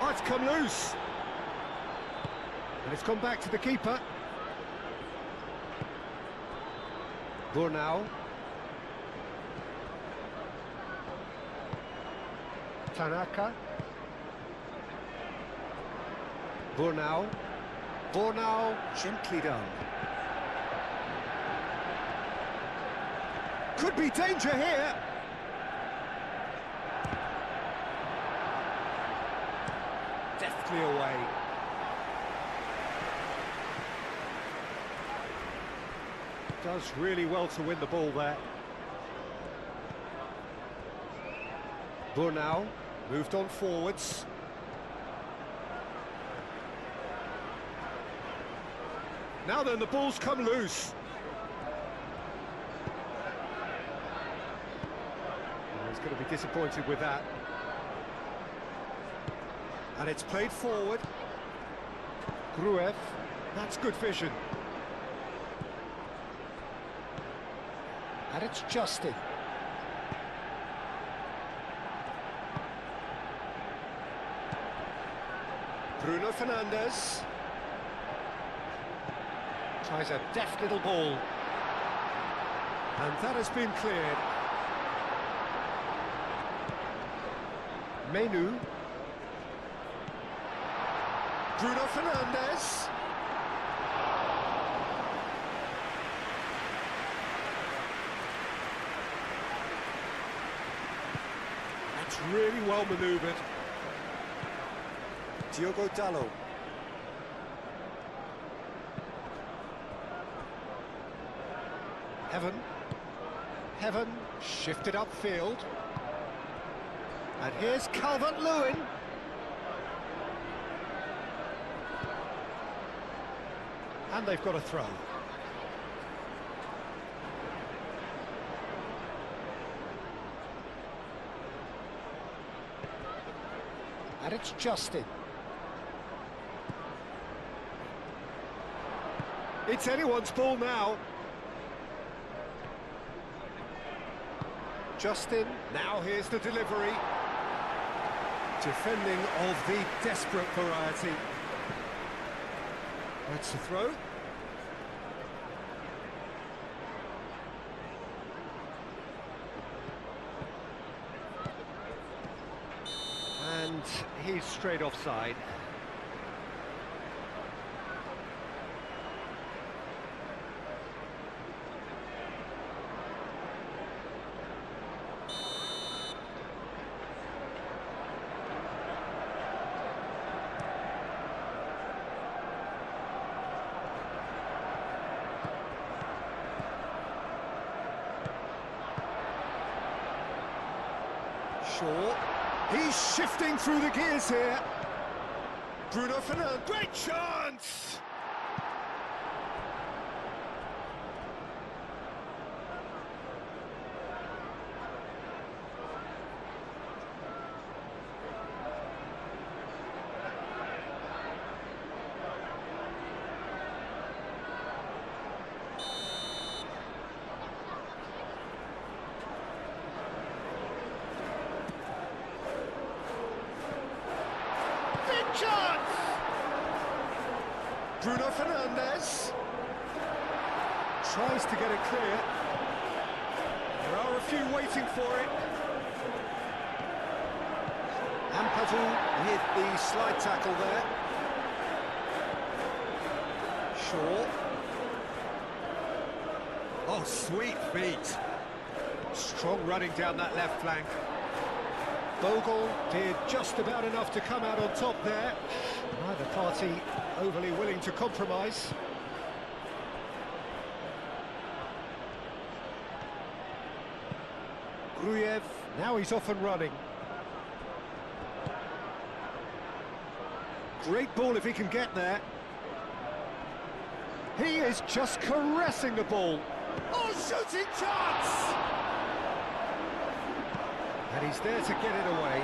Oh, it's come loose. And it's gone back to the keeper. Bornau. Tanaka. Bornau. Bornau, gently done. Could be danger here. Deftly away. Does really well to win the ball there. Bornau moved on forwards. Now then, the ball's come loose. He's going to be disappointed with that. And it's played forward. Gruev, that's good vision. And it's Justin. Bruno Fernandes. Tries a deft little ball. And that has been cleared. Menu. Bruno Fernandes. That's really well manoeuvred. Diogo Dalot. Heaven. Heaven shifted upfield. And here's Calvert-Lewin. And they've got a throw. And it's Justin. It's anyone's ball now. Justin. Now here's the delivery. Defending of the desperate variety. That's the throw. And And he's straight offside. Shaw. He's shifting through the gears here. Bruno Fernandes, great chance! Chance! Bruno Fernandes tries to get it clear. There are a few waiting for it. Ampadu hit the slide tackle there. Shaw. Oh, sweet feet. Strong running down that left flank. Bogle did just about enough to come out on top there. Neither party overly willing to compromise. Gruev, now he's off and running. Great ball if he can get there. He is just caressing the ball. Oh, shooting chance! And he's there to get it away.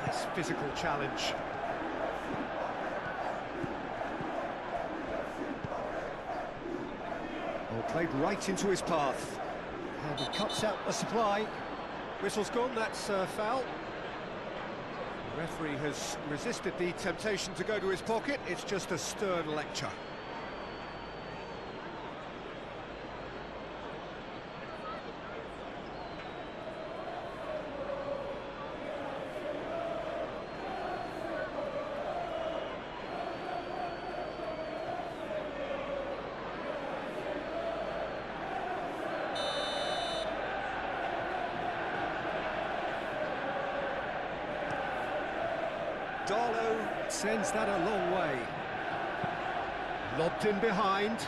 Nice physical challenge. Well, played right into his path. And he cuts out the supply. Whistle's gone, that's foul. The referee has resisted the temptation to go to his pocket. It's just a stern lecture. Darlow sends that a long way. Lobbed in behind.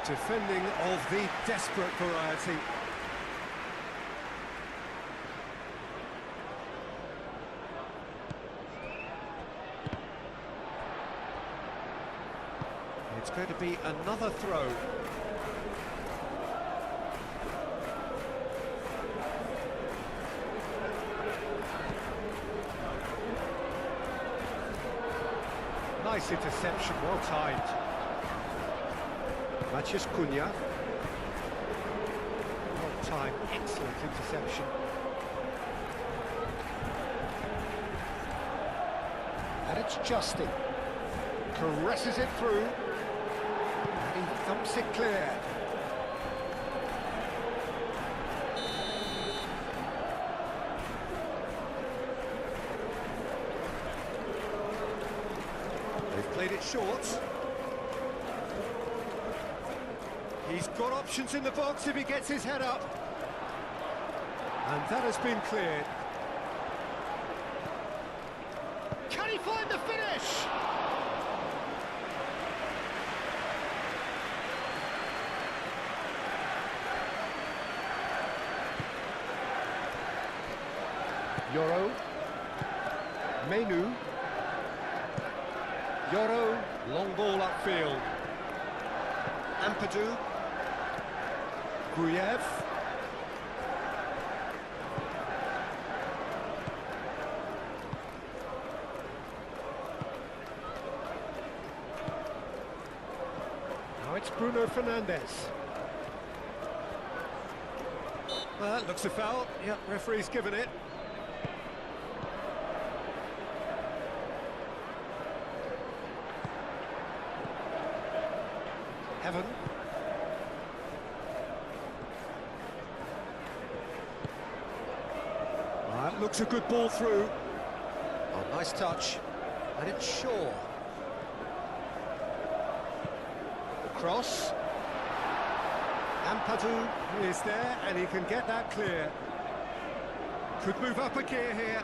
Defending of the desperate variety. It's going to be another throw. Nice interception, well timed. Matheus Cunha. Well timed, excellent interception. And it's Justin. Caresses it through. And he thumps it clear. Played it short. He's got options in the box if he gets his head up. And that has been cleared. Can he find the finish? Yoro. Menu. Yoro, long ball upfield. Ampadu. Gruev. Now it's Bruno Fernandes. Well, that looks a foul. Yep, referee's given it. Heaven. That looks a good ball through. Oh, nice touch. And it's Shaw. The cross. Ampadu is there, and he can get that clear. Could move up a gear here.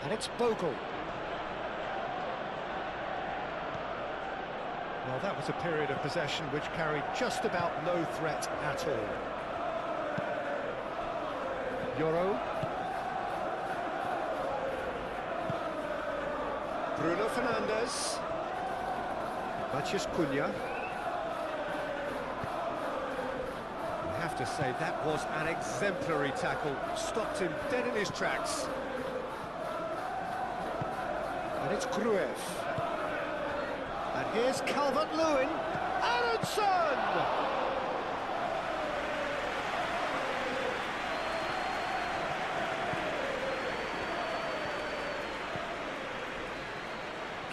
And it's Bogle. Well, that was a period of possession which carried just about no threat at all. Euro. Bruno Fernandes. Matheus Cunha. I have to say that was an exemplary tackle. Stopped him dead in his tracks. And it's Gruev. And here's Calvert-Lewin. Aronson!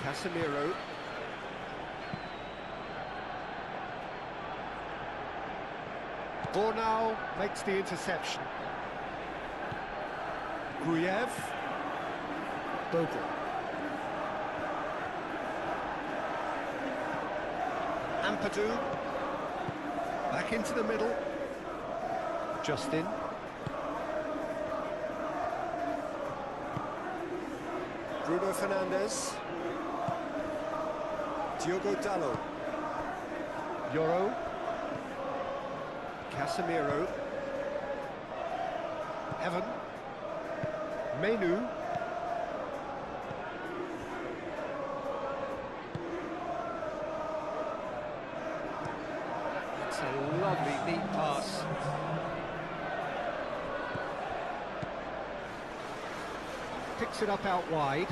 Casemiro. Bornau makes the interception. Gruev. Bogle. Ampadu. Back into the middle. Justin. Bruno Fernandes. Diogo Dalot. Euro. Casemiro. Evan. Menu. That's a lovely, neat pass. Picks it up out wide.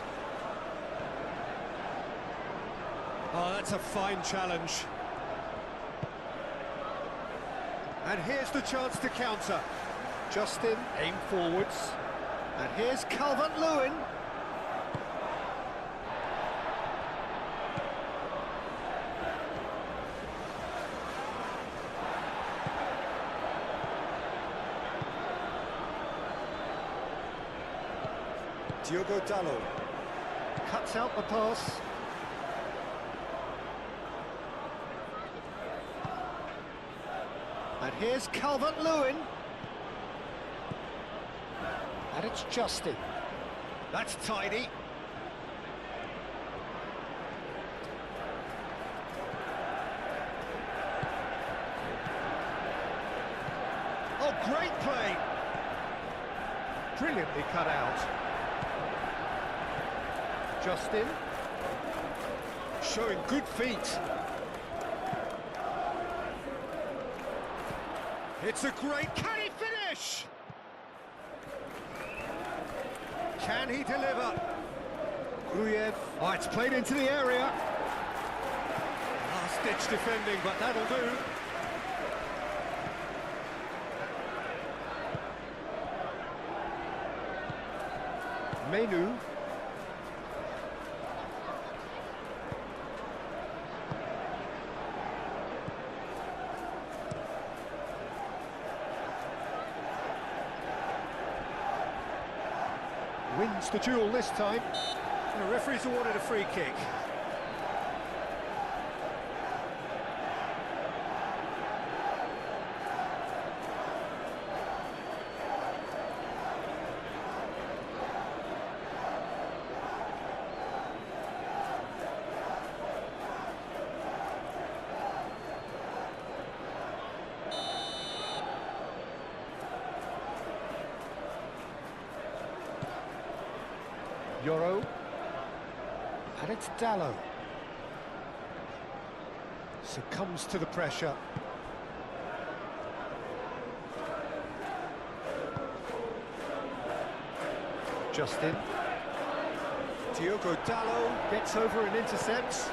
Oh, that's a fine challenge. And here's the chance to counter. Justin, aim forwards. And here's Calvert-Lewin. Diogo Dalot. Cuts out the pass. And here's Calvert-Lewin. And it's Justin. That's tidy. Oh, great play. Brilliantly cut out. Justin. Showing good feet. It's a great... Can he finish? Can he deliver? Gruev. Oh, it's played into the area. Last-ditch defending, but that'll do. Menu. Wins the duel this time. The referee's awarded a free kick. Euro. And it's Dalot. Succumbs to the pressure. Justin. Diogo Dalot gets over and intercepts.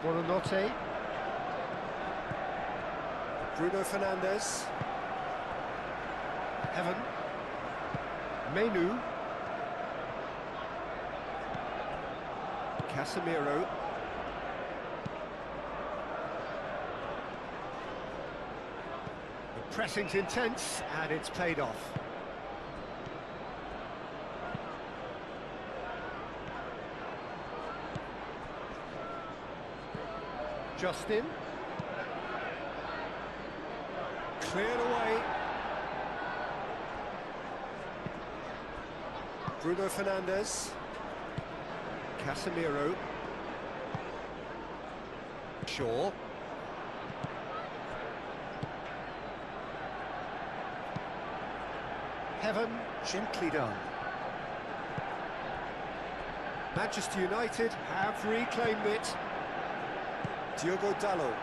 Buonanotte. Bruno Fernandes. Heaven. Menu. Casemiro. The pressing's intense, and it's paid off. Justin. Cleared away. Bruno Fernandes. Casemiro. Shaw. Heaven, gently done. Manchester United have reclaimed it. Diogo Dalot.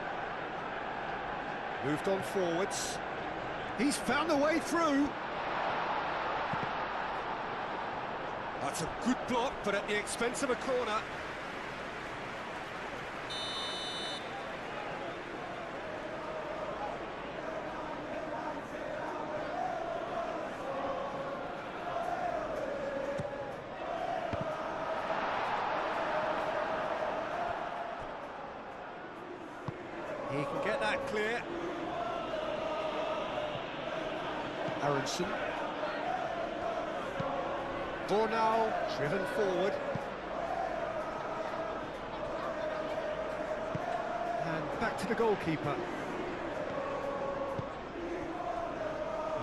Moved on forwards. He's found a way through. That's a good block, but at the expense of a corner. He can get that clear. Aronson. Bornau driven forward. And back to the goalkeeper.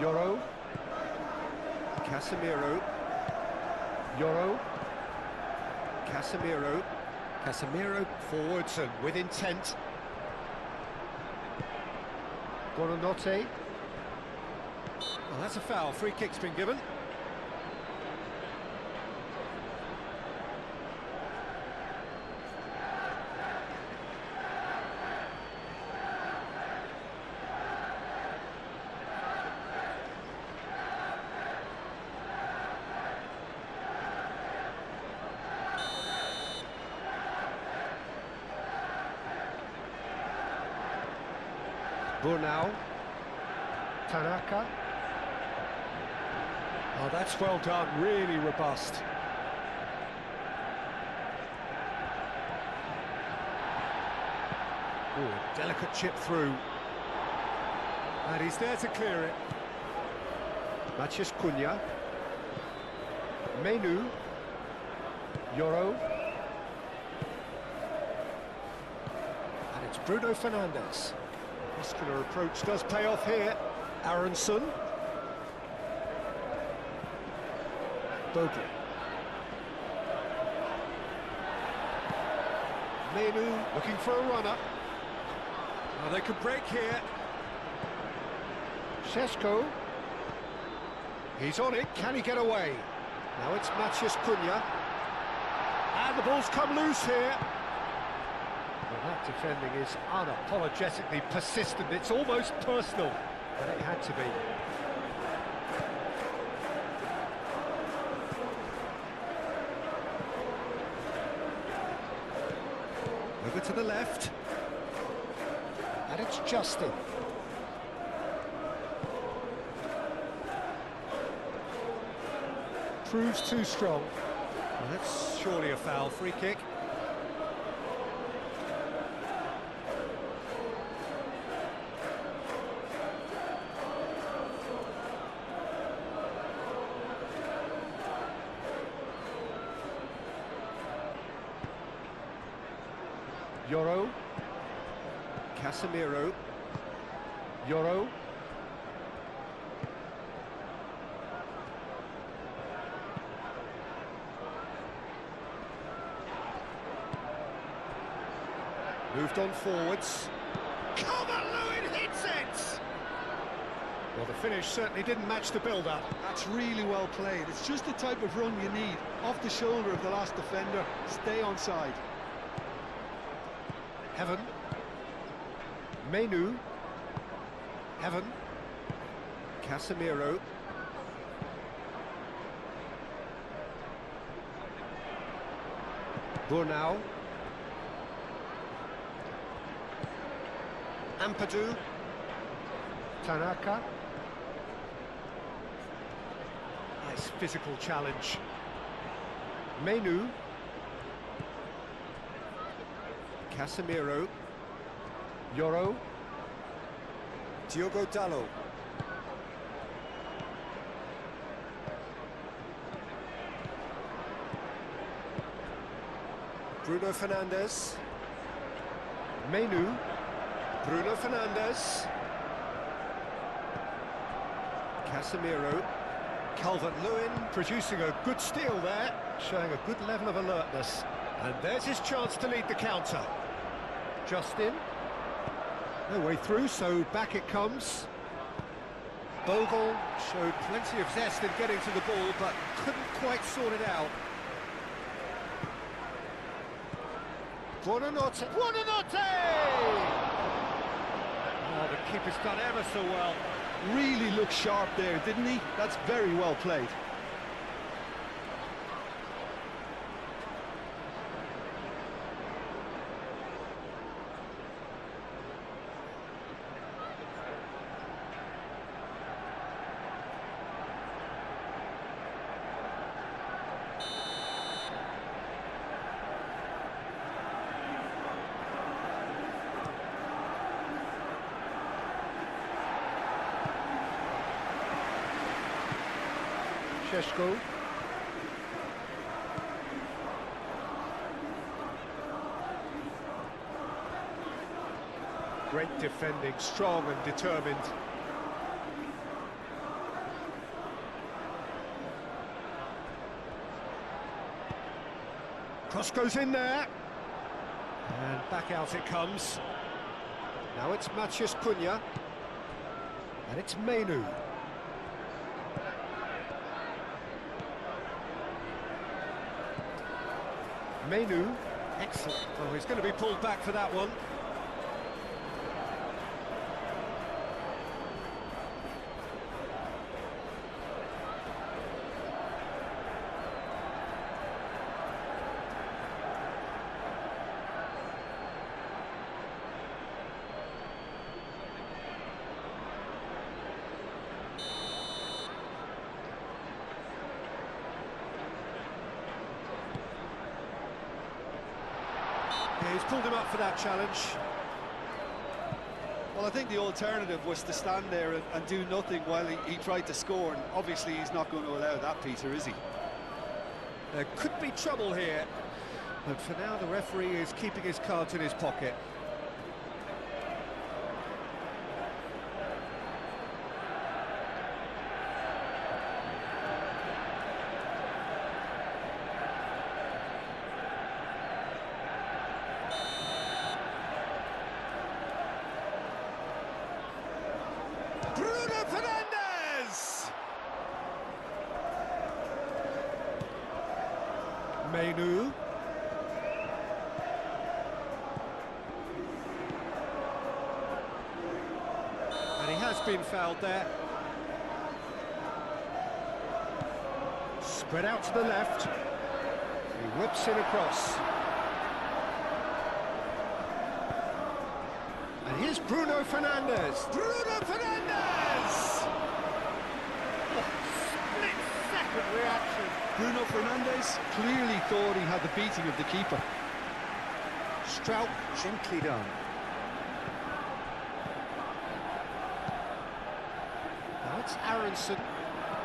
Yoro. Casemiro. Yoro. Casemiro. Casemiro forwards and with intent. Buonanotte. Well, that's a foul. Free kick's been given. Bornau. Tanaka. Oh, that's well done, really robust. Oh, a delicate chip through. And he's there to clear it. Matheus Cunha. Menu. Yoro. And it's Bruno Fernandes. Muscular approach does pay off here. Aronson. Bogle. Menu looking for a runner. Oh, they could break here. Šeško. He's on it. Can he get away? Now it's Matheus Cunha. And the ball's come loose here. Well, that defending is unapologetically persistent. It's almost personal, but it had to be. Over to the left. And it's Justin. Proves too strong. Well, that's surely a foul. Free kick. Yoro. Casemiro. Yoro. Moved on forwards. Calvert-Lewin hits it! Well, the finish certainly didn't match the build-up. That's really well played. It's just the type of run you need. Off the shoulder of the last defender. Stay onside. Heaven. Menu. Heaven. Casemiro. Bornau. Ampadu. Tanaka. Nice physical challenge. Menu. Casemiro. Yoro. Diogo Dalot. Bruno Fernandes. Menu. Bruno Fernandes. Casemiro. Calvert-Lewin producing a good steal there, showing a good level of alertness. And there's his chance to lead the counter. Justin. No way through, so back it comes. Bogle showed plenty of zest in getting to the ball, but couldn't quite sort it out. Buonanotte! Buonanotte! Oh, the keeper's done ever so well. Really looked sharp there, didn't he? That's very well played. Šeško. Great defending, strong and determined. Cross goes in there. And back out it comes. Now it's Matheus Cunha. And it's Menu. Menu, excellent. Oh, he's going to be pulled back for that one. He's pulled him up for that challenge. Well, I think the alternative was to stand there and do nothing while he tried to score, and obviously he's not going to allow that, Peter, is he? There could be trouble here, but for now the referee is keeping his cards in his pocket. Bruno Fernandes! Menu. And he has been fouled there. Spread out to the left. He whips it across. And here's Bruno Fernandes. Bruno Fernandes! Oh, split-second reaction. Bruno Fernandes clearly thought he had the beating of the keeper. Strout, gently done. Now it's Aronson,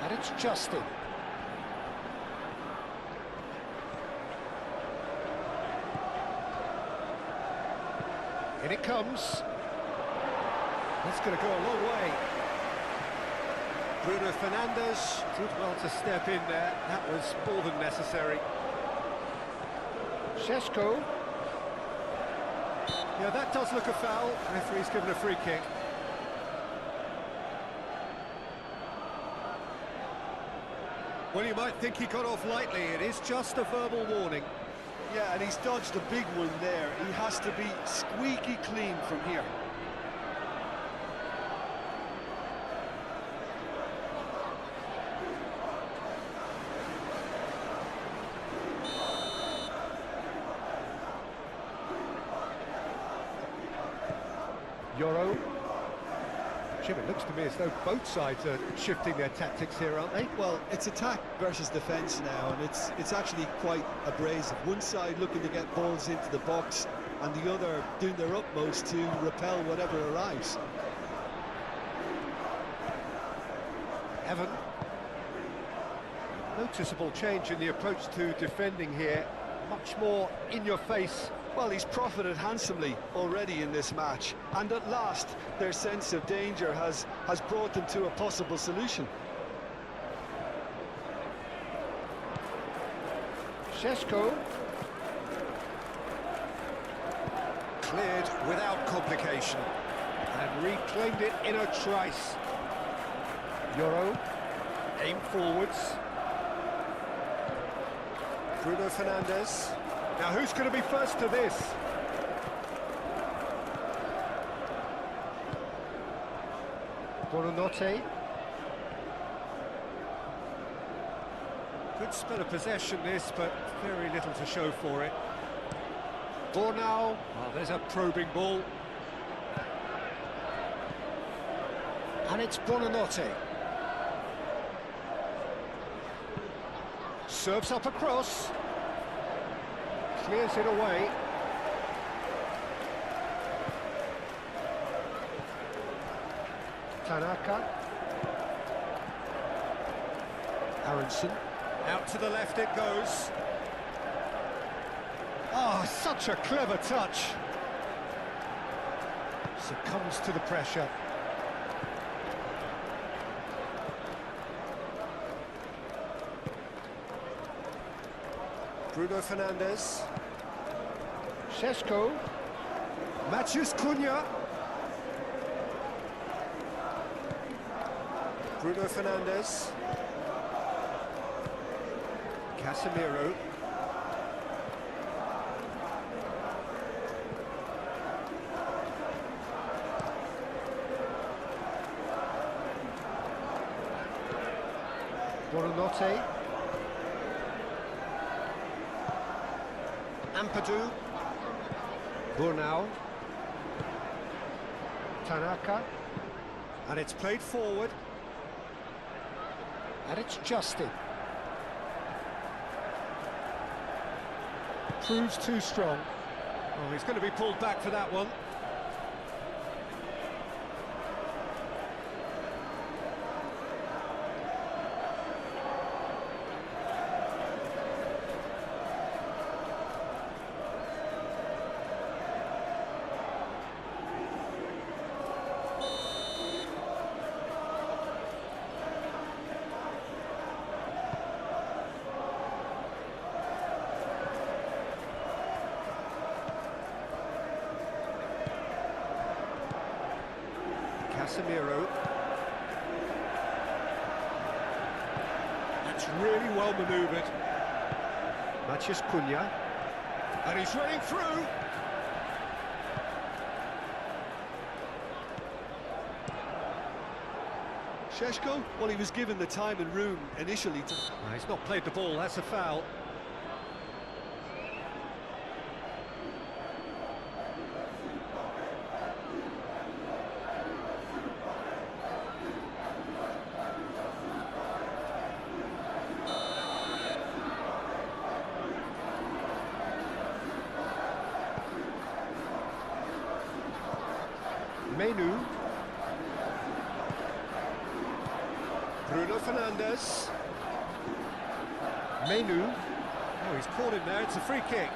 and it's Justin. In it comes. That's going to go a long way. Bruno Fernandes did well to step in there. That was more than necessary. Šeško. Yeah, that does look a foul. Referee's given a free kick. Well, you might think he got off lightly. It is just a verbal warning. Yeah, and he's dodged a big one there. He has to be squeaky clean from here. Yoro. Jim, it looks to me as though both sides are shifting their tactics here, aren't they? Well, it's attack versus defence now, and it's actually quite abrasive. One side looking to get balls into the box, and the other doing their utmost to repel whatever arrives. Evan. Noticeable change in the approach to defending here. Much more in your face. Well, he's profited handsomely already in this match, and at last their sense of danger has brought them to a possible solution. Šeško. Cleared without complication and reclaimed it in a trice. Euro, aim forwards. Bruno Fernandes. Now who's going to be first to this? Buonanotte. Good spell of possession this, but very little to show for it. Bornau. Oh, there's a probing ball. And it's Buonanotte. Serves up across. Clears it away. Tanaka. Aronson. Out to the left it goes. Oh, such a clever touch. Succumbs to the pressure. Bruno Fernandes. Šeško. Matheus Cunha. Bruno Fernandes. Casemiro. Buonanotte. Ampadu. Bornau. Tanaka. And it's played forward. And it's Justin. Proves too strong. Oh, he's going to be pulled back for that one. Casemiro. That's really well manoeuvred. Matheus Cunha. And he's running through. Šeško, well, he was given the time and room initially to... No, he's not played the ball, that's a foul. Menu. Bruno Fernandes. Menu. Oh, he's caught him there, it's a free kick.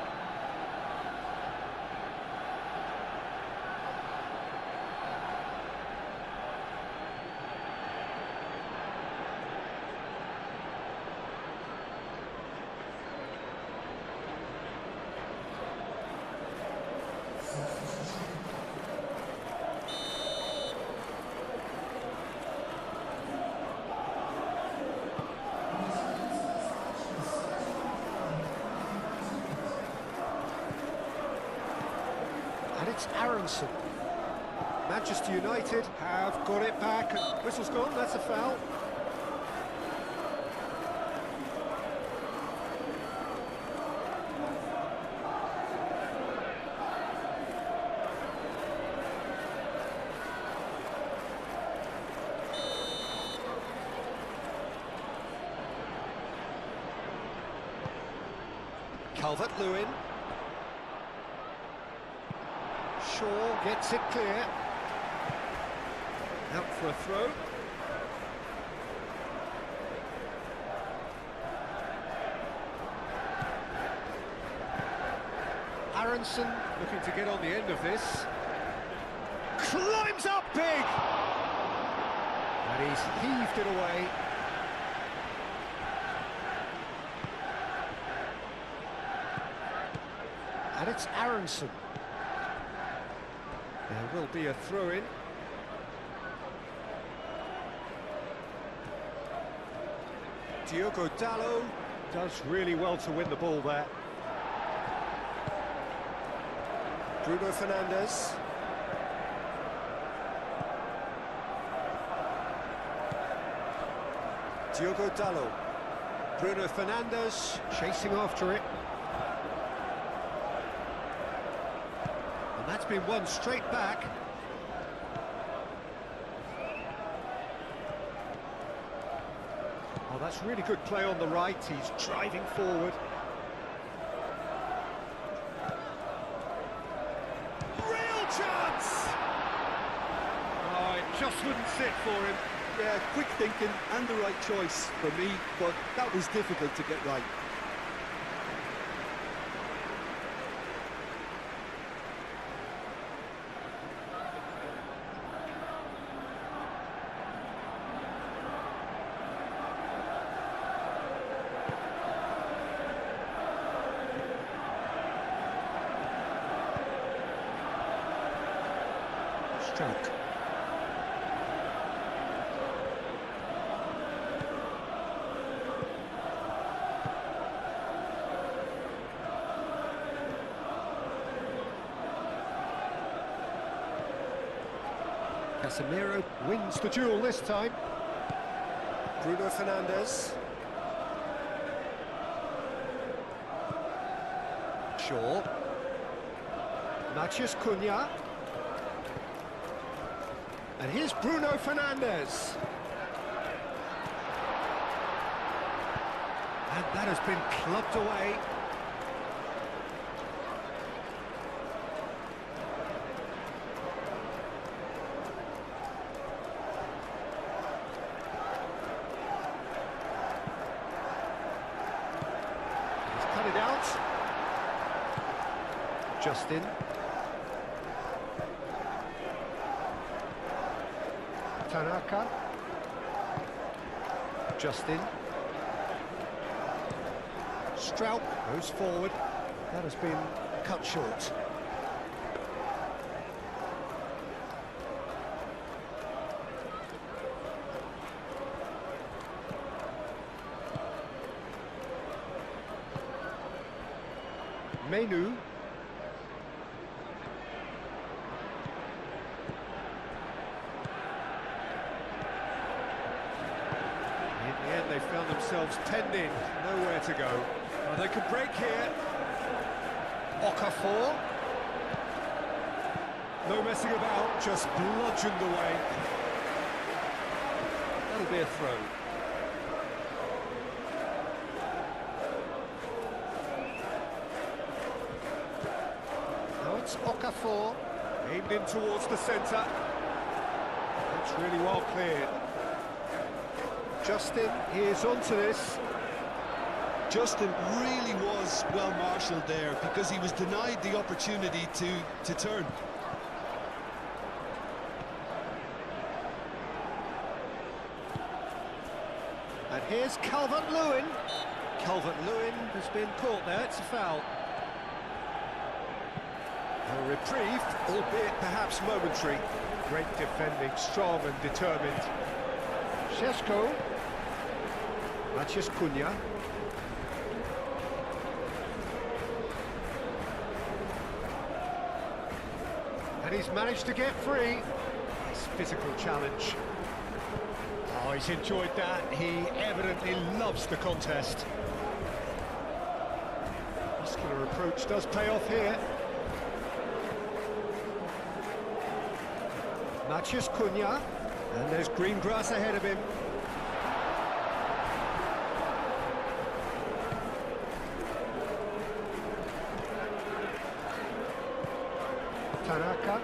And it's Aronson. Manchester United have got it back. Whistle's gone, that's a foul. Calvert-Lewin. Shaw gets it clear. Out for a throw. Aronson looking to get on the end of this. Climbs up big! And he's heaved it away. And it's Aronson. There will be a throw-in. Diogo Dalot does really well to win the ball there. Bruno Fernandes. Diogo Dalot. Bruno Fernandes chasing after it. And that's been won straight back. Oh, that's really good play on the right. He's driving forward. Real chance! Oh, it just wouldn't sit for him. Yeah, quick thinking and the right choice for me, but that was difficult to get right. Stroke. Casemiro wins the duel this time. Bruno Fernandes. Shaw. Matheus Cunha. And here's Bruno Fernandes. And that has been clubbed away. He's cut it out. Justin. Tanaka. Justin. Straub goes forward. That has been cut short. Menu. They found themselves penned in, nowhere to go. Well, they could break here. Okafor. No messing about, just bludgeoned away. That'll be a throw. Now it's Okafor. Aimed in towards the centre. That's really well cleared. Justin, he is onto this. Justin really was well marshalled there because he was denied the opportunity to turn. And here's Calvert-Lewin. Calvert-Lewin has been caught there, it's a foul. A reprieve, albeit perhaps momentary. Great defending, strong and determined. Šeško. Matheus Cunha. And he's managed to get free. Nice physical challenge. Oh, he's enjoyed that. He evidently loves the contest. Muscular approach does pay off here. Matheus Cunha. And there's green grass ahead of him. Tanaka.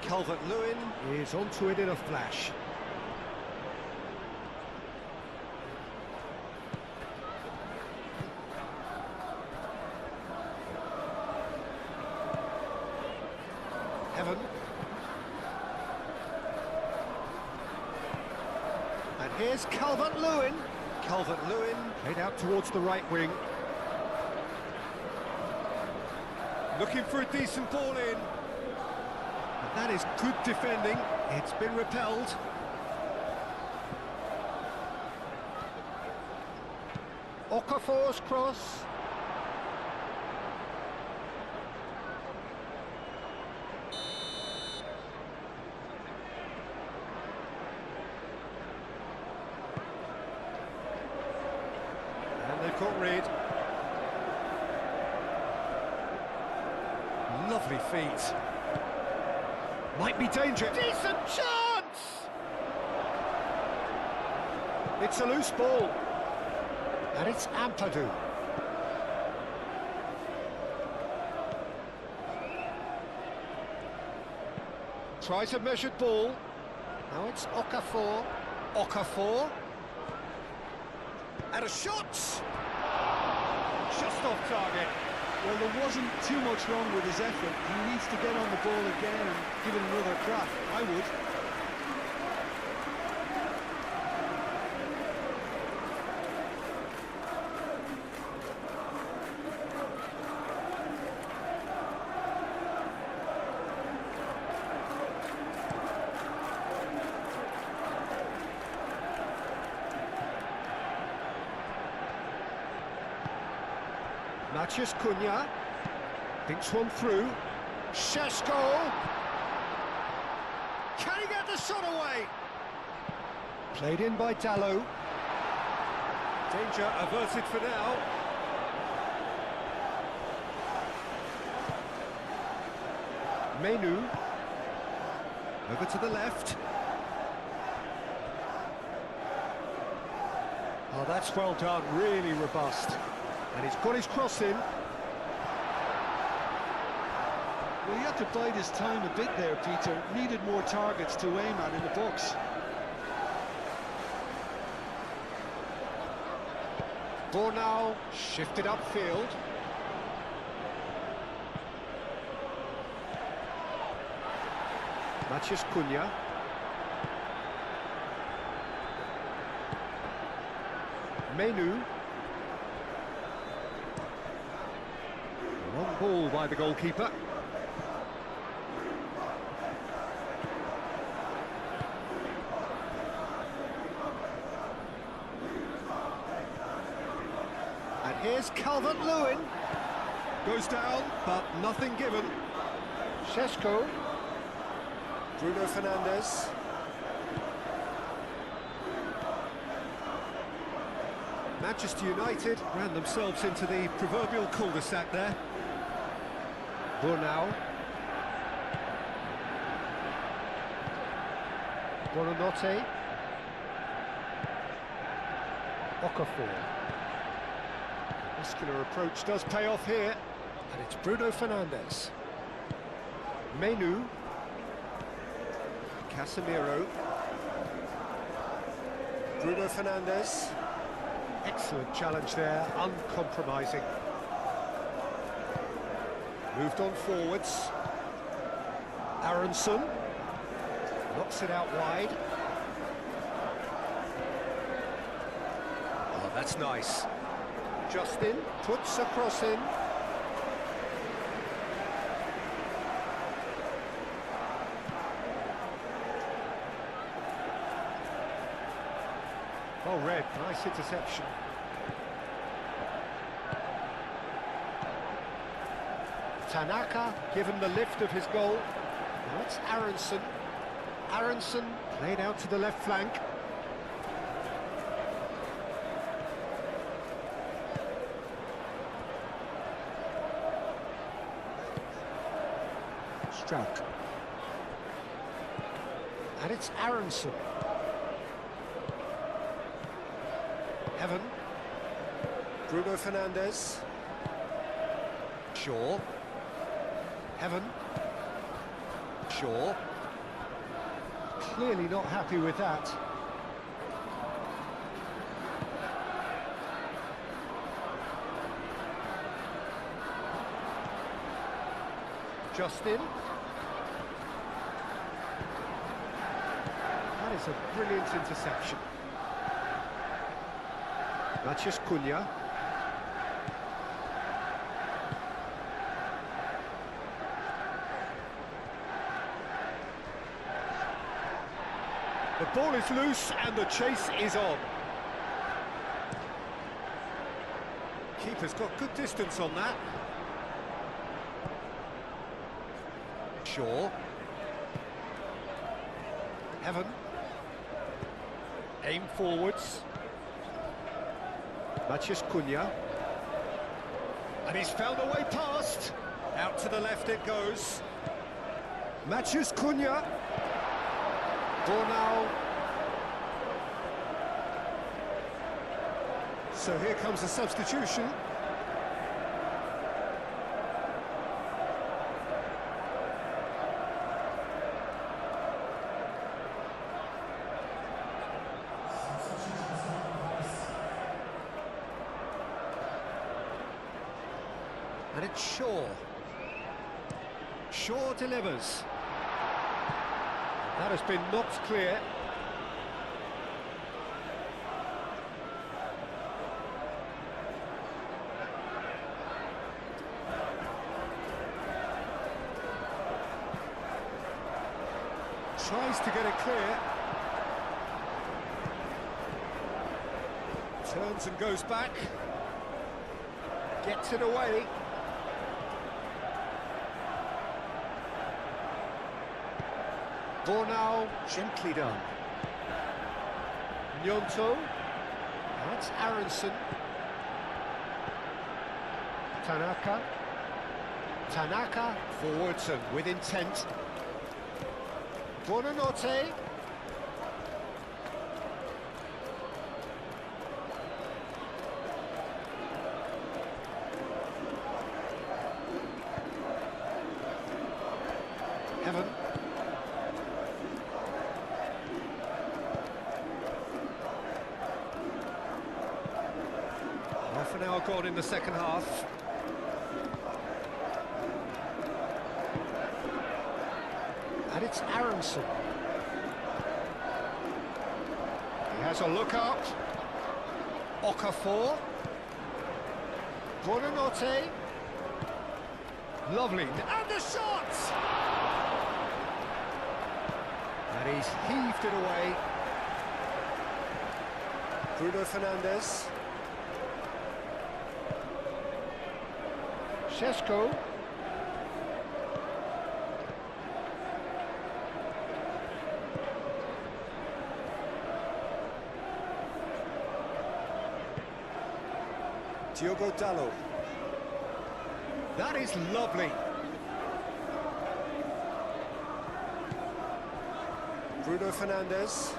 Calvert-Lewin is onto it in a flash. Heaven. And here's Calvert-Lewin. Calvert-Lewin played out towards the right wing. Looking for a decent ball in. And that is good defending. It's been repelled. Okafor's cross. And they've got rid. Lovely feet. Might be danger. Decent chance! It's a loose ball. And it's Ampadu. Tries a measured ball. Now it's Okafor. Okafor. And a shot! Just off target. Well, there wasn't too much wrong with his effort. He needs to get on the ball again and give it another crack. I would. Maciej Cunha thinks one through. Šeško! Can he get the shot away? Played in by Dallo. Danger averted for now. Menu. Over to the left. Oh, that's well done, really robust. And he's got his cross in. Well, he had to bide his time a bit there, Peter. Needed more targets to aim at in the box. Bornau shifted upfield. Maciej Cunha. Menu. Long ball by the goalkeeper. And here's Calvert-Lewin. Goes down, but nothing given. Šeško. Bruno Fernandes. Manchester United ran themselves into the proverbial cul-de-sac there. Bornau. Buonanotte. Okafor. Muscular approach does pay off here. And it's Bruno Fernandes. Menu. Casemiro. Bruno Fernandes. Excellent challenge there, uncompromising. Moved on forwards. Aronson knocks it out wide. Oh, that's nice. Justin puts a cross in. Oh, Red, nice interception. Tanaka given the lift of his goal. Now it's Aronson. Aronson played out to the left flank. Struck. And it's Aronson. Heaven. Bruno Fernandes. Shaw. Heaven. Shaw. Clearly not happy with that. Justin. That is a brilliant interception. Matheus Cunha. The ball is loose and the chase is on. Keeper's got good distance on that. Shaw. Heaven. Aim forwards. Matheus Cunha. And he's found a way past. Out to the left it goes. Matheus Cunha. Bornau. So here comes the substitution. And it's Shaw. Shaw delivers. That has been knocked clear. Tries to get it clear. Turns and goes back. Gets it away. Bornau, gently done. Nyonto. That's Aronson. Tanaka. Tanaka. Forwards and with intent. Buonanotte. Heaven. Half an hour gone in the second half. And it's Aronson. He has a look up. Okafor. Buonanotte. Lovely. And the shot! And he's heaved it away. Bruno Fernandes. Šeško. Diogo Dalot. That is lovely. Bruno Fernandes.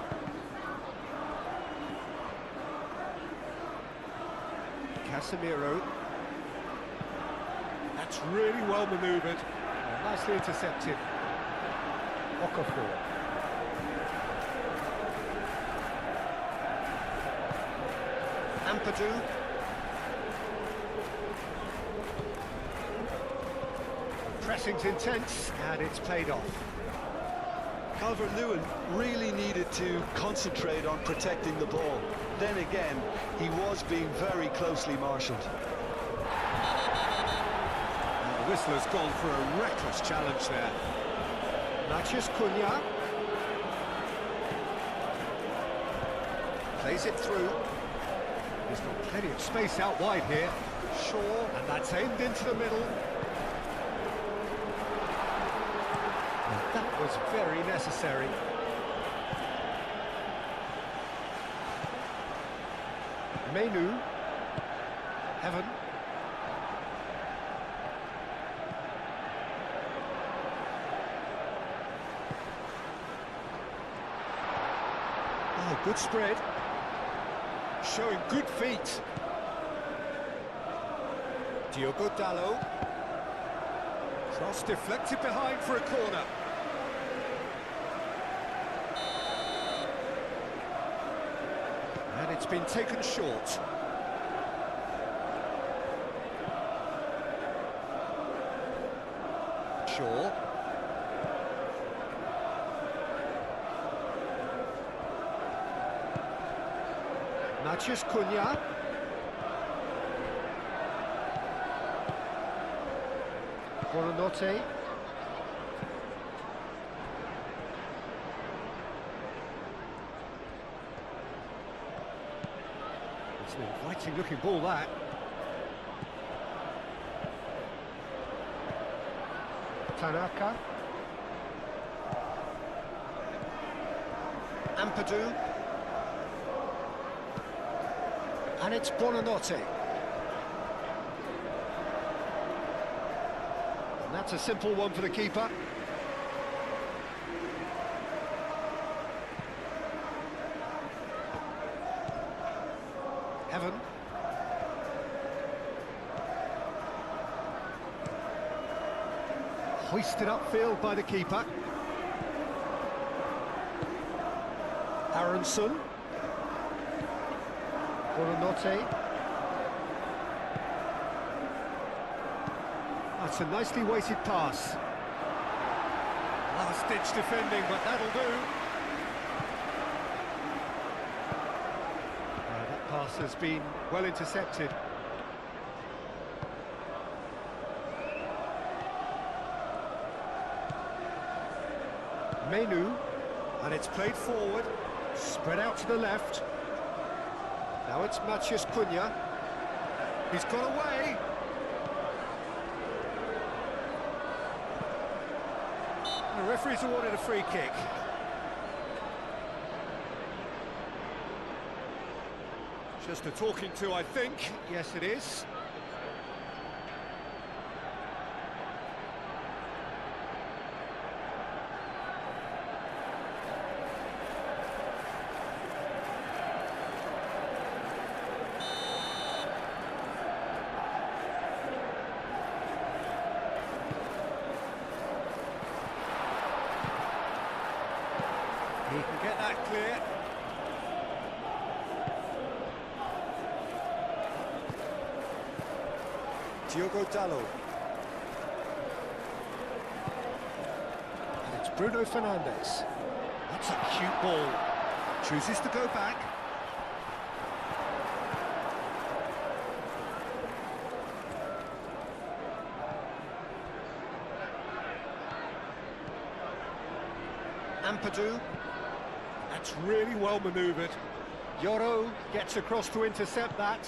Casemiro. That's really well manoeuvred. Nicely intercepted. Okafor. Ampadu. Pressing's intense, and it's paid off. Calvert-Lewin really needed to concentrate on protecting the ball. Then again, he was being very closely marshalled. And the whistler's gone for a reckless challenge there. Matheus Cunha. Plays it through. He's got plenty of space out wide here. Shaw. And that's aimed into the middle. That was very necessary. Menu. Heaven. Oh, good spread. Showing good feet. Diogo Dalot. Cross deflected behind for a corner. And it's been taken short. Shaw. Matheus Cunha. Buonanotte. It's an inviting looking ball, that. Tanaka. Ampadu. And it's Buonanotte. And that's a simple one for the keeper. Evan. Hoisted upfield by the keeper. Aronson. Buonanotte. That's a nicely weighted pass. Last-ditch defending, but that'll do. That pass has been well intercepted. Menu, and it's played forward, spread out to the left. Now it's Matheus Cunha. He's got away. The referee's awarded a free kick. Just a talking to, I think. Yes, it is. He can get that clear. Diogo Dalot. And it's Bruno Fernandes. That's a cute ball. Chooses to go back. Ampadu. That's really well manoeuvred. Yoro gets across to intercept that.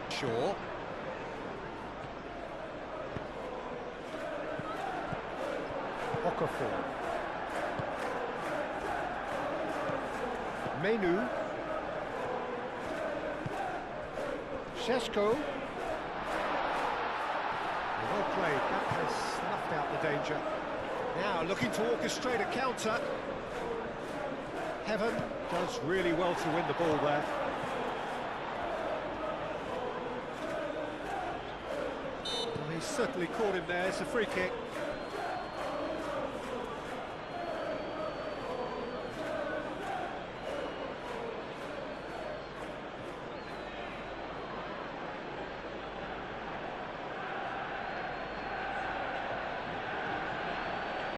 Shaw. Okafor. Menu. Šeško. Well played, that has snuffed out the danger. Now looking to orchestrate a counter. Heaven does really well to win the ball there. Well, he's certainly caught him there, it's a free kick.